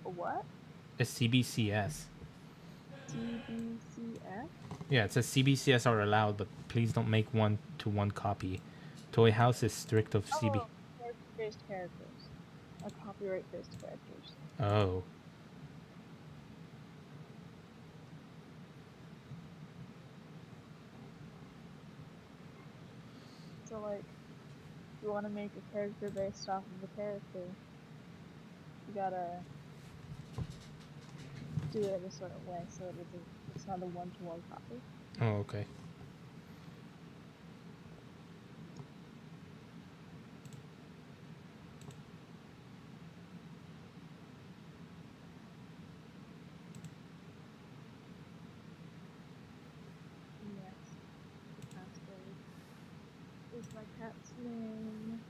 What? A CBCS. TBCF? Yeah, it says CBCS are allowed, but please don't make 1-to-1 copy. Toy House is strict of CB. Oh, character-based characters. Copyright-based characters. Oh. So, like, if you want to make a character based off of a character, you gotta do it in a certain way so it's not a one-to-one copy. Oh, okay. Yes, the password is my cat's name.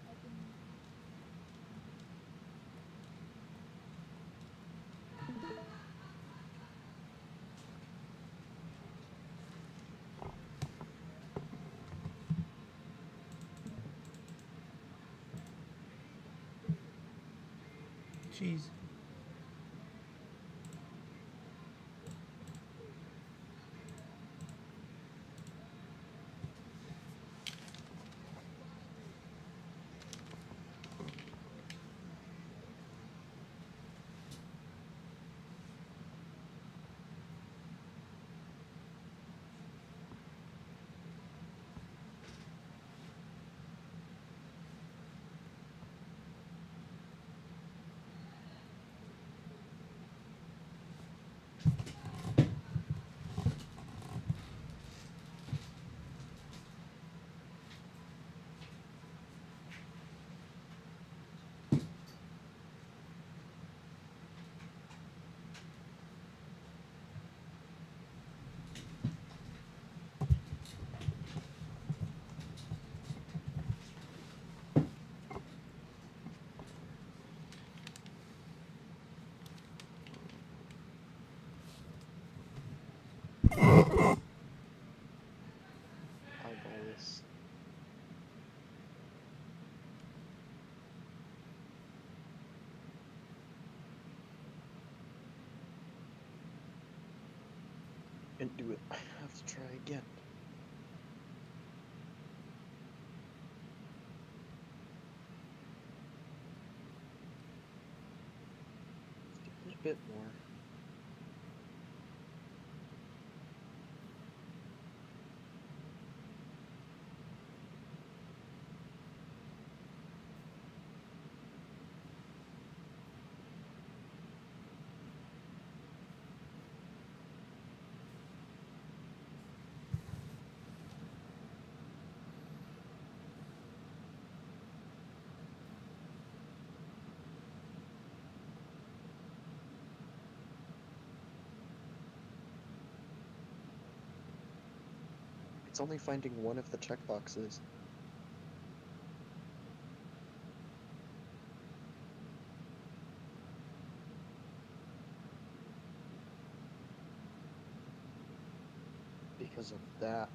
I can Jeez. Eyeball this. Can't do it. I have to try again. Just a little bit more. It's only finding one of the checkboxes. because of that.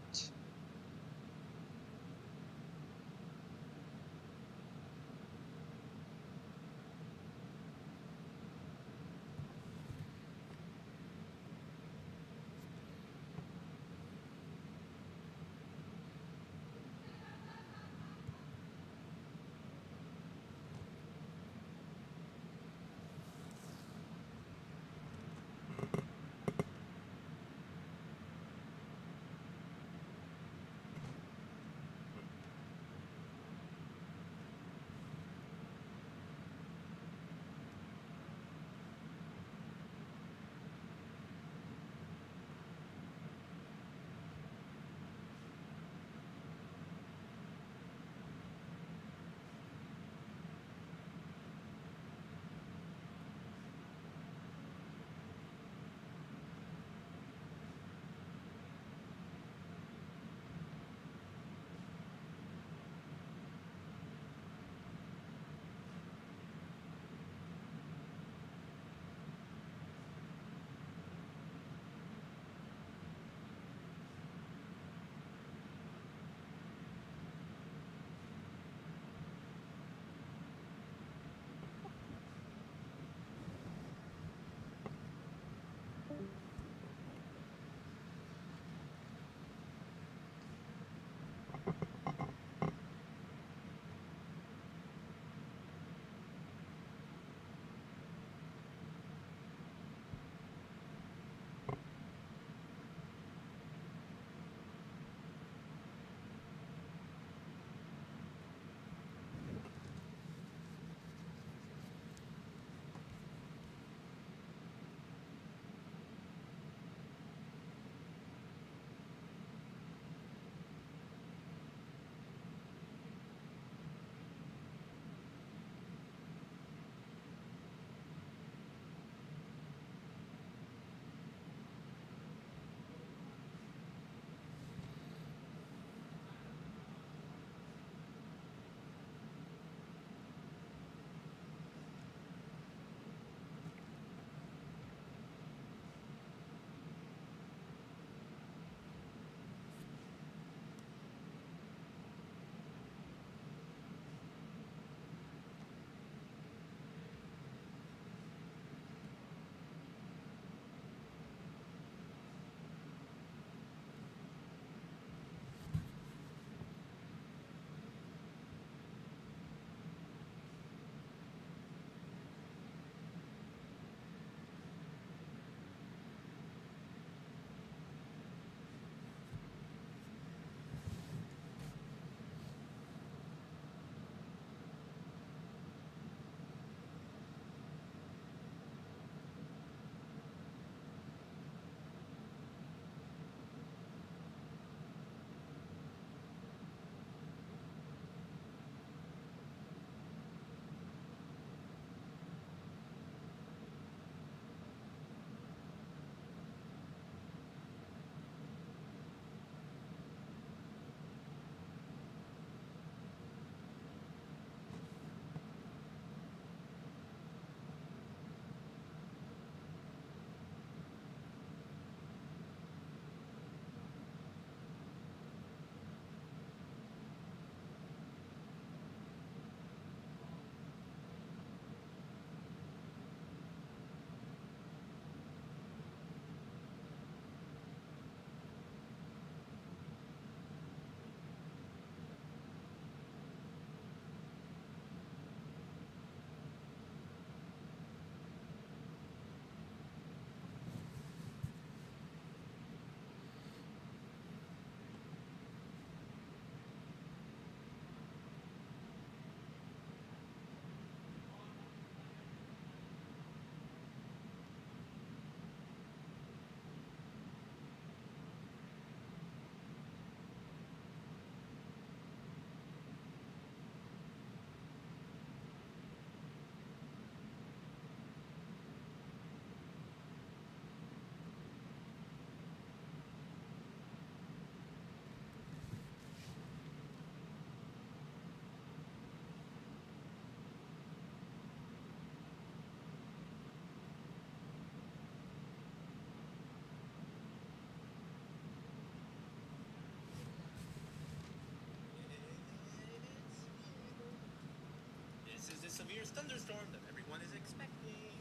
severe thunderstorm that everyone is expecting.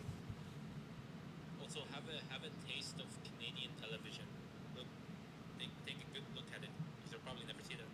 Also, have a taste of Canadian television. Look, take a good look at it. You'll probably never see that.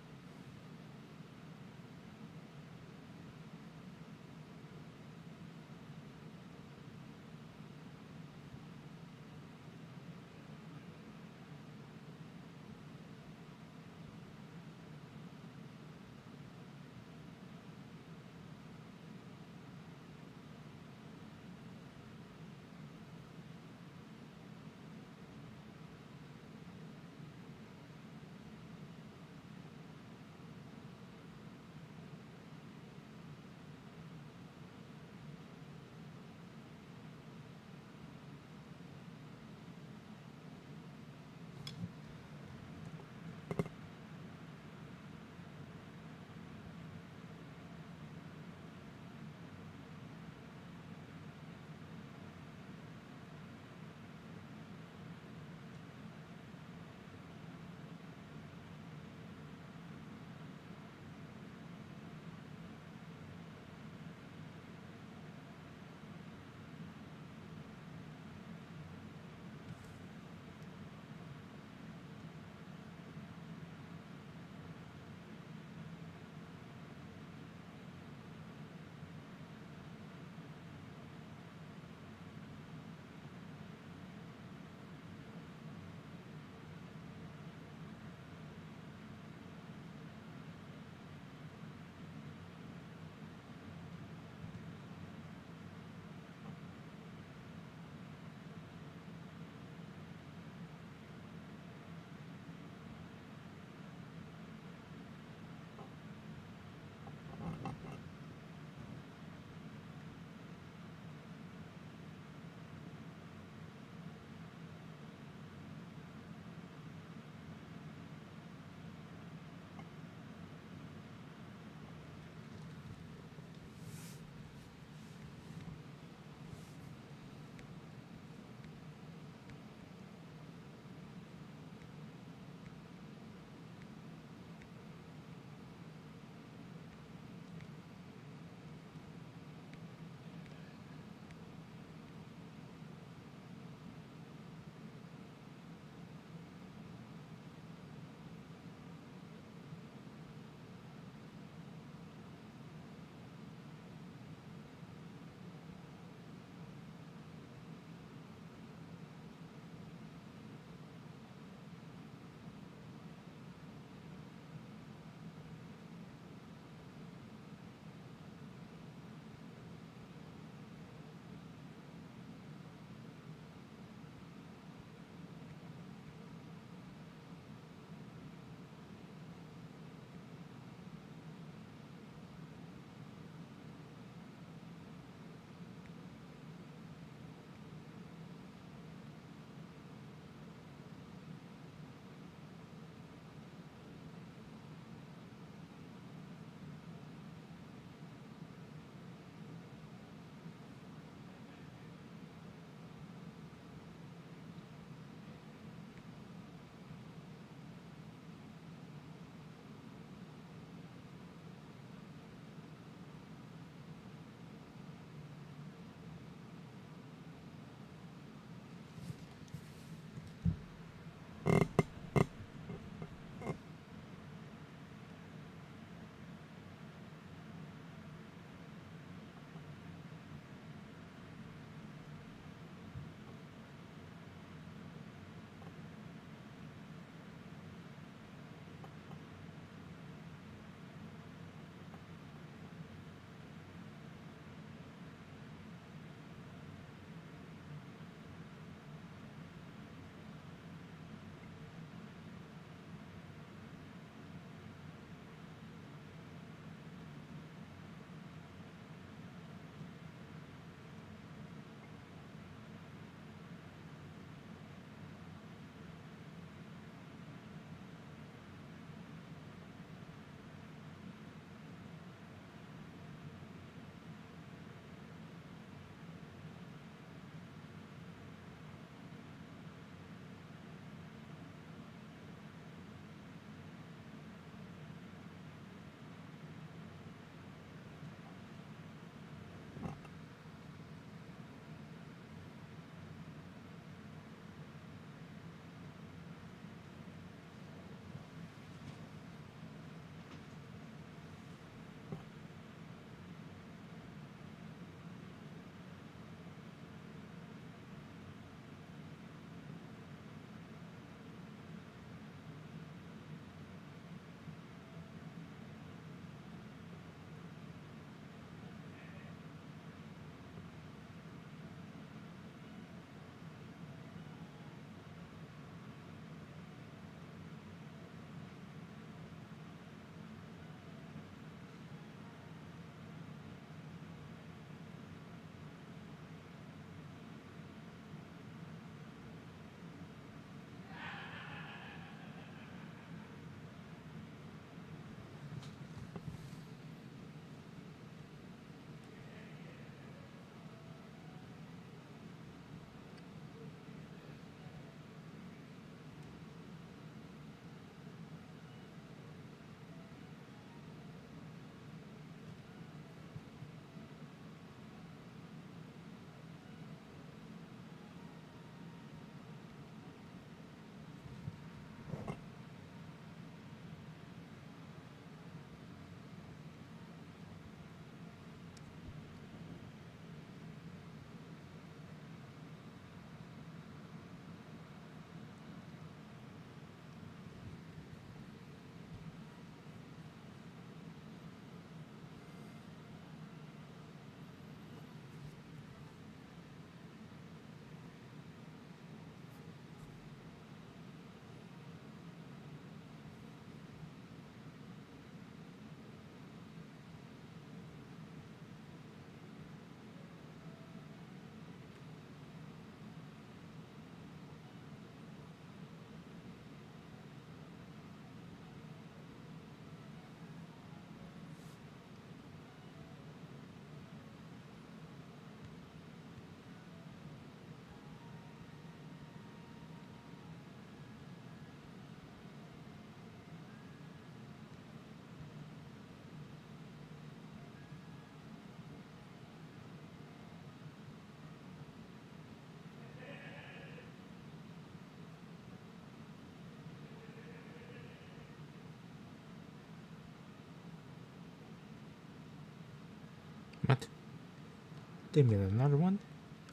They made another one?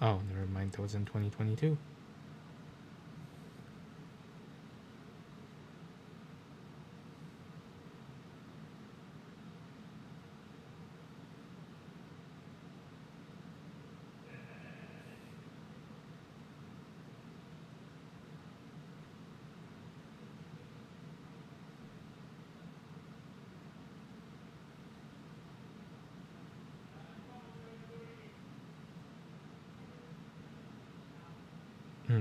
Oh, never mind. That was in 2022.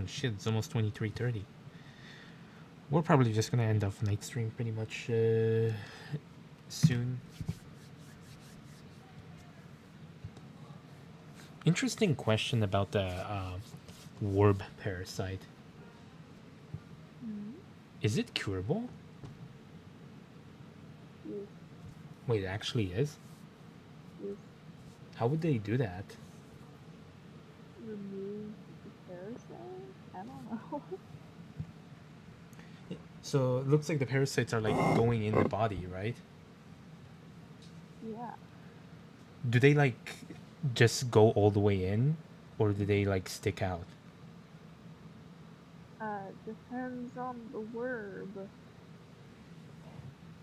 Shit, it's almost 23:30. We're probably just gonna end off night stream pretty much soon. Interesting question about the warp parasite. Hmm? Is it curable? Yes, Wait, it actually is? yes. How would they do that? Remove the parasite? I don't know. So it looks like the parasites are like going in the body, right? Yeah. Do they like just go all the way in, or do they like stick out? Depends on the verb.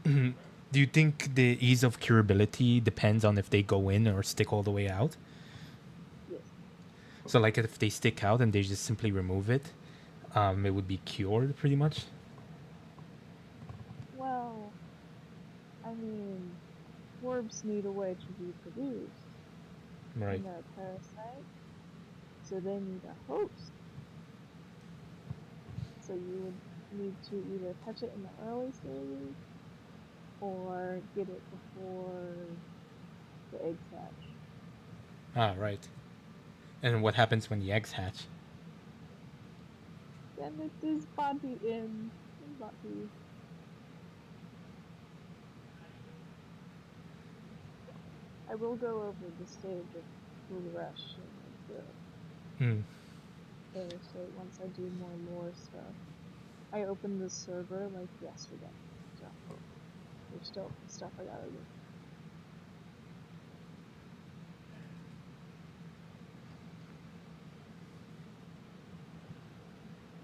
Do you think the ease of curability depends on if they go in or stick all the way out? Yes. So like if they stick out and they just simply remove it, it would be cured pretty much. Well, I mean, orbs need a way to reproduce, Right. and they're a parasite, so they need a host. So you would need to either catch it in the early stages, or get it before the eggs hatch. Ah, right. And what happens when the eggs hatch? Then it is body in body. I will go over the stage of progression of the Hmm. parasite once I do more lore stuff. I opened the server like yesterday, so there's still stuff I gotta do.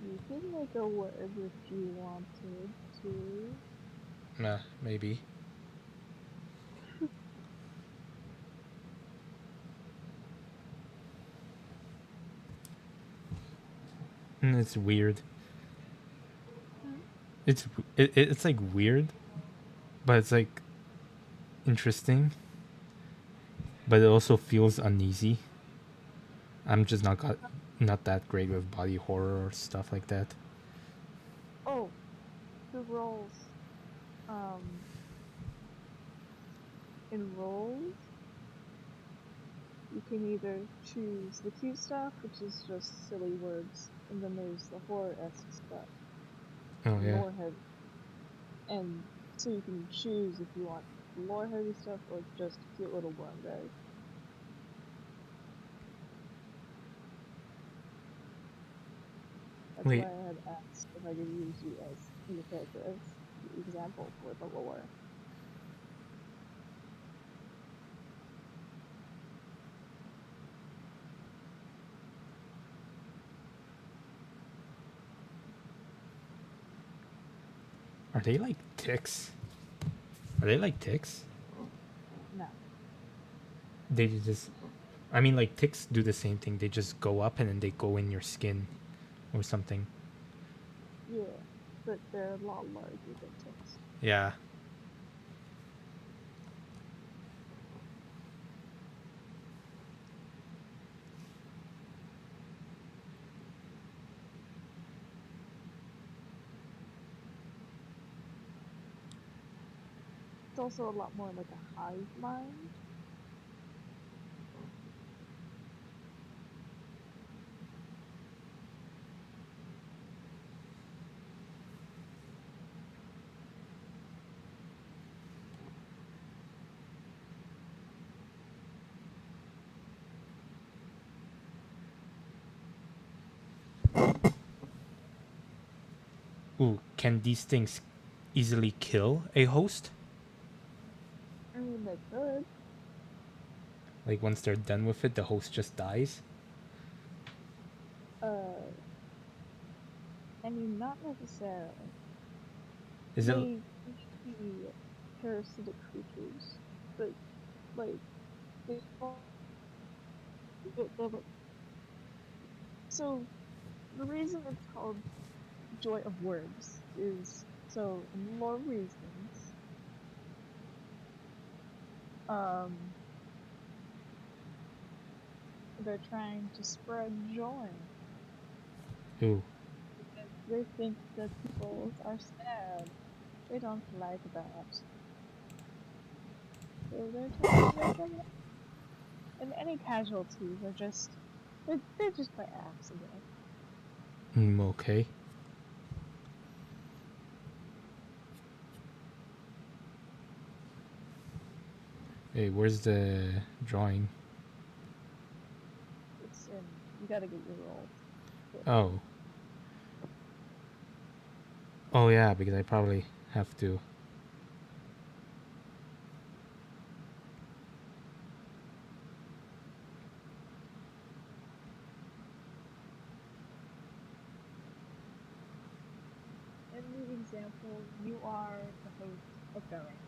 You could make a word if you wanted to. Maybe. It's weird. It's like weird, but it's like interesting. But it also feels uneasy. I'm just not that great with body horror or stuff like that. Oh, the roles. In roles, you can either choose the cute stuff, which is just silly words, and then there's the horror-esque stuff, Oh yeah. lore heavy. And so you can choose if you want lore heavy stuff or just cute little worm guys. That's Wait. why I had asked if I could use you as your character as the example for the lore. Are they like ticks? Are they like ticks? No. They just. I mean, like ticks do the same thing. They just go up and then they go in your skin, or something. Yeah, but they're a lot larger than ticks. Yeah. It's also a lot more like a hive mind. Ooh, can these things easily kill a host? I mean, they could. Like once they're done with it, the host just dies? I mean, not necessarily. Is it They may be parasitic creatures, but like they all they're like so the reason it's called Joy of Worms is so in lore reasons, um they're trying to spread joy ooh. because they think that people are sad. They don't like that. So they're trying to make them and any casualties are just they're just by accident. Okay. Hey, where's the drawing? It's in you gotta get your rolls. Oh. Oh yeah, because I probably have to. In the example, you are the host of Going.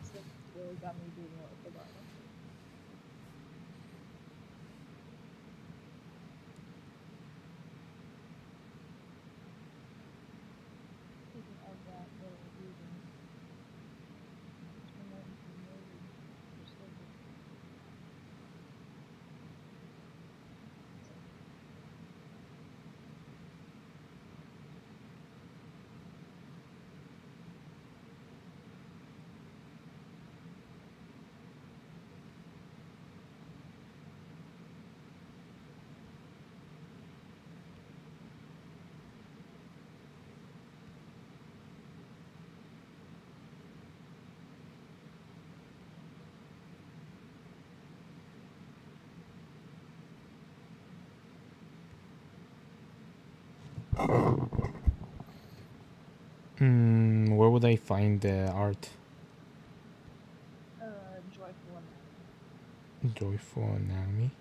Since really got me doing it with the garden. Speaking of that little reading, turn that into a movie or something. Where would I find the art? Joyful Anatomy. Joyful Anatomy.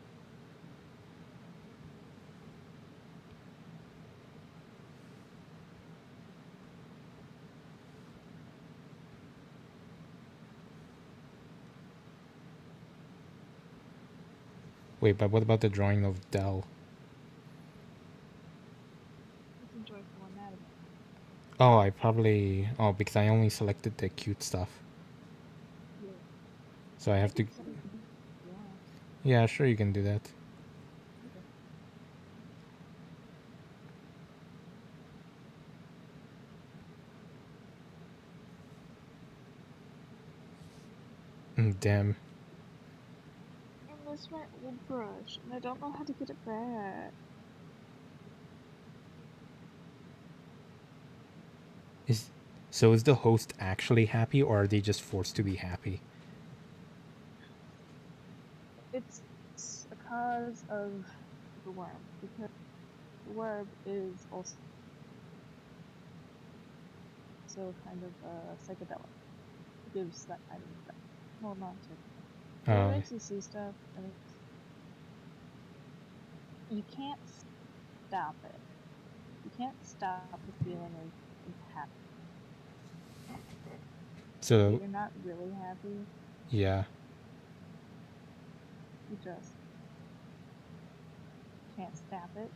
Wait, but what about the drawing of Dell? It's in Joyful Anatomy. Oh, I probably... Oh, because I only selected the cute stuff. Yeah. So I I have to... can send it to you if you want. Yeah, sure you can do that. Okay. Damn. I miss my old brush, and I don't know how to get it back. Is... So is the host actually happy, or are they just forced to be happy? It's a cause of the worm, because the worm is also kind of psychedelic. It gives that kind of effect. Well, not psychedelic. But it makes you see stuff, and you can't stop it. You can't stop the feeling of happiness. So, You're not really happy. yeah. You just can't stop it.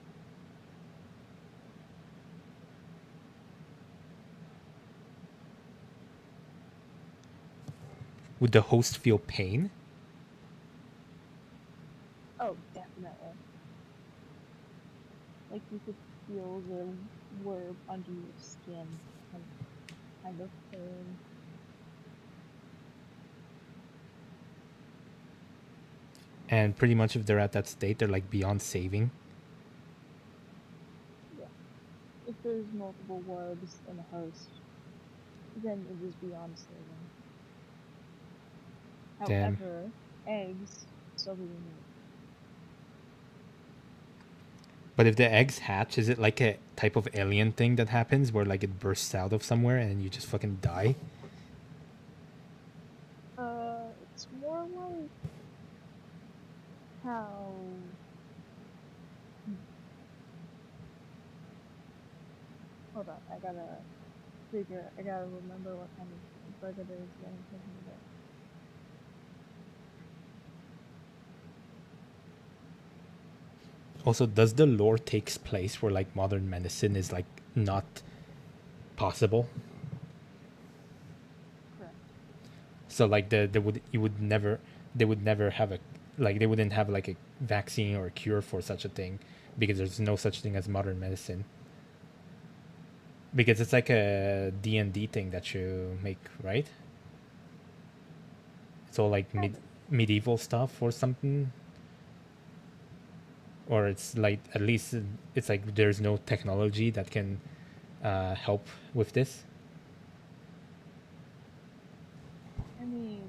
Would the host feel pain? Oh, definitely. Like you could feel the worm under your skin, kind of pain. And pretty much if they're at that state, they're like beyond saving. Yeah. If there's multiple worms in a host, then it is beyond saving. Damn. However, eggs still be removed. But if the eggs hatch, is it like a type of alien thing that happens where like it bursts out of somewhere and you just fucking die? how. Hold on, I gotta remember what kind of bug it is that I'm thinking about. Also, does the lore takes place where like modern medicine is like not possible? Correct. So like they would never have a like they wouldn't have like a vaccine or a cure for such a thing because there's no such thing as modern medicine. Because it's like a D&D thing that you make, right? It's all like Kind of. medieval stuff or something. Or it's like at least it's like there's no technology that can help with this. I mean,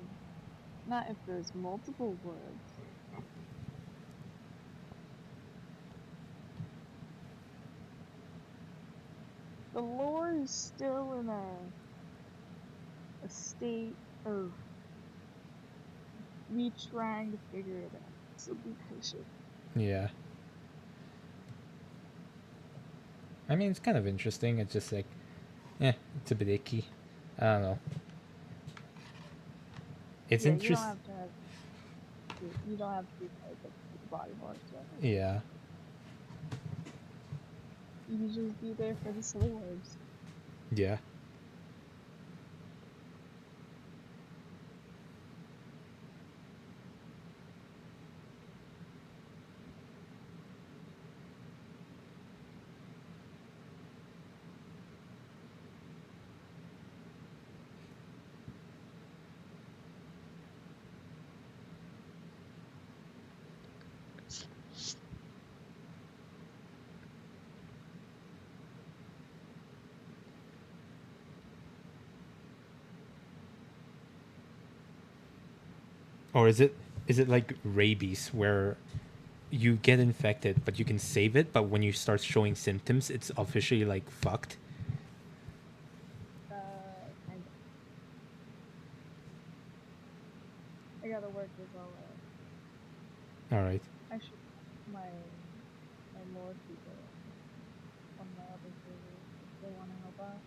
not if there's multiple words. The lore is still in a state of me trying to figure it out. So be patient. Yeah. I mean, it's kind of interesting. It's just like, it's a bit icky. I don't know. It's Yeah, you don't interesting. have to have. You don't have to be like the body horror stuff. Yeah. You can just be there for the silly words. Yeah. Or is it like rabies where you get infected but you can save it, but when you start showing symptoms, it's officially like fucked. Kind of. I gotta work this all out. All right. I should my lore people on my other servers if they want to help out.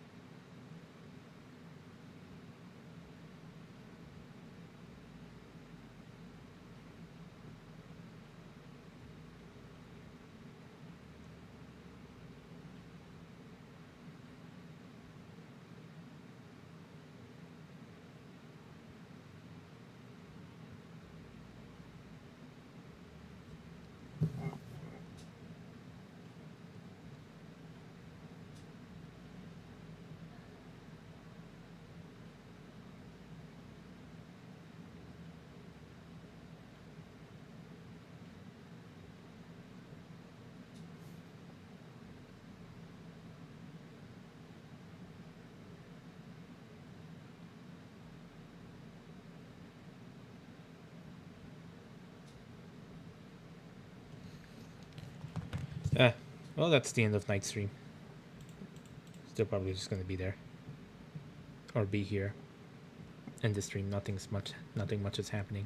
Well, that's the end of night stream. Still probably just gonna be there or be here in the stream. Nothing much is happening.